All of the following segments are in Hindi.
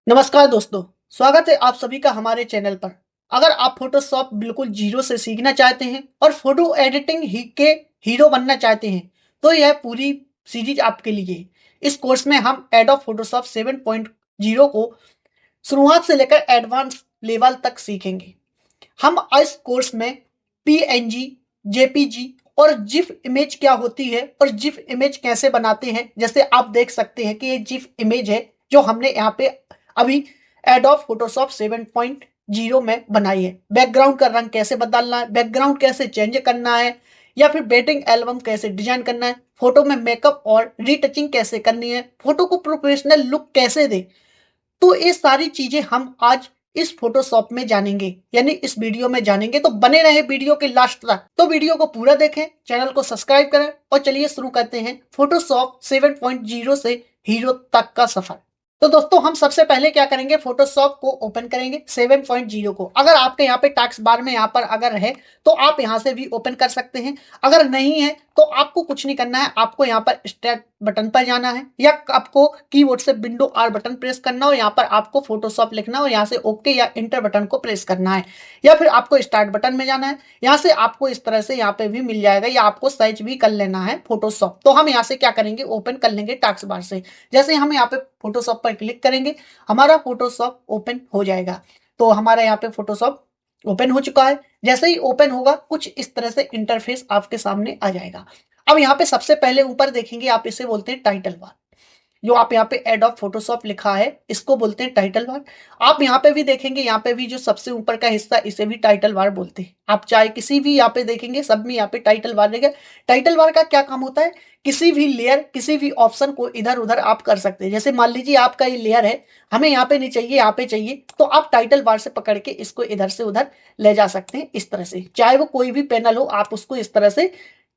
नमस्कार दोस्तों, स्वागत है आप सभी का हमारे चैनल पर। अगर आप फोटोशॉप बिल्कुल जीरो से सीखना चाहते हैं और फोटो एडिटिंग के हीरो बनना चाहते हैं, तो यह पूरी सीरीज आपके लिए है। इस कोर्स में हम एडोब फोटोशॉप 7.0 को शुरुआत से लेकर एडवांस लेवल तक सीखेंगे। हम इस कोर्स में पीएनजी, जेपीजी और जिफ इमेज क्या होती है और जिफ इमेज कैसे बनाते हैं। जैसे आप देख सकते हैं कि ये जिफ इमेज है जो हमने यहाँ पे अभी एडोब फोटोशॉप 7.0 में बनाई है। बैकग्राउंड का रंग कैसे बदलना है, बैकग्राउंड कैसे चेंज करना है, या फिर वेडिंग एल्बम कैसे डिजाइन करना है, फोटो में मेकअप और रीटचिंग कैसे करनी है, फोटो को प्रोफेशनल लुक कैसे दे। तो ये सारी चीजें हम आज इस फोटोशॉप में जानेंगे, यानी इस वीडियो में जानेंगे। तो बने रहे वीडियो के लास्ट तक। तो वीडियो को पूरा देखें, चैनल को सब्सक्राइब करें और चलिए शुरू करते हैं फोटोशॉप 7.0 से हीरो तक का सफर। तो दोस्तों हम सबसे पहले क्या करेंगे, फोटोशॉप को ओपन करेंगे 7.0 को। अगर आपके यहाँ पे टास्क बार में यहाँ पर अगर है तो आप यहाँ से भी ओपन कर सकते हैं। अगर नहीं है तो आपको कुछ नहीं करना है, आपको यहाँ पर स्टार्ट बटन पर जाना है या आपको कीबोर्ड से विंडो आर बटन प्रेस करना हो, यहाँ पर आपको फोटोशॉप लिखना हो, यहाँ से ओके या इंटर बटन को प्रेस करना है, या फिर आपको स्टार्ट बटन में जाना है। यहाँ से आपको इस तरह से यहाँ पे भी मिल जाएगा, या आपको सर्च भी कर लेना है फोटोशॉप। तो हम यहाँ से क्या करेंगे, ओपन कर लेंगे टास्क बार से। जैसे हम यहाँ पे फोटोशॉप पर क्लिक करेंगे, हमारा फोटोशॉप ओपन हो जाएगा। तो हमारा यहाँ पे फोटोशॉप ओपन हो चुका है। जैसे ही ओपन होगा कुछ इस तरह से इंटरफेस आपके सामने आ जाएगा। अब यहाँ पे सबसे पहले ऊपर देखेंगे, आप इसे बोलते हैं टाइटल बार। जो आप यहाँ पे एडोब फोटोशॉप लिखा है इसको बोलते हैं टाइटल बार। आप यहाँ पे भी देखेंगे, यहाँ पे भी जो सबसे ऊपर का हिस्सा इसे भी टाइटल बार बोलते हैं। आप चाहे किसी भी यहाँ पे देखेंगे, सब में यहाँ पे टाइटल बार देखेंगे। टाइटल बार का क्या काम होता है, किसी भी लेयर, किसी भी ऑप्शन को इधर उधर आप कर सकते हैं। जैसे मान लीजिए आपका ये लेयर है, हमें यहाँ पे नहीं चाहिए, यहाँ पे चाहिए, तो आप टाइटल बार से पकड़ के इसको इधर से उधर ले जा सकते हैं। इस तरह से चाहे वो कोई भी पैनल हो, आप उसको इस तरह से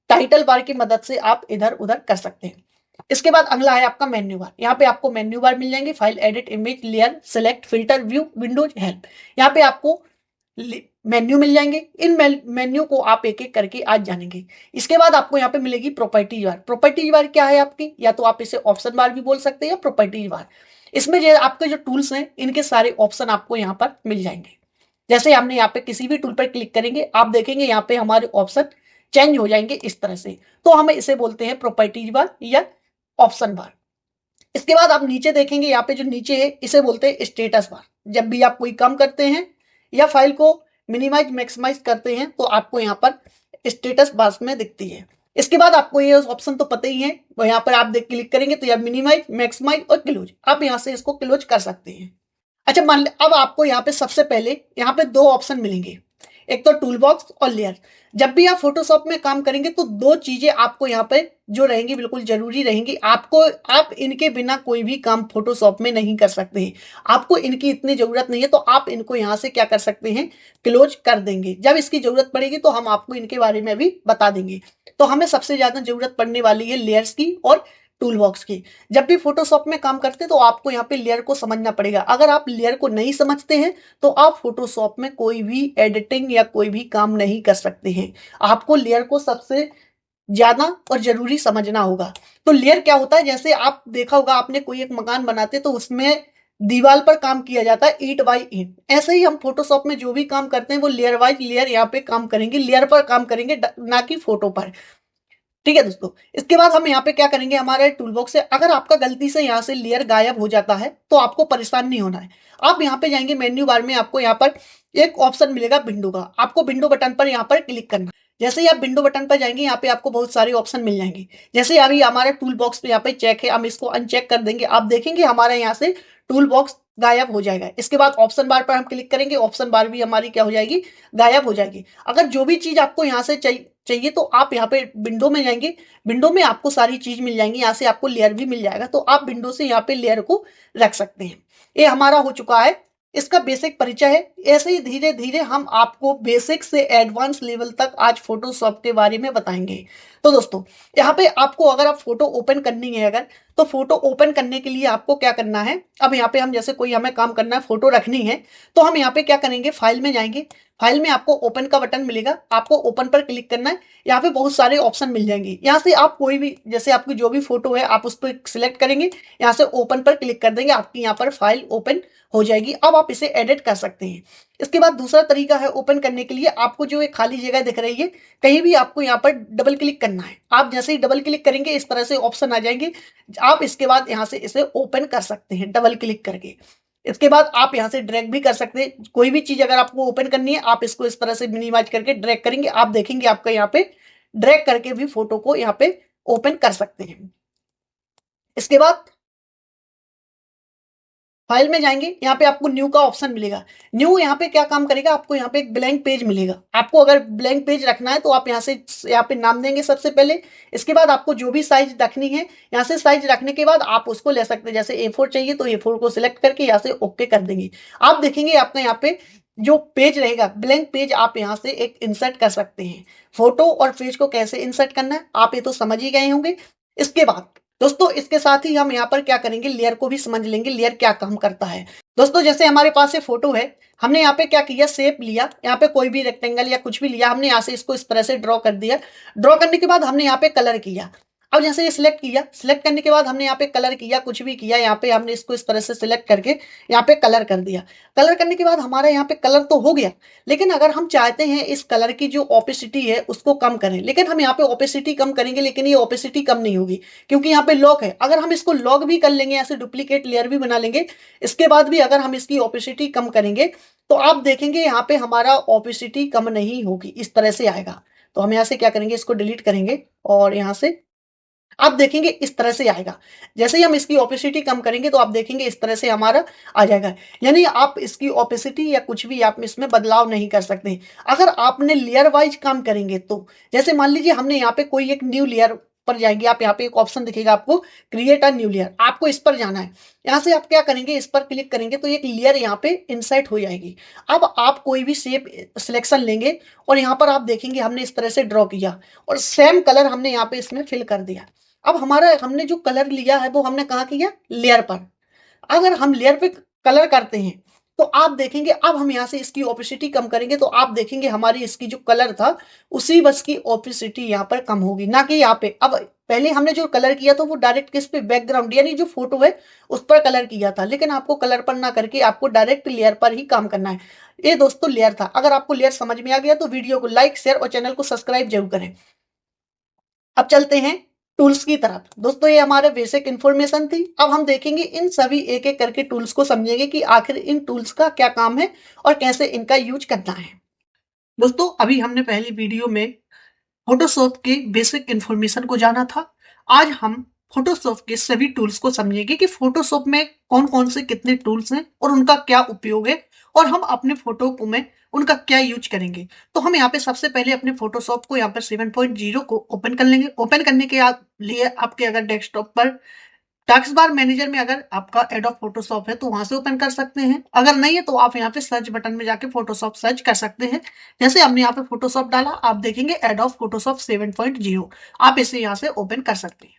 टाइटल बार की मदद से आप इधर उधर कर सकते हैं। इसके बाद अगला है आपका मेन्यू बार। यहाँ पे आपको मेन्यू बार मिल जाएंगे, file, edit, image, layer, select, filter, view, Windows, help. यहाँ पे आपको मेन्यू मिल जाएंगे। इन मेन्यू को आप एक एक करके आज जानेंगे। इसके बाद आपको यहाँ पे मिलेगी प्रॉपर्टीज बार। प्रॉपर्टीज बार क्या है आपकी, या तो आप इसे ऑप्शन बार भी बोल सकते हैं या प्रॉपर्टीज बार। इसमें जो आपके जो टूल्स हैं इनके सारे ऑप्शन आपको यहाँ पर मिल जाएंगे। जैसे हमने यहाँ पे किसी भी टूल पर क्लिक करेंगे, आप देखेंगे यहाँ पे हमारे ऑप्शन चेंज हो जाएंगे इस तरह से। तो हम इसे बोलते हैं प्रॉपर्टीज बार या ऑप्शन बार। इसके बाद आप नीचे देखेंगे, यहाँ पे जो नीचे है इसे बोलते हैं स्टेटस बार। जब भी आप कोई काम करते हैं या फाइल को मिनिमाइज मैक्सिमाइज करते हैं तो आपको यहाँ पर स्टेटस बार में दिखती है। इसके बाद आपको ये ऑप्शन तो पता ही है, यहाँ पर आप देख क्लिक करेंगे तो यह मिनिमाइज, मैक्सिमाइज और क्लोज, आप यहाँ से इसको क्लोज कर सकते हैं। अच्छा मान ली अब आपको यहाँ पे सबसे पहले यहाँ पे दो ऑप्शन मिलेंगे, एक तो टूल बॉक्स और लेयर। जब भी आप फोटोशॉप में काम करेंगे तो दो चीजें आपको यहाँ पे जो रहेंगी बिल्कुल जरूरी रहेंगी। आपको, आप इनके बिना कोई भी काम फोटोशॉप में नहीं कर सकते हैं। आपको इनकी इतनी जरूरत नहीं है, तो आप इनको यहाँ से क्या कर सकते हैं, क्लोज कर देंगे। जब इसकी जरूरत पड़ेगी तो हम आपको इनके बारे में भी बता देंगे। तो हमें सबसे ज्यादा जरूरत पड़ने वाली है लेयर्स की और टूल बॉक्स की। जब भी फोटोशॉप में काम करते हैं तो आपको यहाँ पे लेयर को समझना पड़ेगा। अगर आप लेयर को नहीं समझते हैं तो आप फोटोशॉप में कोई भी एडिटिंग या कोई भी काम नहीं कर सकते हैं। आपको लेयर को सबसे ज्यादा और जरूरी समझना होगा। तो लेयर क्या होता है, जैसे आप देखा होगा, आपने कोई एक मकान बनाते तो उसमें दीवार पर काम किया जाता है ईंट बाई ईंट। ऐसे ही हम फोटोशॉप में जो भी काम करते हैं वो लेयर वाइज लेयर यहाँ पे काम करेंगे, लेयर पर काम करेंगे, ना कि फोटो पर। ठीक है दोस्तों, इसके बाद हम यहाँ पे क्या करेंगे, हमारे टूल बॉक्स से अगर आपका गलती से यहाँ से लेयर गायब हो जाता है तो आपको परेशान नहीं होना है। आप यहाँ पे जाएंगे मेन्यू बार में, आपको यहाँ पर एक ऑप्शन मिलेगा विंडो का। आपको विंडो बटन पर यहाँ पर क्लिक करना। जैसे ही आप विंडो बटन पर जाएंगे, यहाँ पे आपको बहुत सारे ऑप्शन मिल जाएंगे। जैसे अभी हमारा टूल बॉक्स पे यहाँ पे चेक है, हम इसको अनचेक कर देंगे। आप देखेंगे हमारे यहाँ से टूल बॉक्स गायब हो जाएगा। इसके बाद ऑप्शन बार पर हम क्लिक करेंगे, ऑप्शन बार भी हमारी क्या हो जाएगी, गायब हो जाएगी। अगर जो भी चीज आपको यहाँ से चाहिए तो आप यहाँ पे विंडो में जाएंगे। विंडो में आपको सारी चीज मिल जाएंगी, यहाँ से आपको लेयर भी मिल जाएगा, तो आप विंडो से यहाँ पे लेयर को रख सकते हैं। ये हमारा हो चुका है, इसका बेसिक परिचय है। ऐसे ही धीरे धीरे हम आपको बेसिक से एडवांस लेवल तक आज फोटोशॉप के बारे में बताएंगे। तो दोस्तों यहाँ पे आपको अगर आप फोटो ओपन करनी है अगर, तो फोटो ओपन करने के लिए आपको क्या करना है, अब यहाँ पे हम जैसे कोई हमें काम करना है, फोटो रखनी है, तो हम यहाँ पे क्या करेंगे, फाइल में जाएंगे। फाइल में आपको ओपन का बटन मिलेगा, आपको ओपन पर क्लिक करना है। यहाँ पे बहुत सारे ऑप्शन मिल जाएंगे, यहाँ से आप कोई भी, जैसे आपकी जो भी फोटो है आप उस पर सिलेक्ट करेंगे, यहाँ से ओपन पर क्लिक कर देंगे, आपकी यहाँ पर फाइल ओपन हो जाएगी। अब आप इसे एडिट कर सकते हैं। इसके बाद दूसरा तरीका है ओपन करने के लिए, आपको जो एक खाली जगह दिख रही है, कहीं भी आपको यहाँ पर डबल क्लिक करना है। आप जैसे ही डबल क्लिक करेंगे इस तरह से ऑप्शन आ जाएंगे, आप इसके बाद यहाँ से इसे ओपन कर सकते हैं डबल क्लिक करके। इसके बाद आप यहाँ से ड्रैग भी कर सकते हैं, कोई भी चीज अगर आपको ओपन करनी है आप इसको इस तरह से मिनिमाइज करके ड्रैग करेंगे, आप देखेंगे आपका यहाँ पे ड्रैग करके भी फोटो को यहाँ पे ओपन कर सकते हैं। इसके बाद फाइल में जाएंगे, यहाँ पे आपको न्यू का ऑप्शन मिलेगा। न्यू यहाँ पे क्या काम करेगा, आपको यहाँ पे एक ब्लैंक पेज मिलेगा। आपको अगर ब्लैंक पेज रखना है तो आप यहाँ से यहाँ पे नाम देंगे सबसे पहले। इसके बाद आपको जो भी साइज रखनी है, यहाँ से साइज रखने के बाद आप उसको ले सकते हैं। जैसे A4 चाहिए तो A4 को सिलेक्ट करके यहाँ से ओके कर देंगे। आप देखेंगे आपका यहाँ पे जो पेज रहेगा ब्लैंक पेज, आप यहाँ से एक इंसर्ट कर सकते हैं। फोटो और पेज को कैसे इंसर्ट करना है आप ये तो समझ ही गए होंगे। इसके बाद दोस्तों इसके साथ ही हम यहाँ पर क्या करेंगे, लेयर को भी समझ लेंगे, लेयर क्या काम करता है। दोस्तों जैसे हमारे पास ये फोटो है, हमने यहाँ पे क्या किया, शेप लिया, यहाँ पे कोई भी रेक्टेंगल या कुछ भी लिया, हमने यहाँ से इसको इस तरह से ड्रॉ कर दिया। ड्रॉ करने के बाद हमने यहाँ पे कलर किया। अब जैसे ये सिलेक्ट किया, सिलेक्ट करने के बाद हमने यहाँ पे कलर किया, कुछ भी किया, यहाँ पे हमने इसको इस तरह से सिलेक्ट करके यहाँ पे कलर कर दिया। कलर करने के बाद हमारा यहाँ पे कलर तो हो गया, लेकिन अगर हम चाहते हैं इस कलर की जो ओपेसिटी है उसको कम करें, लेकिन हम यहाँ पे ओपेसिटी कम करेंगे, लेकिन ये ओपेसिटी कम नहीं होगी क्योंकि यहाँ पे लॉक है। अगर हम इसको लॉक भी कर लेंगे, ऐसे डुप्लीकेट लेयर भी बना लेंगे, इसके बाद भी अगर हम इसकी ओपेसिटी कम करेंगे तो आप देखेंगे यहाँ पे हमारा ओपेसिटी कम नहीं होगी, इस तरह से आएगा। तो हम यहाँ से क्या करेंगे, इसको डिलीट करेंगे और यहाँ से आप देखेंगे इस तरह से आएगा। जैसे ही हम इसकी ओपेसिटी कम करेंगे तो आप देखेंगे इस तरह से हमारा आ जाएगा। यानी आप इसकी ओपेसिटी या कुछ भी आप इसमें बदलाव नहीं कर सकते। अगर आपने लेयर वाइज काम करेंगे तो जैसे मान लीजिए हमने यहाँ पे कोई एक न्यू लेयर पर जाएंगे, आप यहाँ पे एक ऑप्शन दिखेगा आपको, क्रिएट अ न्यू लेयर, आपको इस पर जाना है। यहाँ से आप क्या करेंगे, इस पर क्लिक करेंगे तो एक लेयर यहाँ पे इंसर्ट हो जाएगी। अब आप कोई भी शेप सिलेक्शन लेंगे और यहाँ पर आप देखेंगे हमने इस तरह से ड्रॉ किया और सेम कलर हमने यहाँ पे इसमें फिल कर दिया। अब हमारा हमने जो कलर लिया है वो हमने कहाँ किया, लेयर पर। अगर हम लेयर पे कलर करते हैं तो आप देखेंगे, अब हम यहाँ से इसकी ओपेसिटी कम करेंगे तो आप देखेंगे हमारी इसकी जो कलर था उसी बस की ओपेसिटी यहाँ पर कम होगी, ना कि यहाँ पे। अब पहले हमने जो कलर किया था वो डायरेक्ट किस पे, बैकग्राउंड यानी जो फोटो है उस पर कलर किया था, लेकिन आपको कलर पर ना करके आपको डायरेक्ट लेयर पर ही काम करना है। ये दोस्तों लेयर था। अगर आपको लेयर समझ में आ गया तो वीडियो को लाइक, शेयर और चैनल को सब्सक्राइब जरूर करें। अब चलते हैं टूल्स की तरफ। दोस्तों ये हमारे बेसिक इन्फॉर्मेशन थी। अब हम देखेंगे इन सभी एक एक करके टूल्स को, समझेंगे कि आखिर इन टूल्स का क्या काम है और कैसे इनका यूज करना है। दोस्तों अभी हमने पहली वीडियो में फोटोशॉप के बेसिक इन्फॉर्मेशन को जाना था। आज हम फोटोशॉप के सभी टूल्स को समझेंगे कि फोटोशॉप में कौन कौन से कितने टूल्स हैं और उनका क्या उपयोग है और हम अपने फोटो को में उनका क्या यूज करेंगे। तो हम यहाँ पे सबसे पहले अपने फोटोशॉप को यहाँ पर 7.0 को ओपन कर लेंगे। ओपन करने के लिए आपके अगर डेस्कटॉप पर टास्क बार मैनेजर में अगर आपका एडोब फोटोशॉप है तो वहां से ओपन कर सकते हैं। अगर नहीं है तो आप यहाँ पे सर्च बटन में जाके फोटोशॉप सर्च कर सकते हैं। जैसे हमने यहाँ पे फोटोशॉप डाला, आप देखेंगे एडोब फोटोशॉप 7.0, आप इसे यहाँ से ओपन कर सकते हैं।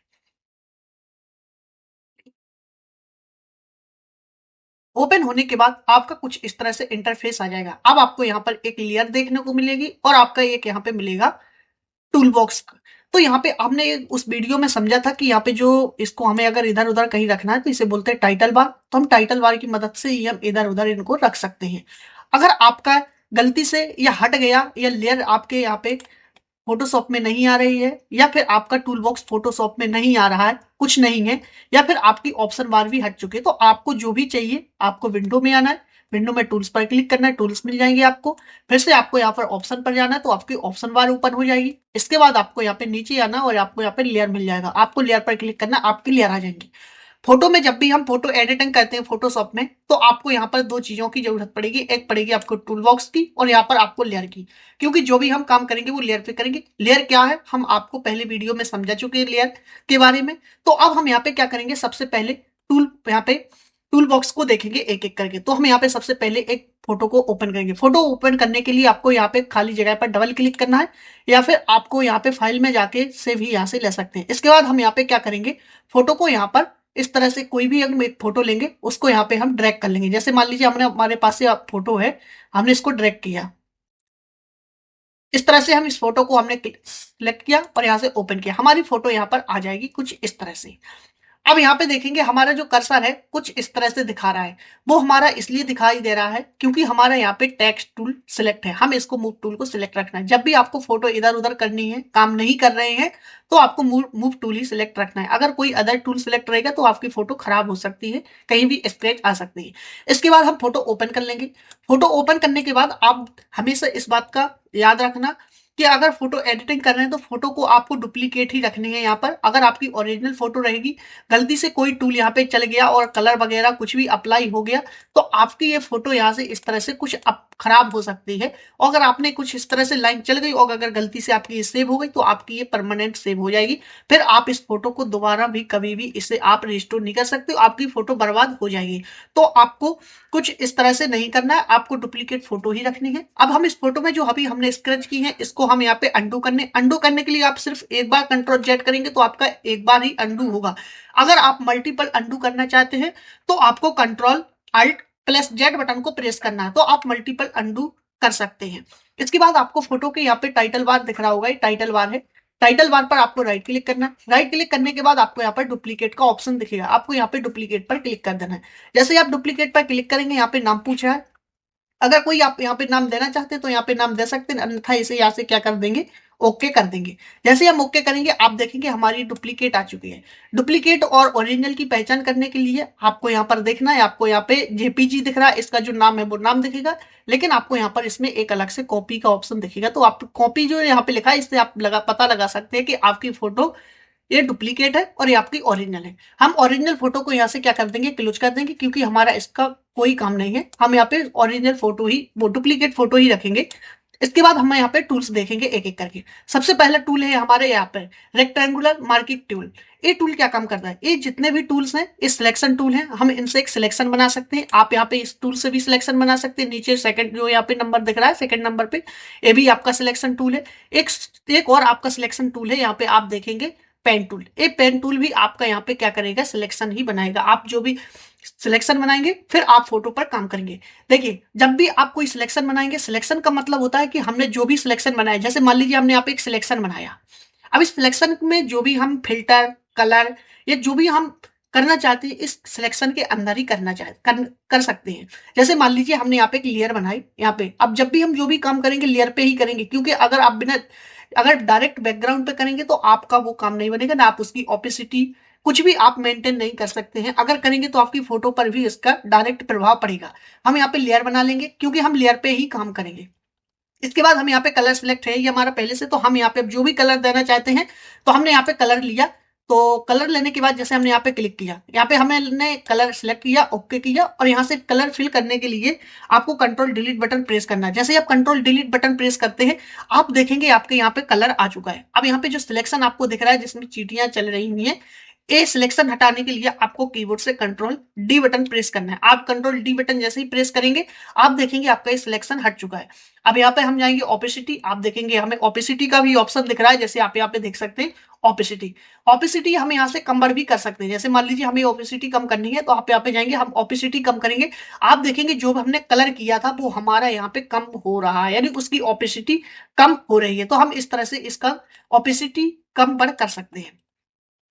ओपन होने के बाद आपका कुछ इस तरह से इंटरफेस आ जाएगा। अब आपको यहाँ पर एक लेयर देखने को मिलेगी और आपका एक यहाँ पे मिलेगा टूल बॉक्स। तो यहाँ पे हमने उस वीडियो में समझा था कि यहाँ पे जो इसको हमें अगर इधर उधर कहीं रखना है तो इसे बोलते हैं टाइटल बार। तो हम टाइटल बार की मदद से ही हम इधर उधर इनको रख सकते हैं। अगर आपका गलती से या हट गया या लेयर आपके यहाँ पे फोटोशॉप में नहीं आ रही है या फिर आपका टूल बॉक्स फोटोशॉप में नहीं आ रहा है, कुछ नहीं है, या फिर आपकी ऑप्शन बार भी हट चुके, तो आपको जो भी चाहिए आपको विंडो में आना है। विंडो में टूल्स पर क्लिक करना है, टूल्स मिल जाएंगे आपको। फिर से आपको यहाँ पर ऑप्शन पर जाना है तो आपकी ऑप्शन बार ओपन हो जाएगी। इसके बाद आपको यहाँ पे नीचे आना और आपको यहाँ पे लेयर मिल जाएगा, आपको लेयर पर क्लिक करना, आपकी लेयर आ जाएंगी। फोटो में जब भी हम फोटो एडिटिंग करते हैं फोटोशॉप में तो आपको यहाँ पर दो चीजों की जरूरत पड़ेगी। एक पड़ेगी आपको टूल बॉक्स की और यहाँ पर आपको लेयर की, क्योंकि जो भी हम काम करेंगे वो लेयर पे करेंगे। लेयर क्या है हम आपको पहले वीडियो में समझा चुके हैं लेयर के बारे में। तो अब हम यहाँ पे क्या करेंगे, सबसे पहले टूल यहाँ पे टूल बॉक्स को देखेंगे एक एक करके। तो हम यहाँ पे सबसे पहले एक फोटो को ओपन करेंगे। फोटो ओपन करने के लिए आपको यहाँ पे खाली जगह पर डबल क्लिक करना है, या फिर आपको यहाँ पे फाइल में जाके से भी यहाँ से ले सकते हैं। इसके बाद हम यहाँ पे क्या करेंगे, फोटो को यहाँ पर इस तरह से कोई भी हम एक फोटो लेंगे, उसको यहाँ पे हम ड्रैग कर लेंगे। जैसे मान लीजिए हमने हमारे पास से फोटो है, हमने इसको ड्रैग किया, इस तरह से हम इस फोटो को हमने सिलेक्ट किया और यहाँ से ओपन किया, हमारी फोटो यहाँ पर आ जाएगी कुछ इस तरह से। अब यहाँ पे देखेंगे हमारा जो कर्सर है कुछ इस तरह से दिखा रहा है। वो हमारा इसलिए दिखाई दे रहा है क्योंकि हमारा यहाँ पे टेक्स्ट टूल सिलेक्ट है। हम इसको मूव टूल को सिलेक्ट रखना है। जब भी आपको फोटो इधर उधर करनी है, काम नहीं कर रहे हैं, तो आपको मूव टूल ही सिलेक्ट रखना है। अगर कोई अदर टूल सिलेक्ट रहेगा तो आपकी फोटो खराब हो सकती है, कहीं भी स्क्रैच आ सकती है। इसके बाद हम फोटो ओपन कर लेंगे। फोटो ओपन करने के बाद आप हमेशा इस बात का याद रखना कि अगर फोटो एडिटिंग कर रहे हैं तो फोटो को आपको डुप्लीकेट ही रखनी है। यहाँ पर अगर आपकी ओरिजिनल फोटो रहेगी, गलती से कोई टूल यहाँ पे चल गया और कलर वगैरह कुछ भी अप्लाई हो गया, तो आपकी ये फोटो यहाँ से इस तरह से कुछ खराब हो सकती है। और अगर आपने कुछ इस तरह से लाइन चल गई और अगर गलती से आपकी ये सेव हो गई तो आपकी ये परमानेंट सेव हो जाएगी। फिर आप इस फोटो को दोबारा भी कभी भी इसे आप रिस्टोर नहीं कर सकते, आपकी फोटो बर्बाद हो जाएगी। तो आपको कुछ इस तरह से नहीं करना है, आपको डुप्लीकेट फोटो ही रखनी है। अब हम इस फोटो में जो अभी हमने स्क्रैच की है, इसको हम यहाँ पे अंडू करने के लिए आप सिर्फ एक बार कंट्रोल जेड करेंगे तो आपका एक बार ही अंडू होगा। अगर आप मल्टीपल अंडू करना चाहते हैं तो आपको control alt plus Z button को प्रेस करना है, तो आप मल्टीपल अंडू कर सकते हैं। इसके बाद आपको फोटो के यहाँ पे टाइटल बार दिख रहा होगा, ये टाइटल बार है। टाइटल बार पर आपको राइट क्लिक करना है। राइट क्लिक करने के बाद आपको यहाँ पर डुप्लीकेट का ऑप्शन दिखेगा, आपको यहाँ पे डुप्लीकेट पर क्लिक कर देना है। जैसे ही आप डुप्लीकेट पर क्लिक करेंगे, यहाँ पे नाम पूछ रहा है, अगर कोई आप यहाँ पे नाम देना चाहते हैं तो यहाँ पे नाम दे सकते हैं, अन्यथा इसे यहाँ से क्या कर देंगे, ओके कर देंगे। जैसे ही हम ओके करेंगे आप देखेंगे हमारी डुप्लीकेट आ चुकी है। डुप्लीकेट और ओरिजिनल की पहचान करने के लिए आपको यहाँ पर देखना है, आपको यहाँ पे जेपीजी दिख रहा है, इसका जो नाम है वो नाम दिखेगा, लेकिन आपको यहाँ पर इसमें एक अलग से कॉपी का ऑप्शन दिखेगा। तो आप कॉपी जो यहाँ पे लिखा है, इससे आप पता लगा सकते हैं कि आपकी फोटो ये डुप्लीकेट है और ये आपकी ओरिजिनल है। हम ओरिजिनल फोटो को यहाँ से क्या कर देंगे, क्लोज कर देंगे, क्योंकि हमारा इसका कोई काम नहीं है। हम यहाँ पे ओरिजिनल फोटो ही, वो डुप्लीकेट फोटो ही रखेंगे। इसके बाद हम यहाँ पे टूल्स देखेंगे एक एक करके। सबसे पहला टूल है हमारे यहाँ पे रेक्टेंगुलर मार्किंग टूल। ये टूल क्या काम करता है, ये जितने भी टूल्स हैं ये सिलेक्शन टूल है, हम इनसे एक सिलेक्शन बना सकते हैं। आप यहाँ पे इस टूल से भी सिलेक्शन बना सकते हैं। नीचे सेकंड जो यहाँ पे नंबर दिख रहा है, सेकंड नंबर पे ये भी आपका सिलेक्शन टूल है। एक और आपका सिलेक्शन टूल है, यहाँ पे आप देखेंगे पेन टूल। ये पेन टूल भी आपका यहाँ पे क्या करेगा, सिलेक्शन ही बनाएगा। आप जो भी सिलेक्शन बनाएंगे फिर आप फोटो पर काम करेंगे। देखिए जब भी आप कोई सिलेक्शन बनाएंगे, सिलेक्शन का मतलब होता है कि हमने जो भी सिलेक्शन बनाया, जैसे मान लीजिए हमने यहाँ पे एक सिलेक्शन बनाया, अब इस सिलेक्शन में जो भी हम फिल्टर, कलर, ये जो भी हम करना चाहते हैं इस सिलेक्शन के अंदर ही कर सकते हैं। जैसे मान लीजिए हमने यहाँ पे एक लेयर बनाई, यहाँ पे अब जब भी हम जो भी काम करेंगे लेयर पे ही करेंगे, क्योंकि अगर डायरेक्ट बैकग्राउंड पे करेंगे तो आपका वो काम नहीं बनेगा, ना आप उसकी ओपेसिटी कुछ भी आप मेंटेन नहीं कर सकते हैं। अगर करेंगे तो आपकी फोटो पर भी इसका डायरेक्ट प्रभाव पड़ेगा। हम यहाँ पे लेयर बना लेंगे क्योंकि हम लेयर पे ही काम करेंगे। इसके बाद हम यहाँ पे कलर सिलेक्ट है ये हमारा पहले से, तो हम यहाँ पे जो भी कलर देना चाहते हैं तो हमने यहाँ पे कलर लिया। तो कलर लेने के बाद जैसे हमने यहाँ पे क्लिक किया, यहाँ पे हमने कलर सिलेक्ट किया, ओके किया, और यहाँ से कलर फिल करने के लिए आपको कंट्रोल डिलीट बटन प्रेस करना है। जैसे ही आप कंट्रोल डिलीट बटन प्रेस करते हैं आप देखेंगे आपके यहाँ पे कलर आ चुका है। अब यहाँ पे जो सिलेक्शन आपको दिख रहा है जिसमें चीटियां चल रही हुई है, ये सिलेक्शन हटाने के लिए आपको कीबोर्ड से कंट्रोल डी बटन प्रेस करना है। आप कंट्रोल डी बटन जैसे ही प्रेस करेंगे आप देखेंगे आपका ये सिलेक्शन हट चुका है। अब यहाँ पे हम जाएंगे ओपेसिटी, आप देखेंगे हमें ओपेसिटी का भी ऑप्शन दिख रहा है, जैसे आप यहाँ पे देख सकते हैं ओपेसिटी। ओपेसिटी हम यहाँ से कम भी कर सकते हैं। जैसे मान लीजिए हमें ओपेसिटी कम करनी है तो आप यहाँ पे जाएंगे, हम ओपेसिटी कम करेंगे, आप देखेंगे जो हमने कलर किया था वो हमारा यहाँ पे कम हो रहा है, यानी उसकी ओपेसिटी कम हो रही है। तो हम इस तरह से इसका ओपेसिटी कम बढ़ कर सकते हैं।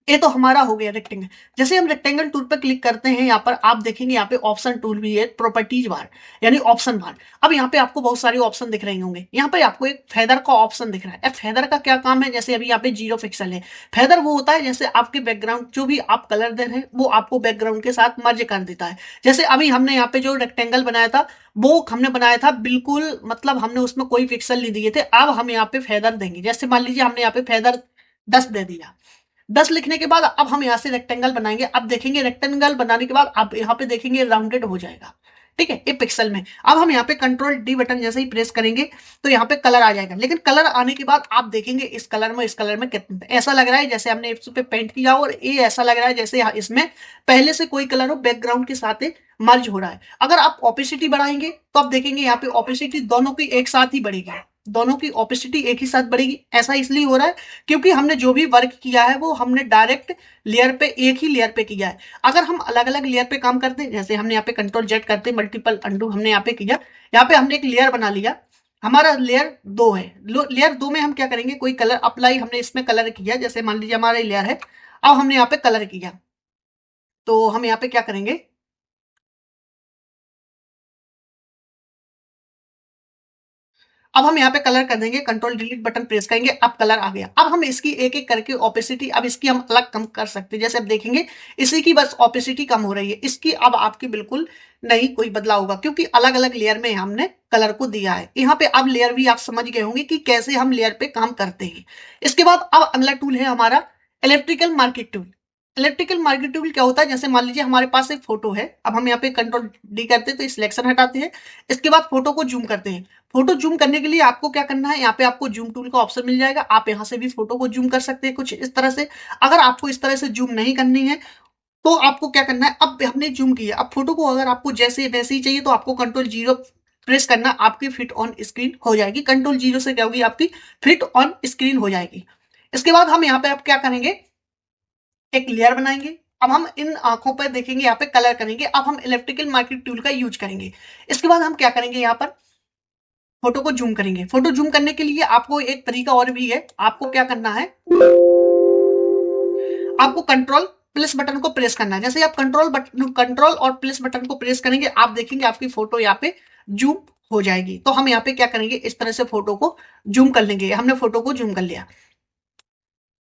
ये तो हमारा हो गया रेक्टेंगल। जैसे हम रेक्टेंगल टूल पर क्लिक करते हैं, यहाँ पर आप देखेंगे यहाँ पे ऑप्शन टूल भी है, प्रॉपर्टीज बार यानी ऑप्शन बार। अब यहाँ पे आपको बहुत सारे ऑप्शन दिख रहे होंगे। यहाँ पे आपको एक फेदर का ऑप्शन दिख रहा है। फेदर का क्या काम है, जैसे अभी यहाँ पे 0 पिक्सल है। फेदर वो होता है जैसे आपके बैकग्राउंड जो भी आप कलर दे रहे हैं वो आपको बैकग्राउंड के साथ मर्ज कर देता है। जैसे अभी हमने यहाँ पे जो रेक्टेंगल बनाया था वो हमने बनाया था बिल्कुल, मतलब हमने उसमें कोई पिक्सल नहीं दिए थे। अब हम यहाँ पे फेदर देंगे, जैसे मान लीजिए हमने यहाँ पे फेदर 10 दे दिया। 10 लिखने के बाद अब हम यहाँ से रेक्टेंगल बनाएंगे। अब देखेंगे रेक्टेंगल बनाने के बाद आप यहाँ पे देखेंगे राउंडेड हो जाएगा। ठीक है, ये पिक्सल में। अब हम यहाँ पे कंट्रोल डी बटन जैसे ही प्रेस करेंगे तो यहाँ पे कलर आ जाएगा, लेकिन कलर आने के बाद आप देखेंगे इस कलर में कितना ऐसा लग रहा है जैसे हमने इस पे पेंट किया हो, और ये ऐसा लग रहा है जैसे इसमें पहले से कोई कलर हो बैकग्राउंड के साथ मर्ज हो रहा है। अगर आप ऑपेसिटी बढ़ाएंगे तो आप देखेंगे यहाँ पे ऑपेसिटी दोनों की एक साथ ही बढ़ेगी, दोनों की ऑपेसिटी एक ही साथ बढ़ेगी। ऐसा इसलिए हो रहा है क्योंकि हमने जो भी वर्क किया है वो हमने डायरेक्ट लेयर पे, एक ही लेयर पे किया है। अगर हम अलग अलग लेयर पे काम करते हैं, जैसे हमने यहाँ पे कंट्रोल जेड करते मल्टीपल अंडू हमने यहाँ पे किया, यहाँ पे हमने एक लेयर बना लिया, हमारा लेयर 2 है। लेयर 2 में हम क्या करेंगे, कोई कलर अप्लाई हमने इसमें कलर किया, जैसे मान लीजिए हमारा लेयर है, अब हमने यहाँ पे कलर किया, तो हम यहाँ पे क्या करेंगे, अब हम यहाँ पे कलर कर देंगे, कंट्रोल डिलीट बटन प्रेस करेंगे, अब कलर आ गया। अब हम इसकी एक एक करके ओपेसिटी, अब इसकी हम अलग कम कर सकते हैं, जैसे अब देखेंगे इसी की बस ओपेसिटी कम हो रही है, इसकी अब आपकी बिल्कुल नहीं कोई बदलाव होगा, क्योंकि अलग अलग लेयर में हमने कलर को दिया है। यहाँ पे अब लेयर भी आप समझ गए होंगे कि कैसे हम लेयर पे काम करते हैं। इसके बाद अब अगला टूल है हमारा electrical market tool. Electrical market tool क्या होता है, जैसे मान लीजिए हमारे पास एक फोटो है, अब हम यहाँ पे कंट्रोल डी करते हैं तो सिलेक्शन हटाते हैं, इसके बाद फोटो को जूम करते हैं। फोटो जूम करने के लिए आपको क्या करना है, यहाँ पे आपको जूम टूल का ऑप्शन मिल जाएगा, आप यहाँ से भी फोटो को जूम कर सकते हैं कुछ इस तरह से। अगर आपको इस तरह से जूम नहीं करनी है तो आपको क्या करना है, अब हमने जूम किया, अब फोटो को अगर आपको जैसे वैसे ही चाहिए तो आपको कंट्रोल जीरो प्रेस करना, आपकी फिट ऑन स्क्रीन हो जाएगी। कंट्रोल जीरो से क्या होगी, आपकी फिट ऑन स्क्रीन हो जाएगी। इसके बाद हम यहाँ पे अब क्या करेंगे, एक लेयर बनाएंगे। अब हम इन आंखों पर देखेंगे, यहाँ पे कलर करेंगे, अब हम इलेक्ट्रिकल मार्केट टूल का यूज करेंगे। इसके बाद हम क्या करेंगे, यहाँ पर फोटो को जूम करेंगे। फोटो जूम करने के लिए आपको एक तरीका और भी है, आपको क्या करना है, आपको कंट्रोल प्लस बटन को प्रेस करना है। जैसे आप कंट्रोल और प्लस बटन को प्रेस करेंगे, आप देखेंगे आपकी फोटो यहाँ पे जूम हो जाएगी। तो हम यहाँ पे क्या करेंगे, इस तरह से फोटो को जूम कर लेंगे। हमने फोटो को जूम कर लिया।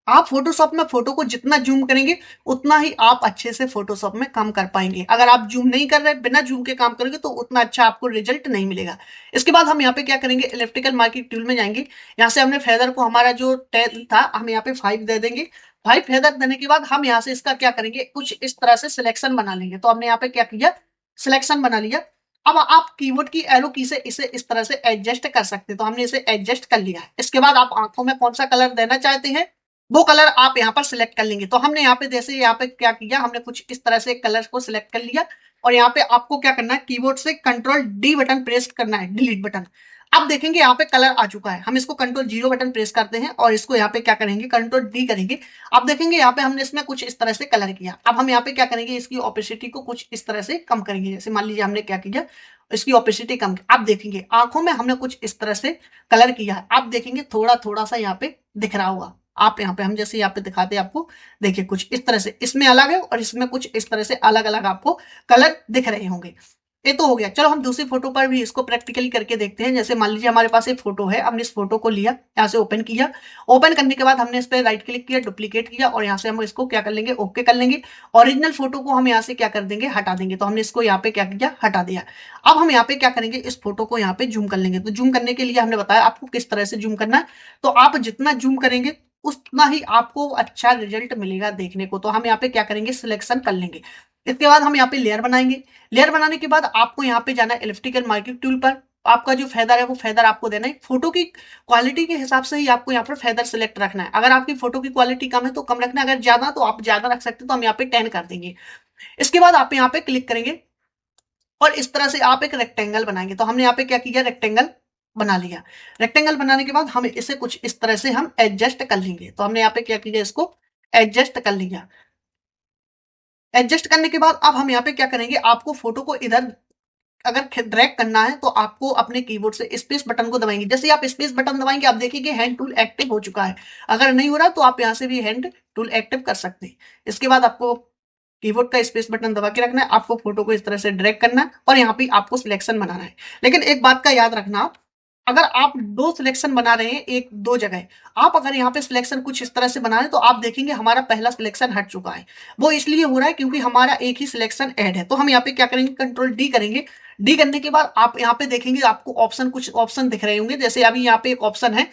आप फोटोशॉप में फोटो को जितना जूम करेंगे उतना ही आप अच्छे से फोटोशॉप में काम कर पाएंगे। अगर आप जूम नहीं कर रहे, बिना जूम के काम करेंगे तो उतना अच्छा आपको रिजल्ट नहीं मिलेगा। इसके बाद हम यहाँ पे क्या करेंगे, इलेक्ट्रिकल मार्केट टूल में जाएंगे। यहाँ से हमने फेदर को, हमारा जो 10 था, हम यहाँ पे 5 दे देंगे। 5 फेदर देने के बाद हम यहाँ से इसका क्या करेंगे, कुछ इस तरह से सिलेक्शन बना लेंगे। तो हमने यहाँ पे क्या किया, सिलेक्शन बना लिया। अब आप कीबोर्ड की एरो की से इसे इस तरह से एडजस्ट कर सकते हैं, तो हमने इसे एडजस्ट कर लिया है। इसके बाद आप आंखों में कौन सा कलर देना चाहते हैं वो कलर आप यहाँ पर सिलेक्ट कर लेंगे। तो हमने यहाँ पे जैसे यहाँ पे क्या किया, हमने कुछ इस तरह से कलर को सिलेक्ट कर लिया, और यहाँ पे आपको क्या करना है, कीबोर्ड से कंट्रोल डी बटन प्रेस करना है, डिलीट बटन। अब देखेंगे यहाँ पे कलर आ चुका है, हम इसको कंट्रोल जीरो बटन प्रेस करते हैं और इसको यहाँ पे क्या करेंगे, कंट्रोल डी करेंगे। अब देखेंगे यहाँ पे हमने इसमें कुछ इस तरह से कलर किया। अब हम यहाँ पे क्या करेंगे, इसकी ओपेसिटी को कुछ इस तरह से कम करेंगे। जैसे मान लीजिए हमने क्या किया, इसकी ओपेसिटी कम की। अब देखेंगे आंखों में हमने कुछ इस तरह से कलर किया है। आप देखेंगे थोड़ा थोड़ा सा यहाँ पे दिख रहा होगा, आप यहाँ पे, हम जैसे यहाँ पे दिखाते हैं आपको, देखिए कुछ इस तरह से इसमें अलग है और इसमें कुछ इस तरह से अलग अलग आपको कलर दिख रहे होंगे। ये तो हो गया। चलो हम दूसरी फोटो पर भी इसको प्रैक्टिकली करके देखते हैं। जैसे मान लीजिए हमारे पास एक फोटो है, हमने इस फोटो को लिया, यहाँ से ओपन किया। ओपन करने के बाद हमने इस पर राइट क्लिक किया, डुप्लीकेट किया, और यहाँ से हम इसको क्या कर लेंगे, ओके कर लेंगे। ओरिजिनल फोटो को हम यहाँ से क्या कर देंगे, हटा देंगे। तो हमने इसको यहाँ पे क्या किया, हटा दिया। अब हम यहाँ पे क्या करेंगे, इस फोटो को यहाँ पे जूम कर लेंगे। तो जूम करने के लिए हमने बताया आपको किस तरह से जूम करना है। तो आप जितना जूम करेंगे उतना ही आपको अच्छा रिजल्ट मिलेगा देखने को। तो हम यहाँ पे क्या करेंगे, सिलेक्शन कर लेंगे। इसके बाद हम यहाँ पे लेयर बनाएंगे। लेयर बनाने के बाद आपको यहाँ पे जाना है इलेक्ट्रिकल मार्केट टूल पर। आपका जो फेदर है वो फेदर आपको देना है, फोटो की क्वालिटी के हिसाब से ही आपको यहाँ पर फेदर सिलेक्ट रखना है। अगर आपकी फोटो की क्वालिटी कम है तो कम रखना है, अगर ज्यादा तो आप ज्यादा रख सकते हैं। तो हम यहाँ पे 10 कर देंगे। इसके बाद आप यहाँ पे क्लिक करेंगे और इस तरह से आप एक रेक्टेंगल बनाएंगे। तो हमने यहाँ पे क्या किया, रेक्टेंगल बना लिया। रेक्टेंगल बनाने के बाद हम इसे कुछ इस तरह से हम एडजस्ट कर लेंगे। तो हमने यहाँ पे क्या किया, इसको एडजस्ट कर लिया। एडजस्ट करने के बाद अब हम यहाँ पे क्या करेंगे, आपको फोटो को इधर अगर ड्रैग करना है तो आपको अपने कीबोर्ड से स्पेस बटन को दबाएंगे। जैसे आप स्पेस बटन दबाएंगे आप देखिए हैंड टूल एक्टिव हो चुका है। अगर नहीं हो रहा तो आप यहाँ से भी हैंड टूल एक्टिव कर सकते हैं। इसके बाद आपको कीबोर्ड का स्पेस बटन दबा के रखना है, आपको फोटो को इस तरह से ड्रैग करना है और यहाँ पे आपको सिलेक्शन बनाना है। लेकिन एक बात का याद रखना, अगर आप दो सिलेक्शन बना रहे हैं एक दो जगह, आप अगर यहाँ पे सिलेक्शन कुछ इस तरह से बना रहे हैं तो आप देखेंगे हमारा पहला सिलेक्शन हट चुका है। वो इसलिए हो रहा है क्योंकि हमारा एक ही सिलेक्शन ऐड है। तो हम यहाँ पे क्या करेंगे, कंट्रोल डी करेंगे। डी करने के बाद आप यहाँ पे देखेंगे आपको ऑप्शन, कुछ ऑप्शन दिख रहे होंगे। जैसे अभी यहाँ पे एक ऑप्शन है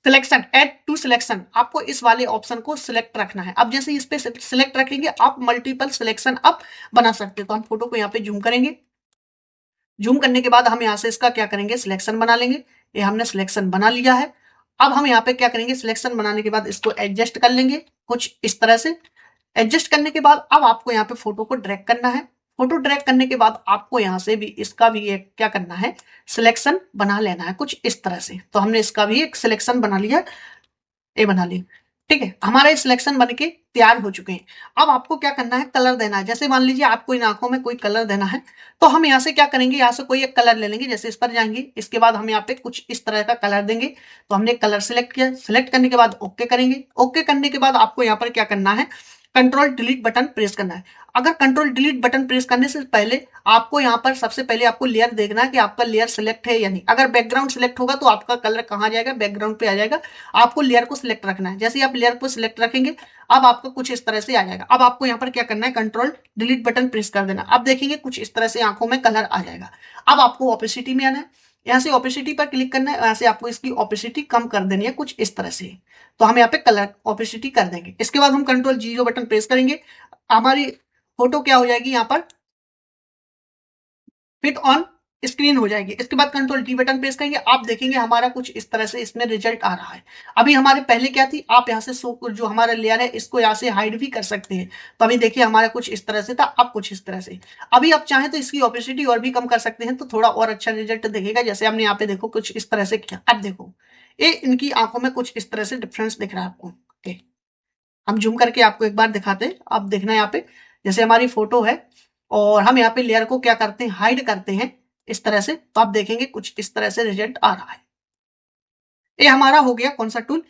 सिलेक्शन, एड टू सिलेक्शन, आपको इस वाले ऑप्शन को सिलेक्ट रखना है। अब जैसे इस पे सिलेक्ट रखेंगे आप मल्टीपल सिलेक्शन अब बना सकते हैं। तो हम फोटो को यहाँ पे जूम करेंगे, जूम करने के बाद हम यहाँ से इसका क्या करेंगे, सिलेक्शन बना लेंगे। ये हमने सिलेक्शन बना लिया है। अब हम यहाँ पे क्या करेंगे, सिलेक्शन बनाने के बाद इसको एडजस्ट कर लेंगे कुछ इस तरह से। एडजस्ट करने के बाद अब आपको यहाँ पे फोटो को ड्रैग करना है। फोटो ड्रैग करने के बाद आपको यहाँ से भी इसका भी एक क्या करना है, सिलेक्शन बना लेना है कुछ इस तरह से। तो हमने इसका भी एक सिलेक्शन बना लिया, ये बना ली। ठीक है, हमारा ये सिलेक्शन बन के तैयार हो चुके हैं। अब आपको क्या करना है, कलर देना है। जैसे मान लीजिए आपको इन आंखों में कोई कलर देना है, तो हम यहाँ से क्या करेंगे, यहाँ से कोई एक कलर ले लेंगे। जैसे इस पर जाएंगे, इसके बाद हम यहाँ पे कुछ इस तरह का कलर देंगे। तो हमने कलर सिलेक्ट किया, सिलेक्ट करने के बाद ओके करेंगे। ओके करने के बाद आपको यहाँ पर क्या करना है, कंट्रोल डिलीट बटन प्रेस करना है। अगर कंट्रोल डिलीट बटन प्रेस करने से पहले आपको यहाँ पर सबसे पहले आपको लेयर देखना है कि आपका लेयर सिलेक्ट है या नहीं। अगर बैकग्राउंड सिलेक्ट होगा तो आपका कलर कहाँ जाएगा, बैकग्राउंड पे आ जाएगा। आपको लेयर को सिलेक्ट रखना है। जैसे ही आप लेयर को सिलेक्ट रखेंगे, अब आपको कुछ इस तरह से आ जाएगा। अब आपको यहाँ पर क्या करना है, कंट्रोल डिलीट बटन प्रेस कर देना। अब देखेंगे कुछ इस तरह से आंखों में कलर आ जाएगा। अब आपको ओपेसिटी में आना है, यहाँ से ओपेसिटी पर क्लिक करना है। यहाँ से आपको इसकी ओपेसिटी कम कर देनी है कुछ इस तरह से। तो हम यहाँ पे कलर ओपेसिटी कर देंगे। इसके बाद हम कंट्रोल 0 बटन प्रेस करेंगे। हमारी फोटो क्या हो जाएगी, यहाँ पर फिट ऑन स्क्रीन हो जाएगी। इसके बाद कंट्रोल डी बटन प्रेस करेंगे। आप देखेंगे हमारा कुछ इस तरह से इसमें रिजल्ट आ रहा है। अभी हमारे पहले क्या थी, आप यहाँ से जो हमारा लेयर है इसको यहाँ से हाइड भी कर सकते हैं। तो अभी देखिए हमारा कुछ इस तरह से था, अब कुछ इस तरह से। अभी आप चाहें तो इसकी ऑपेसिटी और भी कम कर सकते हैं, तो थोड़ा और अच्छा रिजल्ट देखेगा। जैसे हमने यहाँ पे देखो कुछ इस तरह से किया। अब देखो ये इनकी आंखों में कुछ इस तरह से डिफरेंस दिख रहा है आपको। ओके, हम जूम करके आपको एक बार दिखाते हैं। आप देखना यहाँ पे, जैसे हमारी फोटो है और हम यहाँ पे लेयर को क्या करते हैं, हाइड करते हैं इस तरह से। तो आप देखेंगे कुछ इस तरह से रिजल्ट आ रहा है। ये हमारा हो गया कौन सा टूल,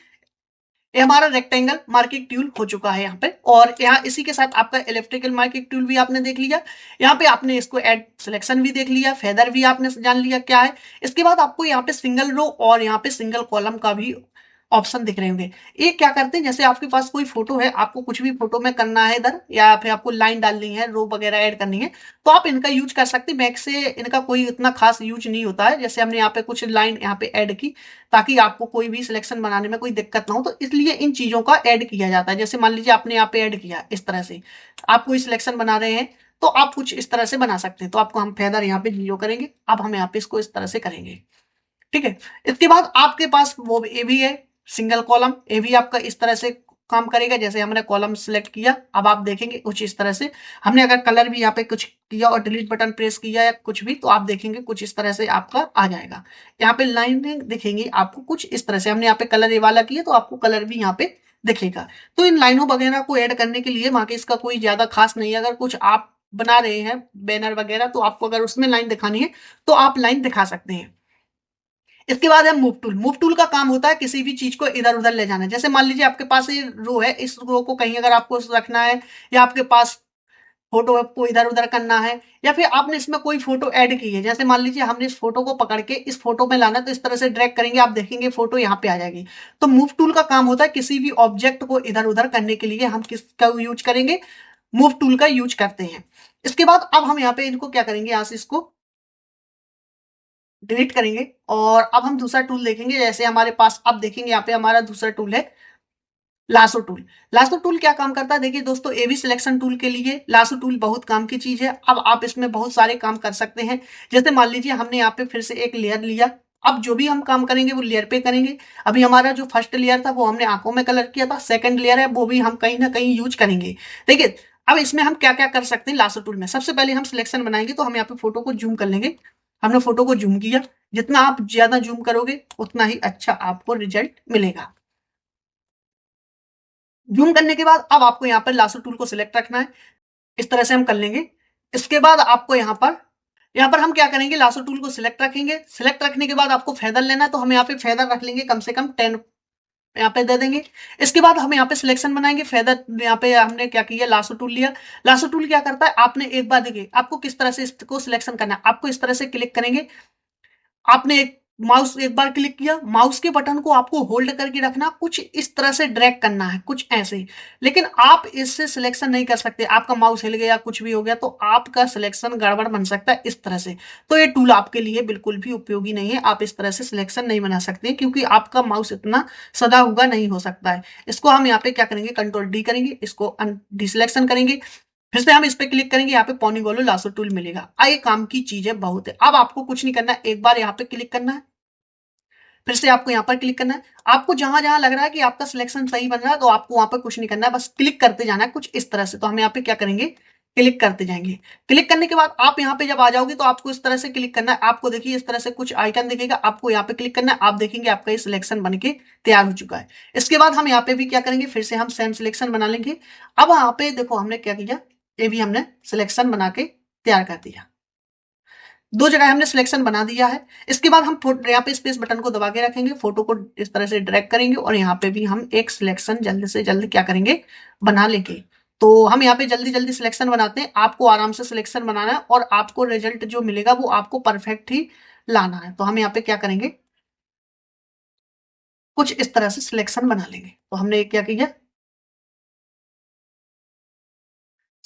ये हमारा रेक्टेंगल मार्किंग टूल हो चुका है यहाँ पे। और यहाँ इसी के साथ आपका इलेक्ट्रिकल मार्किंग टूल भी आपने देख लिया। यहाँ पे आपने इसको ऐड सिलेक्शन भी देख लिया, फेदर भी आपने जान लिया क्या है। इसके बाद आपको यहाँ पे सिंगल रो और यहाँ पे सिंगल कॉलम का भी ऑप्शन दिख रहे होंगे। ये क्या करते हैं, जैसे आपके पास कोई फोटो है, आपको कुछ भी फोटो में करना है इधर, या फिर आपको लाइन डालनी है, रो वगैरह ऐड करनी है, तो आप इनका यूज कर सकते हैं। मैक से इनका कोई इतना खास यूज नहीं होता है। जैसे हमने यहाँ पे कुछ लाइन यहाँ पे ऐड की, ताकि आपको कोई भी सिलेक्शन बनाने में कोई दिक्कत ना हो, तो इसलिए इन चीजों का ऐड किया जाता है। जैसे मान लीजिए आपने यहाँ पे ऐड किया इस तरह से, आप कोई सिलेक्शन बना रहे हैं, तो आप कुछ इस तरह से बना सकते हैं। तो आपको हम फेदर यहाँ पे 0 करेंगे। अब हम यहाँ पे इसको इस तरह से करेंगे। ठीक है, इसके बाद आपके पास वो ए भी है सिंगल कॉलम, ए भी आपका इस तरह से काम करेगा। जैसे हमने कॉलम सिलेक्ट किया, अब आप देखेंगे कुछ इस तरह से। हमने अगर कलर भी यहाँ पे कुछ किया और डिलीट बटन प्रेस किया या कुछ भी, तो आप देखेंगे कुछ इस तरह से आपका आ जाएगा। यहाँ पे लाइन दिखेंगी आपको कुछ इस तरह से। हमने यहाँ पे कलर ये वाला किया, तो आपको कलर भी यहाँ पे दिखेगा। तो इन लाइनों वगैरह को ऐड करने के लिए वहां के इसका कोई ज्यादा खास नहीं है। अगर कुछ आप बना रहे हैं बैनर वगैरह, तो आपको अगर उसमें लाइन दिखानी है तो आप लाइन दिखा सकते हैं। इसके बाद है मूव टूल। मूव टूल का काम होता है किसी भी चीज को इधर उधर ले जाना। जैसे मान लीजिए आपके पास ये रो है, इस रो को कहीं अगर आपको रखना है, या आपके पास फोटो को इधर उधर करना है, या फिर आपने इसमें कोई फोटो ऐड की है। जैसे मान लीजिए हमने इस फोटो को पकड़ के इस फोटो में लाना है, तो इस तरह से ड्रैग करेंगे, आप देखेंगे फोटो यहाँ पे आ जाएगी। तो मूव टूल का काम होता है किसी भी ऑब्जेक्ट को इधर उधर करने के लिए हम किसका यूज करेंगे, मूव टूल का यूज करते हैं। इसके बाद अब हम यहाँ पे इनको क्या करेंगे, यहाँ से इसको डिलीट करेंगे। और अब हम दूसरा टूल देखेंगे। जैसे हमारे पास अब देखेंगे यहाँ पे हमारा दूसरा टूल है लासो टूल। लासो टूल क्या काम करता है, देखिए दोस्तों, ए भी सिलेक्शन टूल के लिए लासो टूल बहुत काम की चीज है। अब आप इसमें बहुत सारे काम कर सकते हैं। जैसे मान लीजिए हमने यहाँ पे फिर से एक लेयर लिया। अब जो भी हम काम करेंगे वो लेयर पे करेंगे। अभी हमारा जो फर्स्ट लेयर था वो हमने आंखों में कलर किया था, सेकंड लेयर है वो भी हम कहीं ना कहीं यूज करेंगे। देखिए अब इसमें हम क्या क्या कर सकते हैं लासो टूल में। सबसे पहले हम सिलेक्शन बनाएंगे, तो हम यहाँ पे फोटो को जूम कर लेंगे। हमने फोटो को जूम किया, जितना आप ज्यादा जूम करोगे उतना ही अच्छा आपको रिजल्ट मिलेगा। जूम करने के बाद अब आपको यहाँ पर लासो टूल को सिलेक्ट रखना है। इस तरह से हम कर लेंगे। इसके बाद आपको यहाँ पर हम क्या करेंगे, लासो टूल को सिलेक्ट रखेंगे। सिलेक्ट रखने के बाद आपको फेदर लेना है, तो हम यहाँ पे फेदर रख लेंगे कम से कम 10 यहाँ पे दे देंगे। इसके बाद हम यहाँ पे सिलेक्शन बनाएंगे। फेदर यहाँ पे हमने क्या किया, लासो टूल लिया। लासो टूल क्या करता है, आपने एक बार देखिए आपको किस तरह से इसको सिलेक्शन करना है। आपको इस तरह से क्लिक करेंगे, आपने एक माउस एक बार क्लिक किया, माउस के बटन को आपको होल्ड करके रखना, कुछ इस तरह से ड्रैग करना है कुछ ऐसे। लेकिन आप इससे सिलेक्शन नहीं कर सकते। आपका माउस हिल गया, कुछ भी हो गया, तो आपका सिलेक्शन गड़बड़ बन सकता है इस तरह से। तो ये टूल आपके लिए बिल्कुल भी उपयोगी नहीं है। आप इस तरह से सिलेक्शन नहीं बना सकते, क्योंकि आपका माउस इतना सदा हुआ नहीं हो सकता है। इसको हम यहाँ पे क्या करेंगे, कंट्रोल डी करेंगे, इसको डिसिलेक्शन करेंगे, फिर से हम इस पे क्लिक करेंगे, यहाँ पे पॉलीगोन लासो टूल मिलेगा। ये काम की चीज है, बहुत है। अब आपको कुछ नहीं करना है, एक बार यहाँ पे क्लिक करना है, फिर से आपको यहाँ पर क्लिक करना है। आपको जहां जहां लग रहा है कि आपका सिलेक्शन सही बन रहा है तो आपको वहां पर कुछ नहीं करना है, बस क्लिक करते जाना है कुछ इस तरह से। तो हम यहाँ पे क्या करेंगे, क्लिक करते जाएंगे। क्लिक करने के बाद आप यहाँ पे जब आ जाओगे तो आपको इस तरह से क्लिक करना है। आपको देखिए इस तरह से कुछ आइकन दिखेगा, आपको यहाँ पे क्लिक करना है। आप देखेंगे आपका ये सिलेक्शन बन के तैयार हो चुका है। इसके बाद हम यहाँ पे भी क्या करेंगे, फिर से हम सेम सिलेक्शन बना लेंगे। अब यहाँ पे देखो हमने क्या किया, ये भी हमने सिलेक्शन बना के तैयार कर दिया। दो जगह हमने सिलेक्शन बना दिया है। इसके बाद हम यहाँ पे स्पेस बटन को दबा के रखेंगे, फोटो को इस तरह से ड्रैग करेंगे और यहाँ पे भी हम एक सिलेक्शन जल्द से जल्द क्या करेंगे, बना लेंगे। तो हम यहाँ पे जल्दी जल्दी सिलेक्शन बनाते हैं। आपको आराम से सिलेक्शन बनाना है और आपको रिजल्ट जो मिलेगा वो आपको परफेक्ट ही लाना है। तो हम यहाँ पे क्या करेंगे, कुछ इस तरह से सिलेक्शन बना लेंगे। तो हमने क्या किया,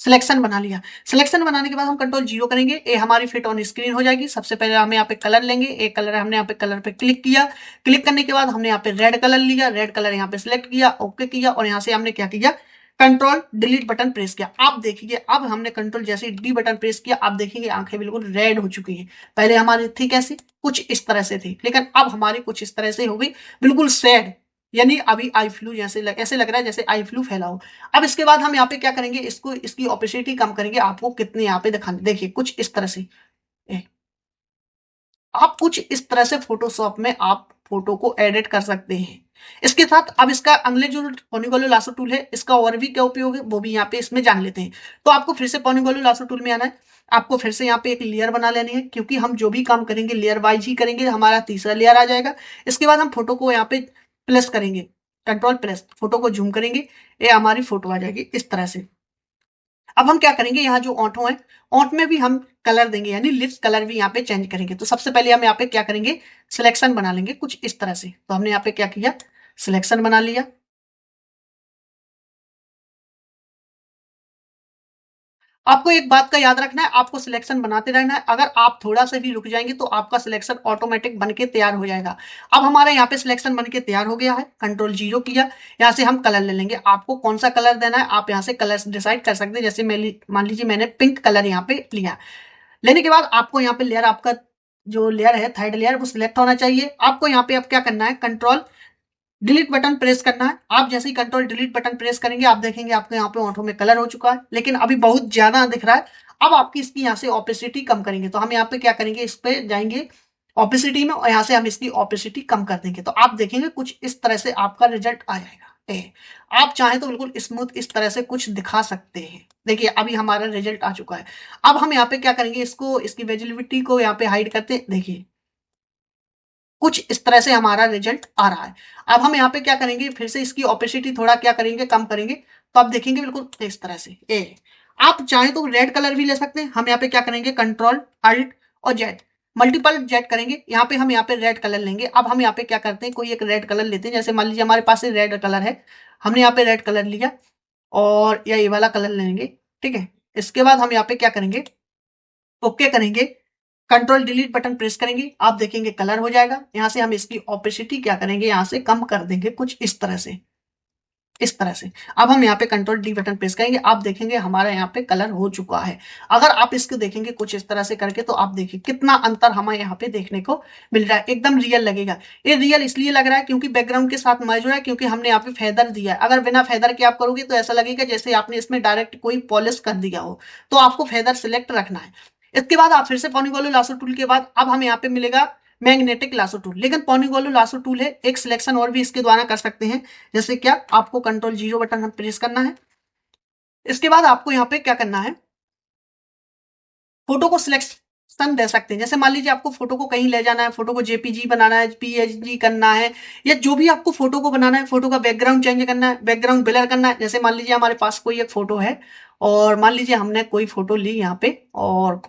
सिलेक्शन बना लिया। सिलेक्शन बनाने के बाद हम कंट्रोल जीरो करेंगे, ये हमारी फिट ऑन स्क्रीन हो जाएगी। सबसे पहले हम यहाँ पे कलर लेंगे, एक कलर हमने यहाँ पे कलर पे क्लिक किया। क्लिक करने के बाद हमने यहाँ पे रेड कलर लिया, रेड कलर यहाँ पे सिलेक्ट किया, ओके किया और यहाँ से हमने क्या किया, कंट्रोल डिलीट बटन प्रेस किया। आप देखिए अब हमने कंट्रोल जैसे डी बटन प्रेस किया, आप देखेंगे आंखें बिल्कुल रेड हो चुकी हैं। पहले हमारी थी कैसी, कुछ इस तरह से थी, लेकिन अब हमारी कुछ इस तरह से हो गई, बिल्कुल सैड। यानी अभी आई फ्लू जैसे ऐसे लग रहा है जैसे आई फ्लू फैला हो। अब इसके बाद हम यहाँ पे क्या करेंगे, इसको इसकी ऑपेसिटी कम करेंगे। आपको कितने यहाँ पे दिखाने, देखिए कुछ इस तरह से। आप कुछ इस तरह से फोटोशॉप में आप फोटो को एडिट कर सकते हैं। इसके साथ अब इसका अगले जो पॉलीगोन लासो टूल है, इसका और भी क्या उपयोग है वो भी यहाँ पे इसमें जान लेते हैं। तो आपको फिर से पॉलीगोन लासो टूल में आना है। आपको फिर से यहाँ पे एक लेयर बना लेनी है, क्योंकि हम जो भी काम करेंगे लेयर वाइज ही करेंगे। हमारा तीसरा लेयर आ जाएगा। इसके बाद हम फोटो को यहाँ पे प्लस करेंगे, कंट्रोल प्लस, फोटो को जूम करेंगे, ये हमारी फोटो आ जाएगी इस तरह से। अब हम क्या करेंगे, यहाँ जो ऑटो है, ऑट में भी हम कलर देंगे, यानी लिप्स कलर भी यहाँ पे चेंज करेंगे। तो सबसे पहले हम यहाँ पे क्या करेंगे, सिलेक्शन बना लेंगे कुछ इस तरह से। तो हमने यहाँ पे क्या किया, सिलेक्शन बना लिया। आपको एक बात का याद रखना है, आपको सिलेक्शन बनाते रहना है। अगर आप थोड़ा सा भी रुक जाएंगे तो आपका सिलेक्शन ऑटोमेटिक बन के तैयार हो जाएगा। अब हमारा यहाँ पे सिलेक्शन बन के तैयार हो गया है। कंट्रोल जीरो किया, यहाँ से हम कलर ले लेंगे। आपको कौन सा कलर देना है आप यहाँ से कलर डिसाइड कर सकते हैं। जैसे मान लीजिए मैंने पिंक कलर यहाँ पे लिया। लेने के बाद आपको यहाँ पे लेयर, आपका जो लेयर है थर्ड लेयर, वो सिलेक्ट होना चाहिए। आपको यहाँ पे अब क्या करना है, कंट्रोल डिलीट बटन प्रेस करना है। आप जैसे ही कंट्रोल डिलीट बटन प्रेस करेंगे आप देखेंगे आपके यहाँ पे ऑटो में कलर हो चुका है, लेकिन अभी बहुत ज्यादा दिख रहा है। अब आपकी इसकी यहाँ से ऑपेसिटी कम करेंगे। तो हम यहाँ पे क्या करेंगे, इस पे जाएंगे ऑपेसिटी में और यहाँ से हम इसकी ऑपेसिटी कम कर देंगे। तो आप देखेंगे कुछ इस तरह से आपका रिजल्ट आ जाएगा। आप चाहें तो बिल्कुल स्मूथ इस तरह से कुछ दिखा सकते हैं। देखिए अभी हमारा रिजल्ट आ चुका है। अब हम यहाँ पे क्या करेंगे, इसको इसकी विजिबिलिटी को यहाँ पे हाइड करते हैं। देखिए कुछ इस तरह से हमारा रिजल्ट आ रहा है। अब हम यहाँ पे क्या करेंगे, फिर से इसकी ऑपेसिटी थोड़ा क्या करेंगे, कम करेंगे। तो आप देखेंगे बिल्कुल इस तरह से। आप चाहें तो रेड कलर भी ले सकते हैं। हम यहाँ पे क्या करेंगे, कंट्रोल अल्ट और जेड, मल्टीपल जेड करेंगे। यहाँ पे हम यहाँ पे रेड कलर लेंगे। अब हम यहाँ पे क्या करते हैं, कोई एक रेड कलर लेते हैं। जैसे मान लीजिए हमारे पास रेड कलर है, हमने यहाँ पे रेड कलर लिया और या ये वाला कलर लेंगे। ठीक है, इसके बाद हम यहाँ पे क्या करेंगे, ओके करेंगे, कंट्रोल डिलीट बटन प्रेस करेंगे। आप देखेंगे कलर हो जाएगा। यहाँ से हम इसकी ऑपेसिटी क्या करेंगे, यहाँ से कम कर देंगे कुछ इस तरह से, इस तरह से। अब हम यहाँ पे कंट्रोल डी बटन प्रेस करेंगे। आप देखेंगे हमारा यहाँ पे कलर हो चुका है। अगर आप इसको देखेंगे कुछ इस तरह से करके तो आप देखिए कितना अंतर हमें यहाँ पे देखने को मिल रहा है। एकदम रियल लगेगा। ये रियल इसलिए लग रहा है क्योंकि बैकग्राउंड के साथ मैच हो रहा है, क्योंकि हमने यहाँ पे फेदर दिया है। अगर बिना फेदर के आप करोगे तो ऐसा लगेगा जैसे आपने इसमें डायरेक्ट कोई पॉलिश कर दिया हो। तो आपको फेदर सिलेक्ट रखना है। इसके बाद आप फिर से पॉलीगोन लासो टूल के बाद अब हमें यहाँ पे मिलेगा मैग्नेटिक लासो टूल। लेकिन पॉलीगोन लासो टूल है, एक सिलेक्शन और भी इसके द्वारा कर सकते हैं। जैसे क्या, आपको कंट्रोल जीरो बटन प्रेस करना है। इसके बाद आपको यहाँ पे क्या करना है, फोटो को सिलेक्शन दे सकते हैं। जैसे मान लीजिए आपको फोटो को कहीं ले जाना है, फोटो को जेपीजी बनाना है, पीएचडी करना है, या जो भी आपको फोटो को बनाना है, फोटो का बैकग्राउंड चेंज करना है, बैकग्राउंड ब्लर करना है। जैसे मान लीजिए हमारे पास कोई एक फोटो है और मान लीजिए हमने कोई फोटो ली यहाँ पे, और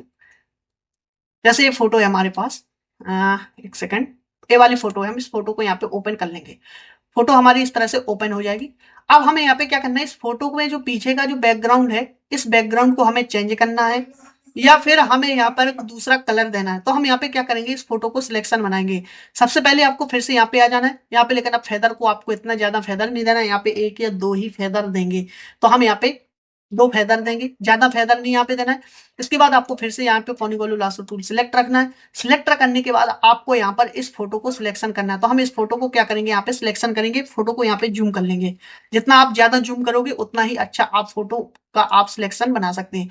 जैसे ये फोटो है हमारे पास, एक सेकंड, ये वाली फोटो है। हम इस फोटो को यहाँ पे ओपन कर लेंगे। फोटो हमारी इस तरह से ओपन हो जाएगी। अब हमें यहाँ पे क्या करना है, इस फोटो में जो पीछे का जो बैकग्राउंड है, इस बैकग्राउंड को हमें चेंज करना है, या फिर हमें यहाँ पर दूसरा कलर देना है। तो हम यहाँ पे क्या करेंगे, इस फोटो को सिलेक्शन बनाएंगे। सबसे पहले आपको फिर से यहाँ पे आ जाना है। यहाँ पे लेकिन अब फेदर को आपको इतना ज्यादा फेदर नहीं देना है, यहाँ पे एक या दो ही फेदर देंगे। तो हम यहाँ पे 2 फेदर देंगे, ज़्यादा फेदर नहीं यहाँ पे देना है। इसके बाद आपको फिर से यहाँ पे पॉलीगोन लासो टूल सिलेक्ट रखना है। सिलेक्ट करने के बाद आपको यहाँ पर इस फोटो को सिलेक्शन करना है। तो हम इस फोटो को क्या करेंगे, यहाँ पे सिलेक्शन करेंगे, फोटो को यहाँ पे जूम कर लेंगे। जितना आप ज़्यादा जूम करोगे उतना ही अच्छा आप फोटो का आप सिलेक्शन बना सकते हैं।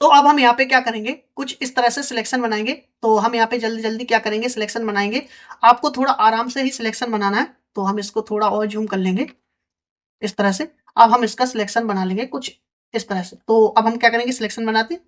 तो अब हम यहाँ पे क्या करेंगे, कुछ इस तरह से सिलेक्शन बनाएंगे। तो हम यहाँ पे जल्दी जल्दी क्या करेंगे, सिलेक्शन बनाएंगे। आपको थोड़ा आराम से ही सिलेक्शन बनाना है, तो हम इसको थोड़ा और जूम कर लेंगे इस तरह से। अब हम इसका सिलेक्शन बना लेंगे कुछ इस तरह से। तो अब हम क्या करेंगे, सिलेक्शन बनाते हैं।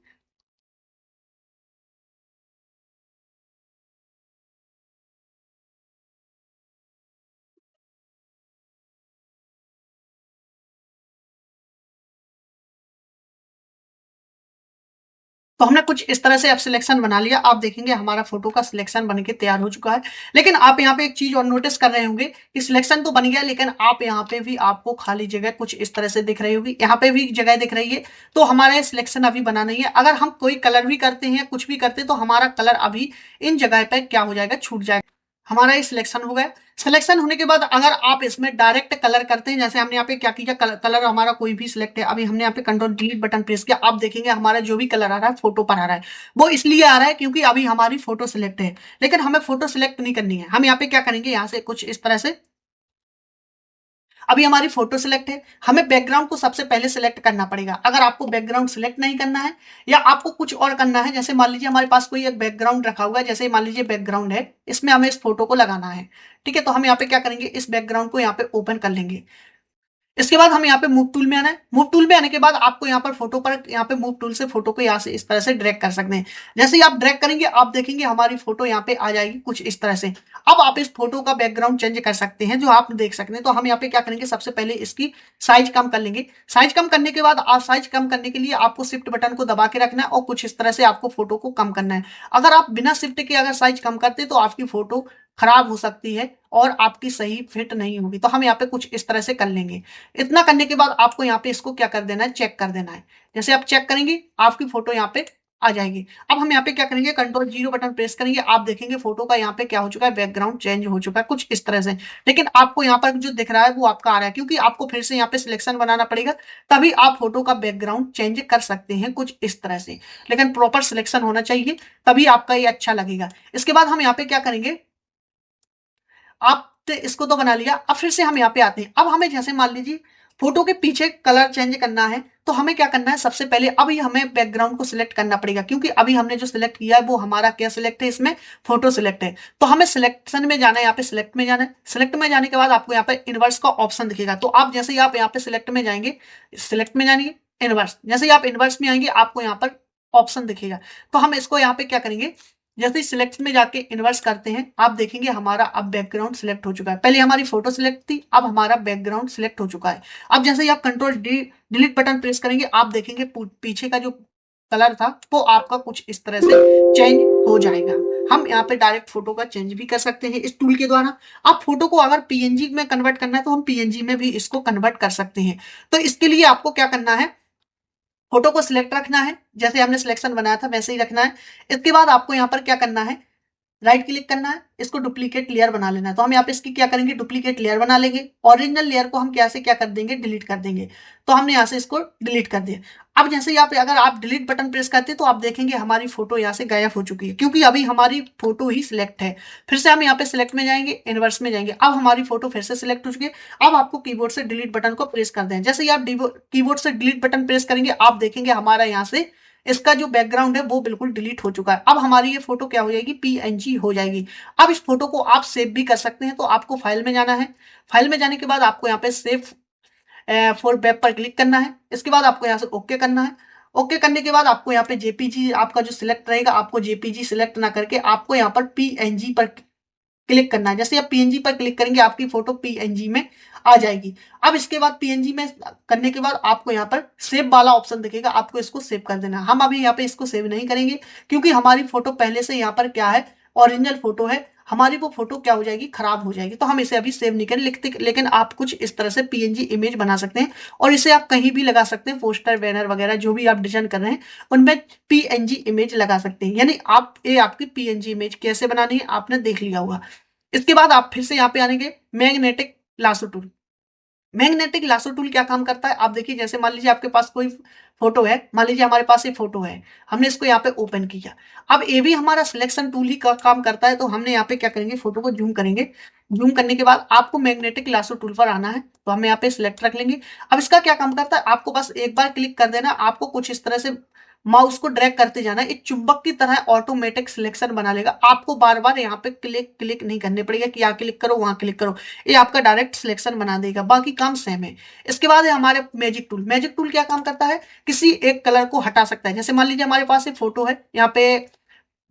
तो हमने कुछ इस तरह से अब सिलेक्शन बना लिया। आप देखेंगे हमारा फोटो का सिलेक्शन बन के तैयार हो चुका है। लेकिन आप यहाँ पे एक चीज और नोटिस कर रहे होंगे कि सिलेक्शन तो बन गया, लेकिन आप यहाँ पे भी आपको खाली जगह कुछ इस तरह से दिख रही होगी, यहाँ पे भी जगह दिख रही है। तो हमारा ये सिलेक्शन अभी बना नहीं है। अगर हम कोई कलर भी करते हैं, कुछ भी करते हैं, तो हमारा कलर अभी इन जगह पे क्या हो जाएगा, छूट जाएगा। हमारा ये सिलेक्शन हो गया। सिलेक्शन होने के बाद अगर आप इसमें डायरेक्ट कलर करते हैं, जैसे हमने यहाँ पे क्या किया, कलर हमारा कोई भी सिलेक्ट है, अभी हमने यहाँ पे कंट्रोल डिलीट बटन प्रेस किया, आप देखेंगे हमारा जो भी कलर आ रहा है फोटो पर आ रहा है। वो इसलिए आ रहा है क्योंकि अभी हमारी फोटो सिलेक्ट है। लेकिन हमें फोटो सिलेक्ट नहीं करनी है। हम यहाँ पे क्या करेंगे, यहाँ से कुछ इस तरह से, अभी हमारी फोटो सिलेक्ट है, हमें बैकग्राउंड को सबसे पहले सिलेक्ट करना पड़ेगा। अगर आपको बैकग्राउंड सिलेक्ट नहीं करना है या आपको कुछ और करना है, जैसे मान लीजिए हमारे पास कोई एक बैकग्राउंड रखा हुआ है, जैसे मान लीजिए बैकग्राउंड है, इसमें हमें इस फोटो को लगाना है। ठीक है, तो हम यहाँ पे क्या करेंगे, इस बैकग्राउंड को यहाँ पे ओपन कर लेंगे। इसके बाद हम यहाँ पे मूव टूल में आना है। मूव टूल में आने के बाद आपको यहाँ पर फोटो पर, यहाँ पे मूव टूल से फोटो को यहाँ से इस तरह से ड्रैग कर सकते हैं। जैसे ही आप ड्रैग करेंगे, आप देखेंगे हमारी फोटो यहाँ पे आ जाएगी कुछ इस तरह से। अब आप इस फोटो का बैकग्राउंड चेंज कर सकते हैं, जो आप देख सकते हैं। तो हम यहाँ पे क्या करेंगे, सबसे पहले इसकी साइज कम कर लेंगे। साइज कम करने के बाद, आप साइज कम करने के लिए आपको शिफ्ट बटन को दबा के रखना है और कुछ इस तरह से आपको फोटो को कम करना है। अगर आप बिना शिफ्ट के अगर साइज कम करते तो आपकी फोटो खराब हो सकती है और आपकी सही फिट नहीं होगी। तो हम यहाँ पे कुछ इस तरह से कर लेंगे। इतना करने के बाद आपको यहाँ पे इसको क्या कर देना है, चेक कर देना है। जैसे आप चेक करेंगे, आपकी फोटो यहाँ पे आ जाएगी। अब हम यहाँ पे क्या करेंगे, कंट्रोल जीरो बटन प्रेस करेंगे। आप देखेंगे फोटो का यहाँ पे क्या हो चुका है, बैकग्राउंड चेंज हो चुका है कुछ इस तरह से। लेकिन आपको यहाँ पर जो दिख रहा है वो आपका आ रहा है, क्योंकि आपको फिर से यहाँ पे सिलेक्शन बनाना पड़ेगा, तभी आप फोटो का बैकग्राउंड चेंज कर सकते हैं कुछ इस तरह से। लेकिन प्रॉपर सिलेक्शन होना चाहिए, तभी आपका ये अच्छा लगेगा। इसके बाद हम यहाँ पे क्या करेंगे, आपने इसको तो बना लिया। अब फिर से हम यहाँ पे आते हैं। अब हमें जैसे मान लीजिए फोटो के पीछे कलर चेंज करना है, तो हमें क्या करना है, सबसे पहले अभी हमें बैकग्राउंड को सिलेक्ट करना पड़ेगा, क्योंकि अभी हमने जो सिलेक्ट किया है वो हमारा क्या सिलेक्ट है, इसमें फोटो सिलेक्ट है। तो हमें सिलेक्शन में जाना है, यहाँ पे सिलेक्ट में जाना है। सिलेक्ट में जाने के बाद आपको यहाँ पे इनवर्स का ऑप्शन दिखेगा। तो आप जैसे ही आप यहाँ पे सिलेक्ट में जाएंगे, सिलेक्ट में जाएंगे, इनवर्स, जैसे ही आप इनवर्स में आएंगे आपको यहाँ पर ऑप्शन दिखेगा। तो हम इसको यहाँ पे क्या करेंगे, जैसे ही सिलेक्ट में जाके इन्वर्स करते हैं, आप देखेंगे हमारा अब बैकग्राउंड सिलेक्ट हो चुका है। पहले हमारी फोटो सिलेक्ट थी, अब हमारा बैकग्राउंड सिलेक्ट हो चुका है। अब जैसे ही आप कंट्रोल डिलीट बटन प्रेस करेंगे, आप देखेंगे पीछे का जो कलर था वो आपका कुछ इस तरह से चेंज हो जाएगा। हम यहाँ पे डायरेक्ट फोटो का चेंज भी कर सकते हैं इस टूल के द्वारा। आप फोटो को अगर पीएनजी में कन्वर्ट करना है तो हम पीएनजी में भी इसको कन्वर्ट कर सकते हैं। तो इसके लिए आपको क्या करना है, फोटो को सिलेक्ट रखना है, जैसे हमने सिलेक्शन बनाया था वैसे ही रखना है। इसके बाद आपको यहाँ पर क्या करना है, राइट क्लिक करना है, इसको डुप्लीकेट लेयर बना लेना है। तो हम यहाँ पे इसकी क्या करेंगे, डुप्लीकेट लेयर बना लेंगे। ओरिजिनल लेयर को हम कैसे क्या कर देंगे, डिलीट कर देंगे। तो हमने यहाँ से इसको डिलीट कर दिया। अब जैसे यहाँ पे अगर आप डिलीट बटन प्रेस करते हैं तो आप देखेंगे हमारी फोटो यहाँ से गायब हो चुकी है, क्योंकि अभी हमारी फोटो ही सिलेक्ट है। फिर से हम यहाँ पे सिलेक्ट में जाएंगे, इनवर्स में जाएंगे, अब हमारी फोटो फिर से सिलेक्ट हो चुकी है। अब आपको कीबोर्ड से डिलीट बटन को प्रेस कर दें। जैसे ही आप कीबोर्ड से डिलीट बटन प्रेस करेंगे, आप देखेंगे हमारा यहाँ से इसका जो बैकग्राउंड है वो बिल्कुल डिलीट हो चुका है। अब हमारी ये फोटो क्या हो जाएगी, पीएनजी हो जाएगी। अब इस फोटो को आप सेव भी कर सकते हैं। तो आपको फाइल में जाना है। फाइल में जाने के बाद आपको यहाँ पे सेव फॉर वेब पर क्लिक करना है। इसके बाद आपको यहाँ से ओके करना है। ओके करने के बाद आपको यहाँ पे जेपीजी आपका जो सिलेक्ट रहेगा, आपको जेपीजी सिलेक्ट ना करके आपको यहाँ पर पीएनजी पर क्लिक करना है। जैसे आप पीएनजी पर क्लिक करेंगे, आपकी फोटो पीएनजी में आ जाएगी। अब इसके बाद पीएनजी में करने के बाद आपको यहाँ पर सेव वाला ऑप्शन दिखेगा, आपको इसको सेव कर देना है। हम अभी यहाँ पे इसको सेव नहीं करेंगे, क्योंकि हमारी फोटो पहले से यहाँ पर क्या है, ओरिजिनल फोटो है। हमारी वो फोटो क्या हो जाएगी, खराब हो जाएगी। तो हम इसे अभी सेव नहीं करें लिखते, लेकिन आप कुछ इस तरह से पीएनजी इमेज बना सकते हैं और इसे आप कहीं भी लगा सकते हैं। पोस्टर, बैनर वगैरह जो भी आप डिजाइन कर रहे हैं उनमें पीएनजी इमेज लगा सकते हैं। यानी आप ये आपकी पीएनजी इमेज कैसे बनानी है आपने देख लिया होगा। इसके बाद आप फिर से यहाँ पे आएंगे, magnetic lasso tool. Magnetic lasso tool क्या काम करता है, आप देखिए जैसे मान लीजिए आपके पास कोई फोटो है, मान लीजिए हमारे पास ये फोटो है, हमने इसको यहाँ पे ओपन किया। अब ये भी हमारा सिलेक्शन टूल ही का काम करता है, तो हमने यहाँ पे क्या करेंगे, फोटो को जूम करेंगे। जूम करने के बाद आपको मैग्नेटिक लासो टूल पर आना है, तो हम यहाँ पे सिलेक्ट रख लेंगे। अब इसका क्या काम करता है, आपको बस एक बार क्लिक कर देना, आपको कुछ इस तरह से माउस को ड्रैग करते जाना, एक चुंबक की तरह ऑटोमेटिक सिलेक्शन बना लेगा। आपको बार बार यहाँ पे क्लिक क्लिक नहीं करने पड़ेगा कि यहाँ क्लिक करो वहां क्लिक करो, ये आपका डायरेक्ट सिलेक्शन बना देगा, बाकी काम सेम है। इसके बाद है हमारे मैजिक टूल। मैजिक टूल क्या काम करता है, किसी एक कलर को हटा सकता है। जैसे मान लीजिए हमारे पास एक फोटो है, यहाँ पे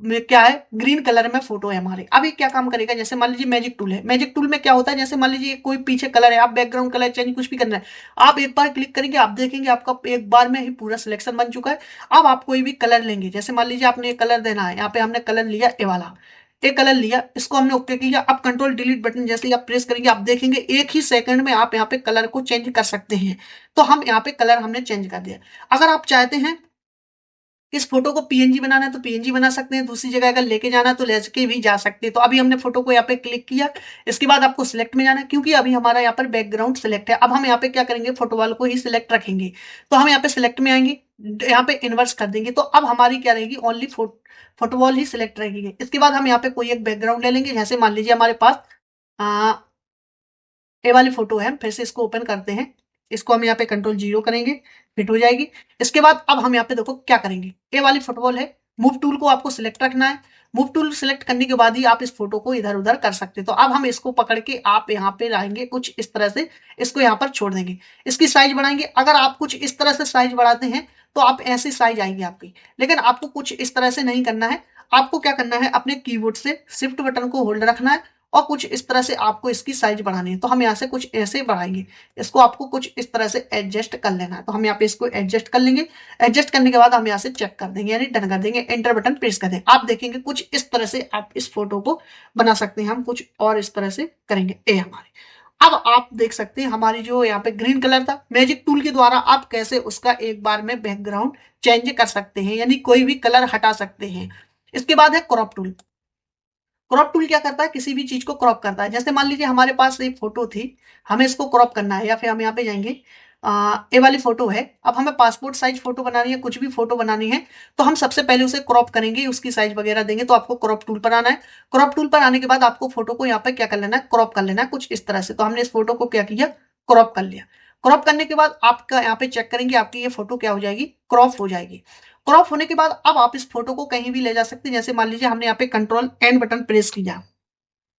क्या है, ग्रीन कलर में फोटो है हमारे। अब ये क्या काम करेगा, जैसे मान लीजिए मैजिक टूल है, मैजिक टूल में क्या होता है, जैसे मान लीजिए कोई पीछे कलर है, आप बैकग्राउंड कलर चेंज कुछ भी करना है, आप एक बार क्लिक करेंगे, आप देखेंगे आपका एक बार में ही पूरा सिलेक्शन बन चुका है। अब आप कोई भी कलर लेंगे, जैसे मान लीजिए आपने एक कलर देना है, यहाँ पे हमने कलर लिया ए वाला, एक कलर लिया, इसको हमने ओके किया। अब कंट्रोल डिलीट बटन जैसे ही आप प्रेस करेंगे, आप देखेंगे एक ही सेकंड में आप यहाँ पे कलर को चेंज कर सकते हैं। तो हम यहाँ पे कलर हमने चेंज कर दिया। अगर आप चाहते हैं इस फोटो को पीएनजी बनाना है तो पीएनजी बना सकते हैं, दूसरी जगह अगर लेके जाना है तो लेके भी जा सकते हैं। तो अभी हमने फोटो को यहाँ पे क्लिक किया, इसके बाद आपको सिलेक्ट में जाना है, क्योंकि अभी हमारा यहाँ पर बैकग्राउंड सिलेक्ट है। अब हम यहाँ पे क्या करेंगे, फोटो वाले को ही सिलेक्ट रखेंगे। तो हम यहाँ पे सिलेक्ट में आएंगे, यहाँ पे इन्वर्स कर देंगे, तो अब हमारी क्या रहेगी, ओनली फोटोवॉल ही सिलेक्ट रहेगी। इसके बाद हम यहाँ पे कोई एक बैकग्राउंड ले लेंगे, जैसे मान लीजिए हमारे पास ये वाली फोटो है, फिर से इसको ओपन करते हैं, इसको हम यहाँ पे कंट्रोल 0 करेंगे, फिट हो जाएगी। इसके बाद अब हम यहाँ पे देखो क्या करेंगे, ये वाली फुटबॉल है, मूव टूल को आपको सिलेक्ट रखना है। मूव टूल सिलेक्ट करने के बाद ही आप इस फोटो को इधर उधर कर सकते हैं। तो अब हम इसको पकड़ के आप यहाँ पे लाएंगे कुछ इस तरह से, इसको यहाँ पर छोड़ देंगे, इसकी साइज बढ़ाएंगे। अगर आप कुछ इस तरह से साइज बढ़ाते हैं तो आप ऐसी साइज आएगी आपकी, लेकिन आपको कुछ इस तरह से नहीं करना है। आपको क्या करना है, अपने कीबोर्ड से शिफ्ट बटन को होल्ड रखना है और कुछ इस तरह से आपको इसकी साइज बढ़ानी है। तो हम यहाँ से कुछ ऐसे बढ़ाएंगे, इसको आपको कुछ इस तरह से एडजस्ट कर लेना है। तो हम यहाँ पे इसको एडजस्ट कर लेंगे। एडजस्ट करने के बाद हम यहाँ से चेक कर देंगे, यानी डन कर देंगे, एंटर बटन प्रेस कर देंगे। आप देखेंगे कुछ इस तरह से आप इस फोटो को बना सकते हैं। हम कुछ और इस तरह से करेंगे, ए हमारे। अब आप देख सकते हैं हमारी जो यहाँ पे ग्रीन कलर था, मैजिक टूल के द्वारा आप कैसे उसका एक बार में बैकग्राउंड चेंज कर सकते हैं, यानी कोई भी कलर हटा सकते हैं। इसके बाद है क्रॉप टूल। क्रॉप टूल क्या करता है, किसी भी चीज को क्रॉप करता है। जैसे मान लीजिए हमारे पास एक फोटो थी, हमें इसको क्रॉप करना है, या फिर हम यहाँ पे जाएंगे, ये वाली फोटो है, अब हमें पासपोर्ट साइज फोटो बनानी है, कुछ भी फोटो बनानी है, तो हम सबसे पहले उसे क्रॉप करेंगे, उसकी साइज वगैरह देंगे। तो आपको क्रॉप टूल पर आना है। क्रॉप टूल पर आने के बाद आपको फोटो को यहाँ पे क्या कर लेना है, क्रॉप कर लेना है कुछ इस तरह से। तो हमने इस फोटो को क्या किया, क्रॉप कर लिया। क्रॉप करने के बाद आपका यहाँ पे चेक करेंगे, आपकी ये फोटो क्या हो जाएगी, क्रॉप हो जाएगी। क्रॉप होने के बाद अब आप इस फोटो को कहीं भी ले जा सकते हैं। जैसे मान लीजिए हमने यहाँ पे कंट्रोल एन बटन प्रेस किया,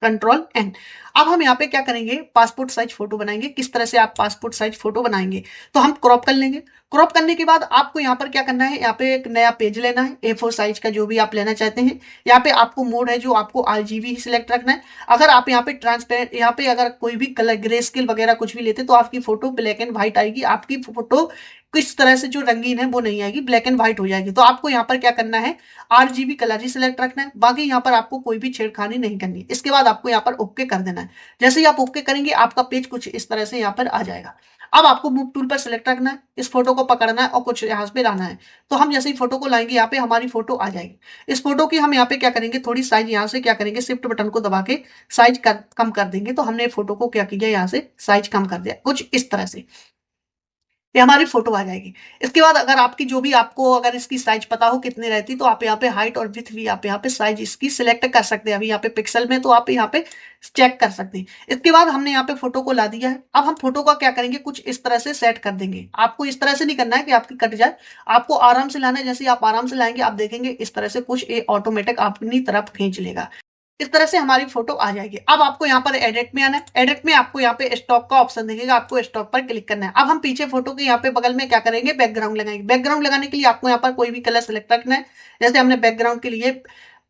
कंट्रोल एन। अब हम यहाँ पे क्या करेंगे, पासपोर्ट साइज फोटो बनाएंगे। किस तरह से आप पासपोर्ट साइज फोटो बनाएंगे, तो हम क्रॉप कर लेंगे। क्रॉप करने के बाद आपको यहाँ पर क्या करना है, यहाँ पे एक नया पेज लेना है, A4 साइज का जो भी आप लेना चाहते हैं। यहाँ पे आपको मोड है जो आपको RGB ही सिलेक्ट रखना है। अगर आप यहाँ पे ट्रांसपेरेंट, यहाँ पे अगर कोई भी कलर ग्रे स्केल वगैरह कुछ भी लेते तो आपकी फोटो ब्लैक एंड व्हाइट आएगी। आपकी फोटो किस तरह से जो रंगीन है वो नहीं आएगी, ब्लैक एंड व्हाइट हो जाएगी। तो आपको यहाँ पर क्या करना है, RGB कलर ही सिलेक्ट रखना है, बाकी यहाँ पर आपको कोई भी छेड़खानी नहीं करनी है। इसके बाद आपको यहाँ पर ओके कर देना है। जैसे ही आप ओके करेंगे आपका पेज कुछ इस तरह से यहाँ पर आ जाएगा। अब आपको मूव टूल पर सिलेक्ट रखना है, इस फोटो को पकड़ना है और कुछ यहाँ पे लाना है। तो हम जैसे ही फोटो को लाएंगे, यहाँ पे हमारी फोटो आ जाएगी। इस फोटो की हम यहाँ पे क्या करेंगे, थोड़ी साइज यहाँ से क्या करेंगे, शिफ्ट बटन को दबा के साइज कम कर देंगे। तो हमने फोटो को क्या किया, यहाँ से साइज कम कर दिया कुछ इस तरह से, ये हमारी फोटो आ जाएगी। इसके बाद अगर आपकी जो भी आपको अगर इसकी साइज पता हो कितनी रहती, तो आप यहाँ पे हाइट और विड्थ भी आप यहाँ पे साइज इसकी सिलेक्ट कर सकते हैं। अभी यहाँ पे पिक्सल में तो आप यहाँ पे चेक कर सकते हैं। इसके बाद हमने यहाँ पे फोटो को ला दिया है। अब हम फोटो का क्या करेंगे, कुछ इस तरह से सेट कर देंगे। आपको इस तरह से नहीं करना है कि आपकी कट जाए, आपको आराम से लाना है। जैसे आप आराम से लाएंगे, आप देखेंगे इस तरह से कुछ ये ऑटोमेटिक अपनी तरफ खींच लेगा। इस तरह से हमारी फोटो आ जाएगी। अब आपको यहाँ पर एडिट में आना है। एडिट में आपको यहाँ पे स्टॉक का ऑप्शन दिखेगा, आपको स्टॉक पर क्लिक करना है। अब हम पीछे फोटो के यहाँ पे बगल में क्या करेंगे, बैकग्राउंड लगाएंगे। बैकग्राउंड लगाने के लिए आपको यहाँ पर कोई भी कलर सेलेक्ट रखना है। जैसे हमने बैकग्राउंड के लिए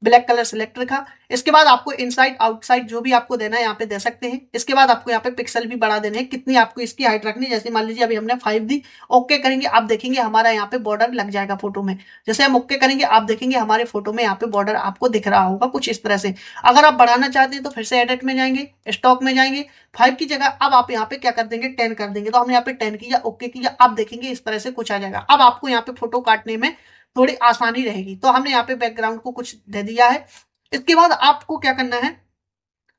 ब्लैक कलर सेलेक्ट रखा। इसके बाद आपको इनसाइड आउटसाइड जो भी आपको देना है यहाँ पे दे सकते हैं। इसके बाद आपको यहाँ पे पिक्सल भी बढ़ा देने हैं, कितनी आपको इसकी हाइट रखनी है। जैसे मान लीजिए अभी हमने 5 दी, ओके करेंगे, आप देखेंगे हमारा यहाँ पे बॉर्डर लग जाएगा फोटो में। जैसे हम ओके करेंगे, आप देखेंगे हमारे फोटो में यहाँ पे बॉर्डर आपको दिख रहा होगा कुछ इस तरह से। अगर आप बढ़ाना चाहते हैं तो फिर से एडिट में जाएंगे, स्टॉक में जाएंगे, 5 की जगह अब आप यहाँ पे क्या कर देंगे, 10 कर देंगे। तो हमने यहाँ पे 10 किया, ओके किया, आप देखेंगे इस तरह से कुछ आ जाएगा। अब आपको यहाँ पे फोटो काटने में थोड़ी आसानी रहेगी। तो हमने यहाँ पे बैकग्राउंड को कुछ दे दिया है। इसके बाद आपको क्या करना है,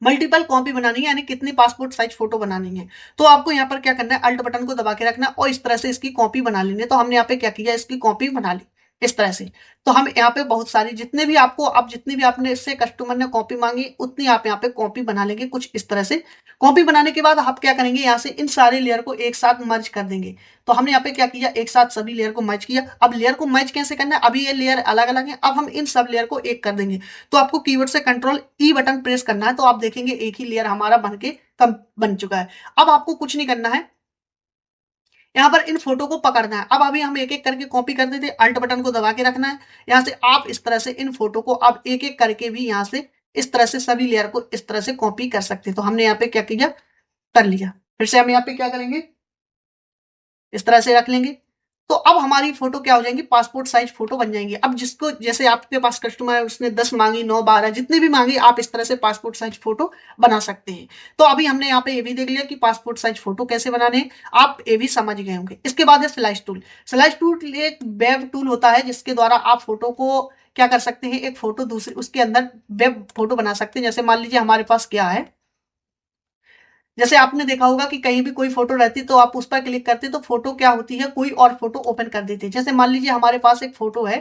मल्टीपल कॉपी बनानी है, यानी कितनी पासपोर्ट साइज फोटो बनानी है। तो आपको यहाँ पर क्या करना है, अल्ट बटन को दबा के रखना और इस तरह से इसकी कॉपी बना लेनी है। तो हमने यहाँ पे क्या किया, इसकी कॉपी बना ली इस तरह से। तो हम यहाँ पे बहुत सारी जितने भी आपको अब जितनी भी आपने इससे कस्टमर ने कॉपी मांगी उतनी आप यहाँ पे कॉपी बना लेंगे कुछ इस तरह से। कॉपी बनाने के बाद आप क्या करेंगे, यहाँ से इन सारे लेयर को एक साथ मर्ज कर देंगे। तो हमने यहाँ पे क्या किया, एक साथ सभी लेयर को मर्ज किया। अब लेयर को मर्ज कैसे करना है, अभी ये लेयर अलग अलग है, अब हम इन सब लेयर को एक कर देंगे। तो आपको कीबोर्ड से कंट्रोल ई बटन प्रेस करना है, तो आप देखेंगे एक ही लेयर हमारा बन के बन चुका है। अब आपको कुछ नहीं करना है, यहाँ पर इन फोटो को पकड़ना है। अब अभी हम एक एक करके कॉपी करते थे, अल्ट बटन को दबा के रखना है। यहाँ से आप इस तरह से इन फोटो को अब एक एक करके भी यहाँ से इस तरह से सभी लेयर को इस तरह से कॉपी कर सकते हैं। तो हमने यहाँ पे क्या किया, कर लिया। फिर से हम यहाँ पे क्या करेंगे, इस तरह से रख लेंगे। तो अब हमारी फोटो क्या हो जाएंगी, पासपोर्ट साइज फोटो बन जाएंगी। अब जिसको जैसे आपके पास कस्टमर है उसने 10 मांगी, 9, 12 जितनी भी मांगी आप इस तरह से पासपोर्ट साइज फोटो बना सकते हैं। तो अभी हमने यहाँ पे ये भी देख लिया कि पासपोर्ट साइज फोटो कैसे बनाने हैं, आप ये भी समझ गए होंगे। इसके बाद है स्लाइस टूल। स्लाइस टूल एक वेब टूल होता है जिसके द्वारा आप फोटो को क्या कर सकते हैं, एक फोटो दूसरी उसके अंदर वेब फोटो बना सकते हैं। जैसे मान लीजिए हमारे पास क्या है, जैसे आपने देखा होगा कि कहीं भी कोई फोटो रहती तो आप उस पर क्लिक करते तो फोटो क्या होती है, कोई और फोटो ओपन कर देती है। जैसे मान लीजिए हमारे पास एक फोटो है,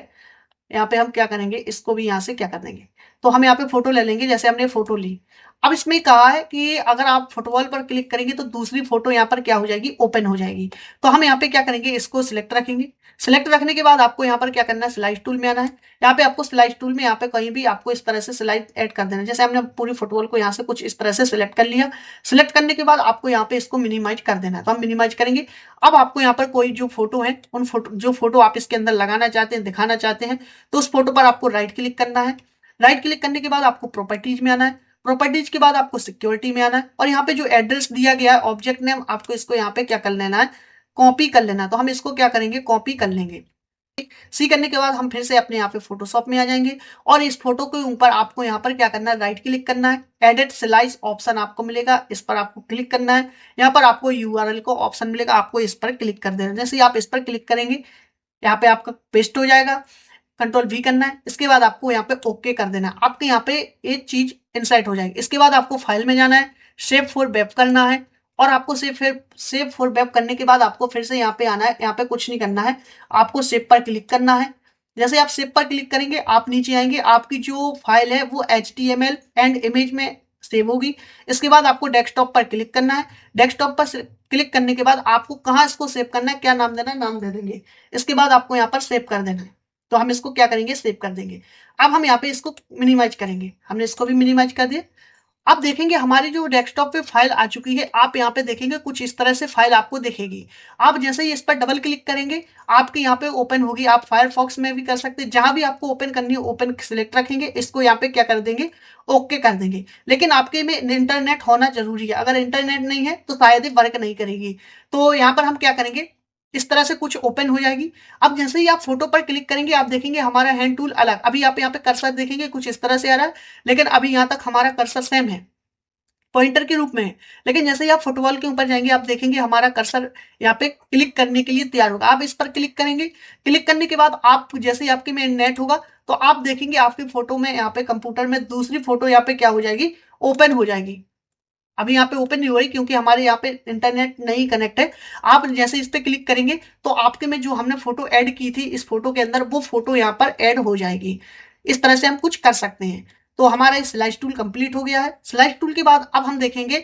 यहाँ पे हम क्या करेंगे, इसको भी यहाँ से क्या कर देंगे, तो हम यहाँ पे फोटो ले लेंगे। जैसे हमने फोटो ली, अब इसमें कहा है कि अगर आप फुटबॉल पर क्लिक करेंगे तो दूसरी फोटो यहाँ पर क्या हो जाएगी, ओपन हो जाएगी। तो हम यहाँ पे क्या करेंगे, इसको सिलेक्ट रखेंगे। सिलेक्ट रखने के बाद आपको यहाँ पर क्या करना है, स्लाइड टूल में आना है। यहाँ पे आपको स्लाइड टूल में यहाँ पे कहीं भी आपको इस तरह से स्लाइड ऐड कर देना है। जैसे हमने पूरी फुटबॉल को यहाँ से कुछ इस तरह से सिलेक्ट कर लिया। सिलेक्ट करने के बाद आपको यहाँ पे इसको मिनिमाइज कर देना है, तो हम मिनिमाइज करेंगे। अब आपको यहाँ पर कोई जो फोटो है, उन फोटो जो फोटो आप इसके अंदर लगाना चाहते हैं, दिखाना चाहते हैं, तो उस फोटो पर आपको राइट क्लिक करना है। राइट क्लिक करने के बाद आपको प्रॉपर्टीज में आना है। प्रॉपर्टीज के बाद आपको सिक्योरिटी में आना है और यहाँ पे जो एड्रेस दिया गया है ऑब्जेक्ट नेम, आपको इसको यहाँ पे क्या कर लेना है, कॉपी कर लेना है। तो हम इसको क्या करेंगे, कॉपी कर लेंगे। सी करने के बाद हम फिर से अपने यहाँ पे फोटोशॉप में आ जाएंगे और इस फोटो के ऊपर आपको यहाँ पर क्या करना है, राइट क्लिक करना है। एडिट स्लाइस ऑप्शन आपको मिलेगा, इस पर आपको क्लिक करना है। यहाँ पर आपको यूआरएल को ऑप्शन मिलेगा, आपको इस पर क्लिक कर देना है। जैसे ही आप इस पर क्लिक करेंगे यहाँ पे आपका पेस्ट हो जाएगा। कंट्रोल वी करना है, इसके बाद आपको यहाँ पे ओके कर देना है। आपके यहाँ पे एक चीज इंसर्ट हो जाएगी। इसके बाद आपको फाइल में जाना है, सेव फॉर वेब करना है और आपको सेव फॉर वेब करने के बाद आपको फिर से यहाँ पे आना है। यहाँ पे कुछ नहीं करना है, आपको सेव पर क्लिक करना है। जैसे आप सेव पर क्लिक करेंगे आप नीचे आएंगे, आपकी जो फाइल है वो HTML एंड इमेज में सेव होगी। इसके बाद आपको डेस्कटॉप पर क्लिक करना है। डेस्कटॉप पर क्लिक करने के बाद आपको कहाँ इसको सेव करना है, क्या नाम देना है, नाम दे देंगे। इसके बाद आपको यहाँ पर सेव कर देना है। तो हम इसको क्या करेंगे, सेव कर देंगे। अब हम यहाँ पे इसको मिनिमाइज करेंगे, हमने इसको भी मिनिमाइज कर दिया। अब देखेंगे हमारी जो डेस्कटॉप पे फाइल आ चुकी है। आप यहाँ पे देखेंगे कुछ इस तरह से फाइल आपको दिखेगी। आप जैसे ही इस पर डबल क्लिक करेंगे आपके यहाँ पे ओपन होगी। आप फायरफॉक्स में भी कर सकते हैं, जहां भी आपको ओपन करनी है ओपन सिलेक्ट रखेंगे, इसको यहाँ पे क्या कर देंगे, ओके कर देंगे। लेकिन आपके में इंटरनेट होना जरूरी है, अगर इंटरनेट नहीं है तो शायद ही वर्क नहीं करेगी। तो यहाँ पर हम क्या करेंगे, इस तरह से कुछ ओपन हो जाएगी। अब जैसे ही आप फोटो पर क्लिक करेंगे आप देखेंगे हमारा हैंड टूल अलग, अभी आप यहाँ पे कर्सर देखेंगे कुछ इस तरह से आ रहा है, लेकिन अभी यहाँ तक हमारा कर्सर सेम है, पॉइंटर के रूप में है। लेकिन जैसे ही आप फुटबॉल के ऊपर जाएंगे आप देखेंगे हमारा कर्सर यहाँ पे क्लिक करने के लिए तैयार होगा। आप इस पर क्लिक करेंगे, क्लिक करने के बाद आप जैसे ही आपके में नेट होगा तो आप देखेंगे आपकी फोटो में यहाँ पे कंप्यूटर में दूसरी फोटो यहाँ पे क्या हो जाएगी, ओपन हो जाएगी। अभी यहाँ पे ओपन नहीं हो रही क्योंकि हमारे यहाँ पे इंटरनेट नहीं कनेक्ट है। आप जैसे इस पे क्लिक करेंगे तो आपके में जो हमने फोटो ऐड की थी इस फोटो के अंदर, वो फोटो यहाँ पर ऐड हो जाएगी। इस तरह से हम कुछ कर सकते हैं। तो हमारा स्लाइस टूल कंप्लीट हो गया है। स्लाइस टूल के बाद अब हम देखेंगे,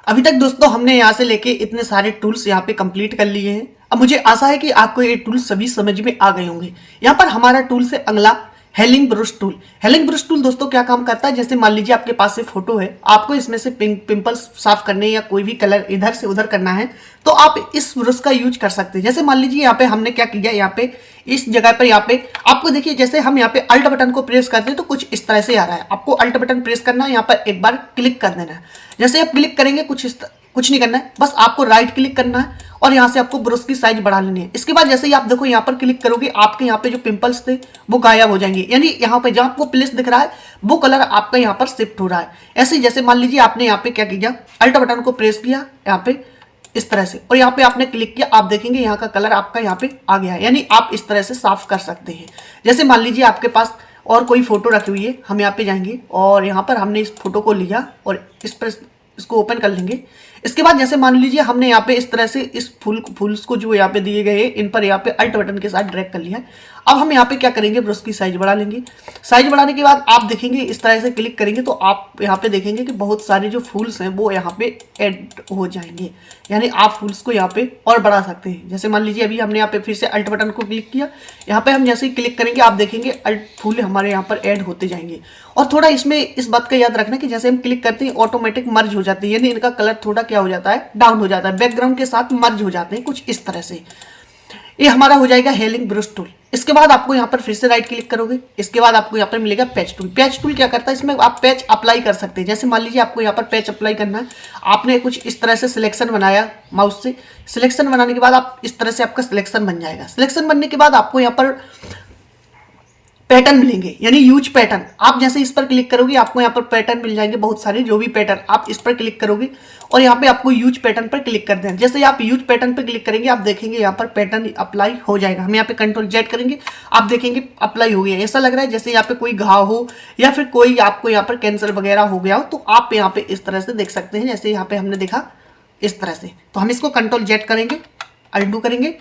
अभी तक दोस्तों हमने यहाँ से लेके इतने सारे टूल्स यहाँ पे कंप्लीट कर लिए हैं। अब मुझे आशा है कि आपको ये टूल सभी समझ में आ गए होंगे। यहाँ पर हमारा टूल से अगला hailing brush tool. Hailing brush tool दोस्तों क्या काम करता है, जैसे मान लीजिए आपके पास से फोटो है, आपको इसमें से पिंपल्स साफ करने या कोई भी कलर इधर से उधर करना है तो आप इस ब्रश का यूज कर सकते हैं। जैसे मान लीजिए यहाँ पे हमने क्या किया, यहाँ पे इस जगह पर यहाँ पे आपको देखिए, जैसे हम यहाँ पे अल्ट बटन को प्रेस करते हैं तो कुछ इस तरह से आ रहा है। आपको अल्ट बटन प्रेस करना है, यहाँ पर एक बार क्लिक कर देना है। जैसे आप क्लिक करेंगे कुछ नहीं करना है, बस आपको राइट क्लिक करना है और यहाँ से आपको ब्रश की साइज बढ़ा लेनी है। इसके बाद जैसे ही आप देखो यहाँ पर क्लिक करोगे आपके यहाँ पे जो पिंपल्स थे वो गायब हो जाएंगे, यानी यहाँ पे जहाँ आपको प्लेस दिख रहा है वो कलर आपका यहाँ पर शिफ्ट हो रहा है। ऐसे ही जैसे मान लीजिए आपने यहाँ पे क्या किया, अल्ट बटन को प्रेस किया यहाँ पे इस तरह से और यहाँ पे आपने क्लिक किया, आप देखेंगे यहाँ का कलर आपका यहाँ पे आ गया है, यानी आप इस तरह से साफ कर सकते हैं। जैसे मान लीजिए आपके पास और कोई फोटो रखी हुई है, हम यहाँ पे जाएंगे और यहाँ पर हमने इस फोटो को लिया और इस पर इसको ओपन कर लेंगे। इसके बाद जैसे मान लीजिए हमने यहाँ पे इस तरह से इस फूल्स को जो यहाँ पे दिए गए हैं इन पर यहाँ पे अल्ट बटन के साथ ड्रैग कर लिया है। अब हम यहाँ पे क्या करेंगे, ब्रश की साइज बढ़ा लेंगे। साइज बढ़ाने के बाद आप देखेंगे इस तरह से क्लिक करेंगे तो आप यहाँ पे देखेंगे कि बहुत सारे जो फूल्स हैं वो यहाँ पे ऐड हो जाएंगे, यानी आप फूल्स को यहाँ पे और बढ़ा सकते हैं। जैसे मान लीजिए अभी हमने यहाँ पे फिर से अल्ट बटन को क्लिक किया, यहाँ पे हम जैसे ही क्लिक करेंगे आप देखेंगे अल्ट फूल हमारे यहाँ पर ऐड होते जाएंगे। और थोड़ा इसमें इस बात का याद रखना कि जैसे हम क्लिक करते हैं ऑटोमेटिक मर्ज हो जाती है, यानी इनका कलर थोड़ा क्या हो जाता है, डाउन हो जाता है, बैकग्राउंड के साथ मर्ज हो जाते हैं कुछ इस तरह से। ये हमारा हो जाएगा हेलिंग ब्रश टूल। इसके बाद आपको यहाँ पर फिर से राइट क्लिक करोगे, इसके बाद आपको यहाँ पर मिलेगा पैच टूल। पैच टूल क्या करता है, इसमें आप पैच अप्लाई कर सकते हैं। जैसे मान लीजिए आपको यहाँ पर पैच अप्लाई करना है, आपने कुछ इस तरह से सिलेक्शन बनाया माउस से, सिलेक्शन बनाने के बाद आप इस तरह से आपका सिलेक्शन बन जाएगा। सिलेक्शन बनने के बाद आपको यहाँ पर पैटर्न मिलेंगे, यानी यूज पैटर्न। आप जैसे इस पर क्लिक करोगे आपको यहाँ पर पैटर्न मिल जाएंगे बहुत सारे, जो भी पैटर्न आप इस पर क्लिक करोगे और यहाँ पे आपको यूज पैटर्न पर क्लिक कर देना। जैसे आप यूज पैटर्न पर क्लिक करेंगे आप देखेंगे यहाँ पर पैटर्न अप्लाई हो जाएगा। हम यहाँ पे कंट्रोल जेड करेंगे, आप देखेंगे अप्लाई हो गया। ऐसा लग रहा है जैसे यहाँ पे कोई घाव हो या फिर कोई आपको यहाँ पर कैंसर वगैरह हो गया हो, तो आप यहाँ पे इस तरह से देख सकते हैं, जैसे यहाँ पे हमने देखा इस तरह से। तो हम इसको कंट्रोल जेड करेंगे, अनडू करेंगे।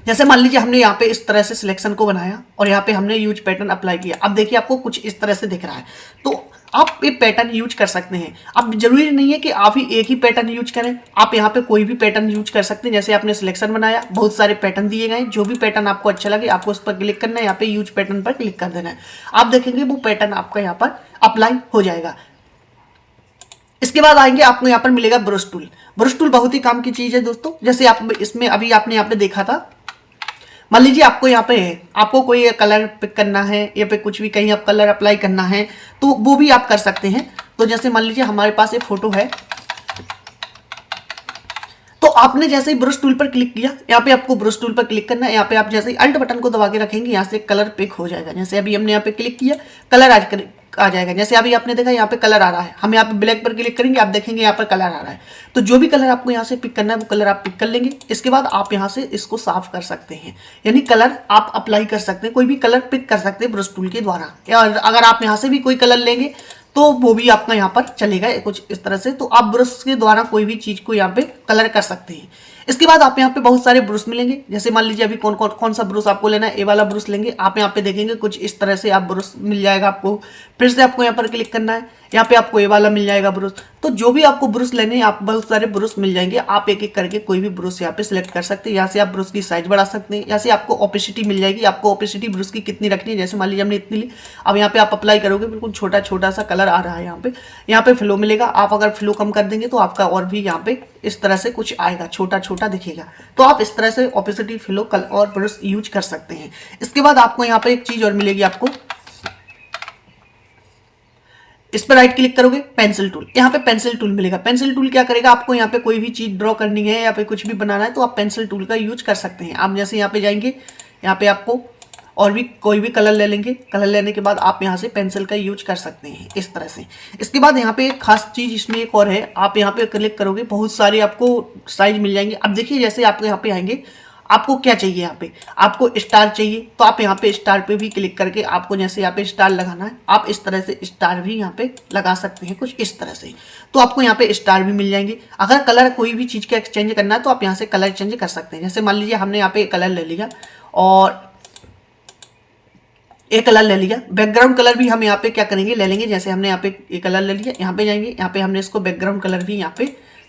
जैसे मान लीजिए हमने यहाँ पे इस तरह से सिलेक्शन को बनाया और यहाँ पे हमने यूज पैटर्न अप्लाई किया, अब देखिए आपको कुछ इस तरह से दिख रहा है। तो आप ये पैटर्न यूज कर सकते हैं। अब जरूरी नहीं है कि आप ही एक ही पैटर्न यूज करें, आप यहाँ पे कोई भी पैटर्न यूज कर सकते हैं। जैसे आपने सिलेक्शन बनाया, बहुत सारे पैटर्न दिए गए, जो भी पैटर्न आपको अच्छा लगे आपको उस पर क्लिक करना है, यहाँ पे यूज पैटर्न पर क्लिक कर देना है। आप देखेंगे वो पैटर्न आपका यहाँ पर अप्लाई हो जाएगा। इसके बाद आएंगे आपको यहाँ पर मिलेगा ब्रश टूल। ब्रश टूल बहुत ही काम की चीज है दोस्तों। जैसे आप इसमें अभी आपने यहाँ पे देखा था, मान लीजिए आपको यहाँ पे है, आपको कोई कलर पिक करना है या पे कुछ भी कहीं आप कलर अप्लाई करना है तो वो भी आप कर सकते हैं। तो जैसे मान लीजिए हमारे पास ये फोटो है, तो आपने जैसे ही ब्रश टूल पर क्लिक किया, यहाँ पे आपको ब्रश टूल पर क्लिक करना है। यहाँ पे आप जैसे ही अल्ट बटन को दबा के रखेंगे यहाँ से कलर पिक हो जाएगा। जैसे अभी हमने यहाँ पे क्लिक किया, कलर आ जाएगा। जैसे अभी आपने देखा यहाँ पे कलर आ रहा है, हम यहाँ पे ब्लैक पर क्लिक करेंगे, आप देखेंगे यहाँ पर कलर आ रहा है। तो जो भी कलर आपको यहाँ से पिक करना है वो कलर आप पिक कर लेंगे। इसके बाद आप यहाँ से इसको साफ कर सकते हैं, यानी कलर आप अप्लाई कर सकते हैं, कोई भी कलर पिक कर सकते हैं ब्रश टूल के द्वारा। या अगर आप यहाँ से भी कोई कलर लेंगे तो वो भी आपका यहाँ पर चलेगा कुछ इस तरह से। तो आप ब्रश के द्वारा कोई भी चीज को यहाँ पे कलर कर सकते हैं। इसके बाद आप यहाँ पे बहुत सारे ब्रश मिलेंगे। जैसे मान लीजिए अभी कौन सा ब्रश आपको लेना है, ए वाला ब्रश लेंगे। आप यहाँ पे देखेंगे कुछ इस तरह से आप ब्रश मिल जाएगा आपको। फिर से आपको यहाँ पर क्लिक करना है, यहाँ पे आपको ए वाला मिल जाएगा ब्रश। तो जो भी आपको ब्रश लेने हैं आप बहुत सारे ब्रश मिल जाएंगे। आप एक एक करके कोई भी ब्रश यहाँ पे सिलेक्ट कर सकते हैं। यहाँ से आप ब्रश की साइज बढ़ा सकते हैं। यहाँ से आपको ओपेसिटी मिल जाएगी, आपको ओपेसिटी ब्रश की कितनी रखनी है। जैसे मान लीजिए हमने इतनी ली, अब यहाँ पे आप अप्लाई करोगे बिल्कुल छोटा छोटा सा कलर आ रहा है। यहाँ पे फ्लो मिलेगा। आप अगर फ्लो कम कर देंगे तो आपका और भी यहाँ पे इस तरह से कुछ आएगा, छोटा छोटा दिखेगा। तो आप इस तरह से ओपेसिटी, फ्लो, कलर और ब्रश यूज कर सकते हैं। इसके बाद आपको यहाँ पे एक चीज और मिलेगी, आपको इस पर राइट क्लिक करोगे, पेंसिल टूल। यहाँ पे पेंसिल टूल मिलेगा। पेंसिल टूल क्या करेगा, आपको यहाँ पे कोई भी चीज ड्रॉ करनी है या फिर कुछ भी बनाना है तो आप पेंसिल टूल का यूज कर सकते हैं। आप जैसे यहाँ पे जाएंगे, यहाँ पे आपको और भी कोई भी कलर ले लेंगे। कलर लेने के बाद आप यहाँ से पेंसिल का यूज कर सकते हैं इस तरह से। इसके बाद यहाँ पे एक खास चीज इसमें एक और है, आप यहाँ पे क्लिक करोगे बहुत सारे आपको साइज मिल जाएंगे। अब देखिए जैसे आप यहाँ पे आएंगे, आपको क्या चाहिए, यहाँ पे आपको स्टार चाहिए तो आप यहाँ पे स्टार पे भी क्लिक करके आपको जैसे यहाँ पे स्टार लगाना है, आप इस तरह से स्टार भी यहाँ पे लगा सकते हैं कुछ इस तरह से। तो आपको यहाँ पे स्टार भी मिल जाएंगे। अगर कलर कोई भी चीज का एक्सचेंज करना है तो आप यहाँ से कलर चेंज कर सकते हैं। जैसे मान लीजिए हमने यहाँ पे कलर ले लिया और एक कलर ले लिया, बैकग्राउंड कलर भी हम यहाँ पे क्या करेंगे, ले लेंगे। जैसे हमने यहाँ पे एक कलर ले लिया, यहाँ पे जाएंगे, यहाँ पे हमने इसको बैकग्राउंड कलर भी यहाँ पे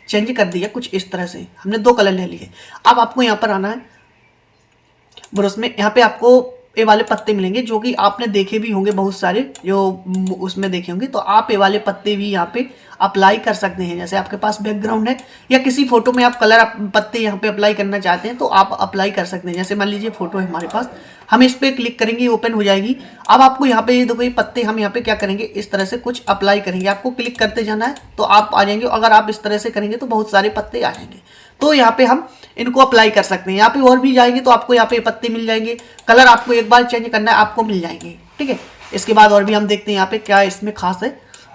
चेंज कर दिया कुछ इस तरह से। हमने 2 कलर ले लिए। अब आपको यहाँ पर आना है ब्रश में, यहाँ पे आपको ए वाले पत्ते मिलेंगे जो कि आपने देखे भी होंगे बहुत सारे, जो उसमें देखे होंगे। तो आप ए वाले पत्ते भी यहाँ पे अप्लाई कर सकते हैं। जैसे आपके पास बैकग्राउंड है या किसी फोटो में आप कलर पत्ते यहाँ पे अप्लाई करना चाहते हैं तो आप अप्लाई कर सकते हैं। जैसे मान लीजिए फोटो है हमारे पास, हम इस पे क्लिक करेंगे, ओपन हो जाएगी। अब आपको यहाँ पे ये देखो ये पत्ते हम यहाँ पे क्या करेंगे, इस तरह से कुछ अप्लाई करेंगे। आपको क्लिक करते जाना है तो आप आ जाएंगे। अगर आप इस तरह से करेंगे तो बहुत सारे पत्ते आ जाएंगे। तो यहाँ पे हम इनको अप्लाई कर सकते हैं। यहाँ पे और भी जाएंगे तो आपको यहाँ पे पत्ते मिल जाएंगे। कलर आपको एक बार चेंज करना है, आपको मिल जाएंगे। ठीक है, इसके बाद और भी हम देखते हैं यहाँ पे क्या इसमें खास है।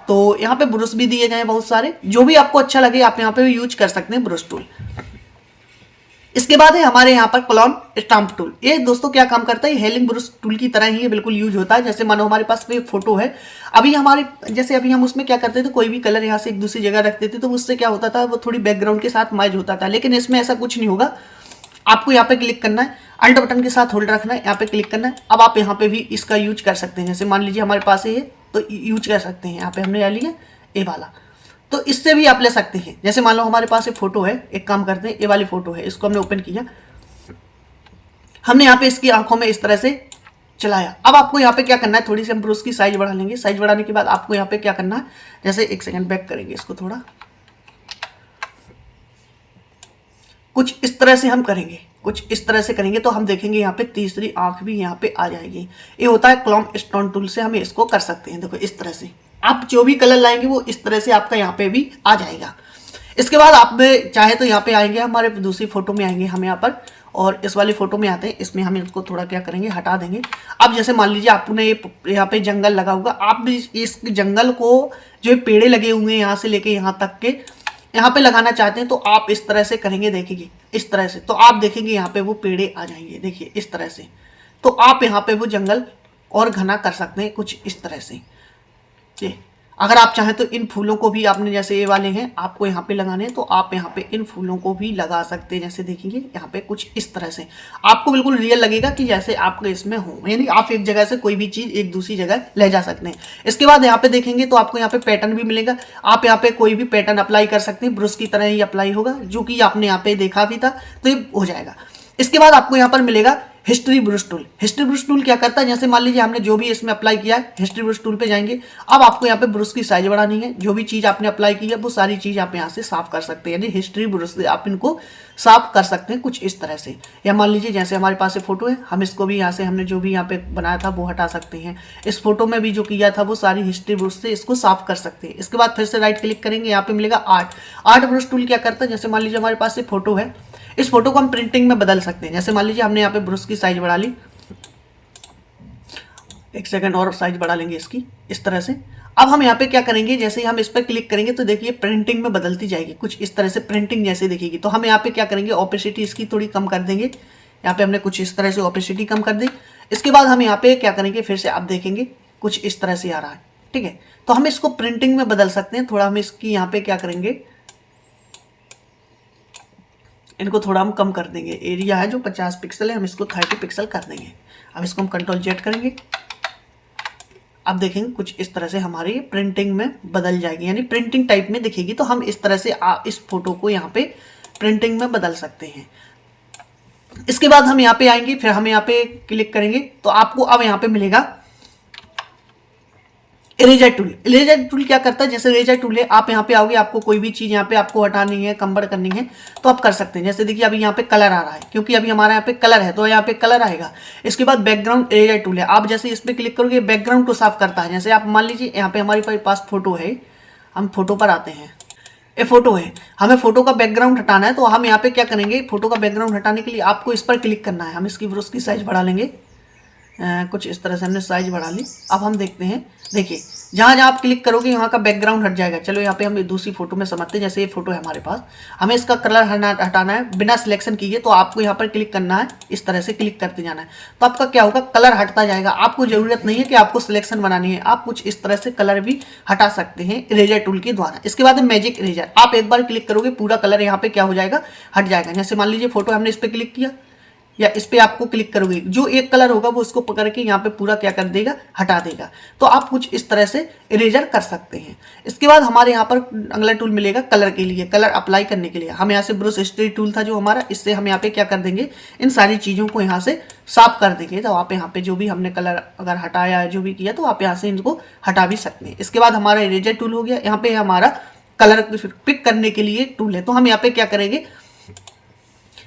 तो यहाँ पे ब्रश भी दिए गए बहुत सारे, जो भी आपको अच्छा लगे आप यहाँ पे यूज कर सकते हैं ब्रश टूल। इसके बाद है हमारे यहाँ पर क्लोन स्टाम्प टूल। ये दोस्तों क्या काम करता है, हेलिंग ब्रश टूल की तरह ही ये बिल्कुल यूज होता है। जैसे मानो हमारे पास कोई फोटो है, अभी हमारे जैसे अभी हम उसमें क्या करते थे, कोई भी कलर यहाँ से एक दूसरी जगह रखते थे तो उससे क्या होता था, वो थोड़ी बैकग्राउंड के साथ मैच होता था। लेकिन इसमें ऐसा कुछ नहीं होगा। आपको यहाँ पे क्लिक करना है, अल्ट बटन के साथ होल्ड रखना है, यहाँ पे क्लिक करना है। अब आप यहाँ पे भी इसका यूज कर सकते हैं। जैसे मान लीजिए हमारे पास है तो यूज कर सकते हैं। यहाँ पे हमने ले लिया ये वाला, तो इससे भी आप ले सकते हैं। जैसे मान लो हमारे पास एक फोटो है, एक काम करते हैं, ये वाली फोटो है, इसको हमने ओपन किया, हमने यहाँ पे इसकी आंखों में इस तरह से चलाया। अब आपको यहाँ पे क्या करना है, थोड़ी सी हम ब्रश की साइज बढ़ा लेंगे। साइज बढ़ाने के बाद आपको यहाँ पे क्या करना है, जैसे एक सेकंड बैक करेंगे इसको थोड़ा, कुछ इस तरह से हम करेंगे, कुछ इस तरह से करेंगे तो हम देखेंगे यहाँ पे तीसरी आंख भी यहाँ पे आ जाएगी। ये होता है क्लोन स्टोन टूल से हम इसको कर सकते हैं। देखो इस तरह से आप जो भी कलर लाएंगे वो इस तरह से आपका यहाँ पे भी आ जाएगा। इसके बाद आप चाहे तो यहाँ पे आएंगे, हमारे दूसरी फोटो में आएंगे हम यहाँ पर, और इस वाली फोटो में आते हैं। इसमें हम इसको थोड़ा क्या करेंगे, हटा देंगे। अब जैसे मान लीजिए आपने ये यहाँ पे जंगल लगा होगा, आप भी इस जंगल को जो पेड़े लगे हुए हैं यहाँ से लेके यहाँ तक के यहाँ पे लगाना चाहते हैं तो आप इस तरह से करेंगे, देखेंगे इस तरह से, तो आप देखेंगे यहाँ पे वो पेड़े आ जाएंगे। देखिए इस तरह से, तो आप यहाँ पे वो जंगल और घना कर सकते हैं कुछ इस तरह से। ये अगर आप चाहें तो इन फूलों को भी, आपने जैसे ये वाले हैं आपको यहाँ पे लगाने हैं तो आप यहाँ पे इन फूलों को भी लगा सकते हैं। जैसे देखेंगे यहाँ पे कुछ इस तरह से आपको बिल्कुल रियल लगेगा कि जैसे आपके इसमें हो, यानी आप एक जगह से कोई भी चीज़ एक दूसरी जगह ले जा सकते हैं। इसके बाद यहाँ पे देखेंगे तो आपको यहाँ पे पैटर्न भी मिलेगा। आप यहाँ पे कोई भी पैटर्न अप्लाई कर सकते हैं, ब्रश की तरह ही अप्लाई होगा, जो कि आपने यहाँ पे देखा भी था, तो ये हो जाएगा। इसके बाद आपको यहाँ पर मिलेगा history brush tool. History brush tool क्या करता है, जैसे मान लीजिए हमने जो भी इसमें अप्लाई किया है, हिस्ट्री ब्रश टूल पे जाएंगे। अब आपको यहाँ पे ब्रश की साइज बढ़ानी है, जो भी चीज़ आपने अप्लाई की है वो सारी चीज़ आप यहाँ से साफ कर सकते हैं, यानी हिस्ट्री ब्रश से आप इनको साफ कर सकते हैं कुछ इस तरह से। या मान लीजिए जैसे हमारे पास ये फोटो है, हम इसको भी यहाँ से हमने जो भी यहाँ पे बनाया था वो हटा सकते हैं। इस फोटो में भी जो किया था वो सारी हिस्ट्री ब्रश से इसको साफ कर सकते हैं। इसके बाद फिर से राइट क्लिक करेंगे, यहाँ पे मिलेगा आर्ट। आर्ट ब्रश टूल क्या करता है, जैसे मान लीजिए हमारे पास ये फोटो है, इस फोटो को हम प्रिंटिंग में बदल सकते हैं। जैसे मान लीजिए हमने यहाँ पे ब्रश की साइज बढ़ा ली, एक सेकंड और साइज बढ़ा लेंगे इसकी इस तरह से। अब हम यहाँ पे क्या करेंगे, जैसे ही हम इस पर क्लिक करेंगे तो देखिए प्रिंटिंग में बदलती जाएगी कुछ इस तरह से, प्रिंटिंग जैसे दिखेगी। तो हम यहाँ पे क्या करेंगे, ओपेसिटी इसकी थोड़ी कम कर देंगे। यहाँ पे हमने कुछ इस तरह से ओपेसिटी कम कर दी। इसके बाद हम यहाँ पे क्या करेंगे, फिर से आप देखेंगे कुछ इस तरह से आ रहा है, ठीक है। तो हम इसको प्रिंटिंग में बदल सकते हैं। थोड़ा हम इसकी यहाँ पे क्या करेंगे, इनको थोड़ा हम कम कर देंगे। एरिया है जो 50 पिक्सल है, हम इसको 30 पिक्सल कर देंगे। अब इसको हम कंट्रोल जेड करेंगे। अब देखेंगे कुछ इस तरह से हमारी प्रिंटिंग में बदल जाएगी, यानी प्रिंटिंग टाइप में दिखेगी। तो हम इस तरह से इस फोटो को यहाँ पे प्रिंटिंग में बदल सकते हैं। इसके बाद हम यहाँ पे आएंगे, फिर हम यहाँ पे क्लिक करेंगे तो आपको अब यहाँ पे मिलेगा इरेजर टूल। इरेजर टूल क्या करता है, जैसे इरेजर टूल है, आप यहाँ पे आओगे, आपको कोई भी चीज़ यहाँ पे आपको हटानी है, कंबड़ करनी है तो आप कर सकते हैं। जैसे देखिए अभी यहाँ पे कलर आ रहा है, क्योंकि अभी हमारा यहाँ पे कलर है तो यहाँ पे कलर आएगा। इसके बाद बैकग्राउंड इरेजर टूल है, आप जैसे इस पर क्लिक करोगे बैकग्राउंड को साफ करता है। जैसे आप मान लीजिए यहाँ पे हमारे पास फोटो है, हम फोटो पर आते हैं, ये फोटो है, हमें फोटो का बैकग्राउंड हटाना है तो हम यहाँ पे क्या करेंगे, फोटो का बैकग्राउंड हटाने के लिए आपको इस पर क्लिक करना है। हम इसकी ब्रश की साइज बढ़ा लेंगे, कुछ इस तरह से हमने साइज बढ़ा ली। अब हम देखते हैं, देखिए जहाँ जहाँ आप क्लिक करोगे यहाँ का बैकग्राउंड हट जाएगा। चलो यहाँ पे हम दूसरी फोटो में समझते हैं। जैसे ये फोटो है हमारे पास, हमें इसका कलर हटाना है बिना सिलेक्शन किए, तो आपको यहाँ पर क्लिक करना है, इस तरह से क्लिक करते जाना है। तो आपका क्या होगा, कलर हटता जाएगा। आपको जरूरत नहीं है कि आपको सिलेक्शन बनानी है, आप कुछ इस तरह से कलर भी हटा सकते हैं इरेजर टूल के द्वारा। इसके बाद मैजिक इरेजर, आप एक बार क्लिक करोगे पूरा कलर यहाँ पे क्या हो जाएगा, हट जाएगा। जैसे मान लीजिए फोटो हमने इस पर क्लिक किया या इस पे आपको क्लिक करोगे, जो एक कलर होगा वो उसको पकड़ के यहाँ पे पूरा क्या कर देगा, हटा देगा। तो आप कुछ इस तरह से इरेजर कर सकते हैं। इसके बाद हमारे यहाँ पर अगला टूल मिलेगा कलर के लिए, कलर अप्लाई करने के लिए। हम यहाँ से ब्रश हिस्ट्री टूल था जो हमारा, इससे हम यहाँ पे क्या कर देंगे, इन सारी चीज़ों को यहाँ से साफ कर देंगे। तो आप यहाँ पे जो भी हमने कलर अगर हटाया जो भी किया तो आप यहाँ से इनको हटा भी सकते हैं। इसके बाद हमारा इरेजर टूल हो गया। यहाँ पे हमारा कलर पिक करने के लिए टूल है। तो हम यहाँ पे क्या करेंगे,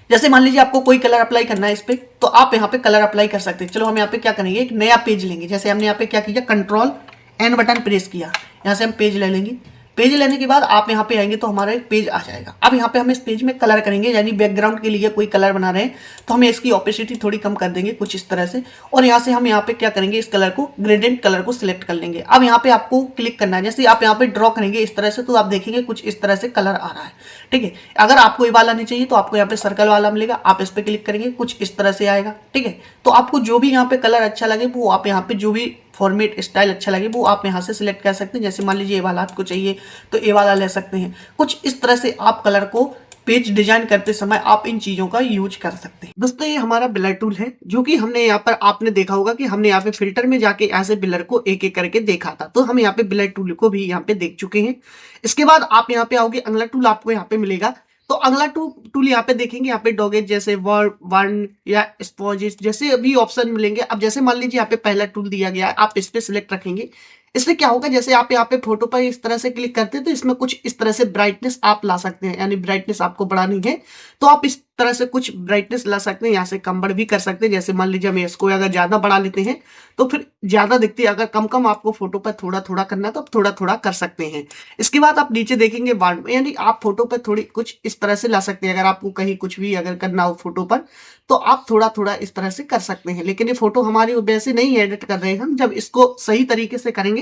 जैसे मान लीजिए आपको कोई कलर अप्लाई करना है इस पे, तो आप यहाँ पे कलर अप्लाई कर सकते हैं। चलो हम यहाँ पे क्या करेंगे, एक नया पेज लेंगे। जैसे हमने यहाँ पे क्या किया, कंट्रोल एन बटन प्रेस किया, यहाँ से हम पेज ले लेंगे। पेज लेने के बाद आप यहाँ पे आएंगे तो हमारा एक पेज आ जाएगा। अब यहाँ पे हम इस पेज में कलर करेंगे, यानी बैकग्राउंड के लिए कोई कलर बना रहे हैं तो हमें इसकी ऑपेसिटी थोड़ी कम कर देंगे कुछ इस तरह से, और यहाँ से हम यहाँ पे क्या करेंगे, इस कलर को ग्रेडियंट कलर को सिलेक्ट कर लेंगे। अब यहाँ पे आपको क्लिक करना है, जैसे आप यहाँ पे ड्रॉ करेंगे इस तरह से तो आप देखेंगे कुछ इस तरह से कलर आ रहा है, ठीक है। अगर आपको ये वाला नहीं चाहिए तो आपको यहाँ पे सर्कल वाला मिलेगा, आप इस पे क्लिक करेंगे कुछ इस तरह से आएगा, ठीक है। तो आपको जो भी यहाँ पे कलर अच्छा लगे वो आप यहाँ पे जो भी फॉर्मेट स्टाइल अच्छा लगे वो आप यहाँ से सिलेक्ट कर सकते हैं। जैसे मान लीजिए ये वाला आपको चाहिए तो ये वाला ले सकते हैं। कुछ इस तरह से आप कलर को पेज डिजाइन करते समय आप इन चीजों का यूज कर सकते हैं। दोस्तों ये हमारा ब्लर टूल है, जो कि हमने यहाँ पर आपने देखा होगा कि हमने यहाँ पे फिल्टर में जाके ऐसे ब्लर को एक एक करके देखा था, तो हम यहाँ पे ब्लर टूल को भी यहाँ पे देख चुके हैं। इसके बाद आप यहाँ पे आओगे, अगला टूल आपको यहाँ पे मिलेगा। तो अगला टूल यहाँ पे देखेंगे, यहाँ पे डॉगेज जैसे वर्न या स्पॉजेस जैसे भी ऑप्शन मिलेंगे। अब जैसे मान लीजिए यहाँ पे पहला टूल दिया गया है, आप इस पे सिलेक्ट रखेंगे। इससे क्या होगा, जैसे आप यहाँ पे फोटो पर इस तरह से क्लिक करते हैं तो इसमें कुछ इस तरह से ब्राइटनेस आप ला सकते हैं, यानी ब्राइटनेस आपको बढ़ानी है तो आप इस तरह से कुछ ब्राइटनेस ला सकते हैं। यहाँ से कम बढ़ भी कर सकते हैं। जैसे मान लीजिए हम इसको अगर ज्यादा बढ़ा लेते हैं तो फिर ज्यादा दिखती है, अगर कम कम आपको फोटो पर थोड़ा थोड़ा करना है तो आप थोड़ा थोड़ा कर सकते हैं। इसके बाद आप नीचे देखेंगे वार्ड, यानी आप फोटो पर थोड़ी कुछ इस तरह से ला सकते हैं। अगर आपको कहीं कुछ भी अगर करना हो फोटो पर तो आप थोड़ा थोड़ा इस तरह से कर सकते हैं। लेकिन ये फोटो हमारी वैसे नहीं एडिट कर रहे हैं हम, जब इसको सही तरीके से करेंगे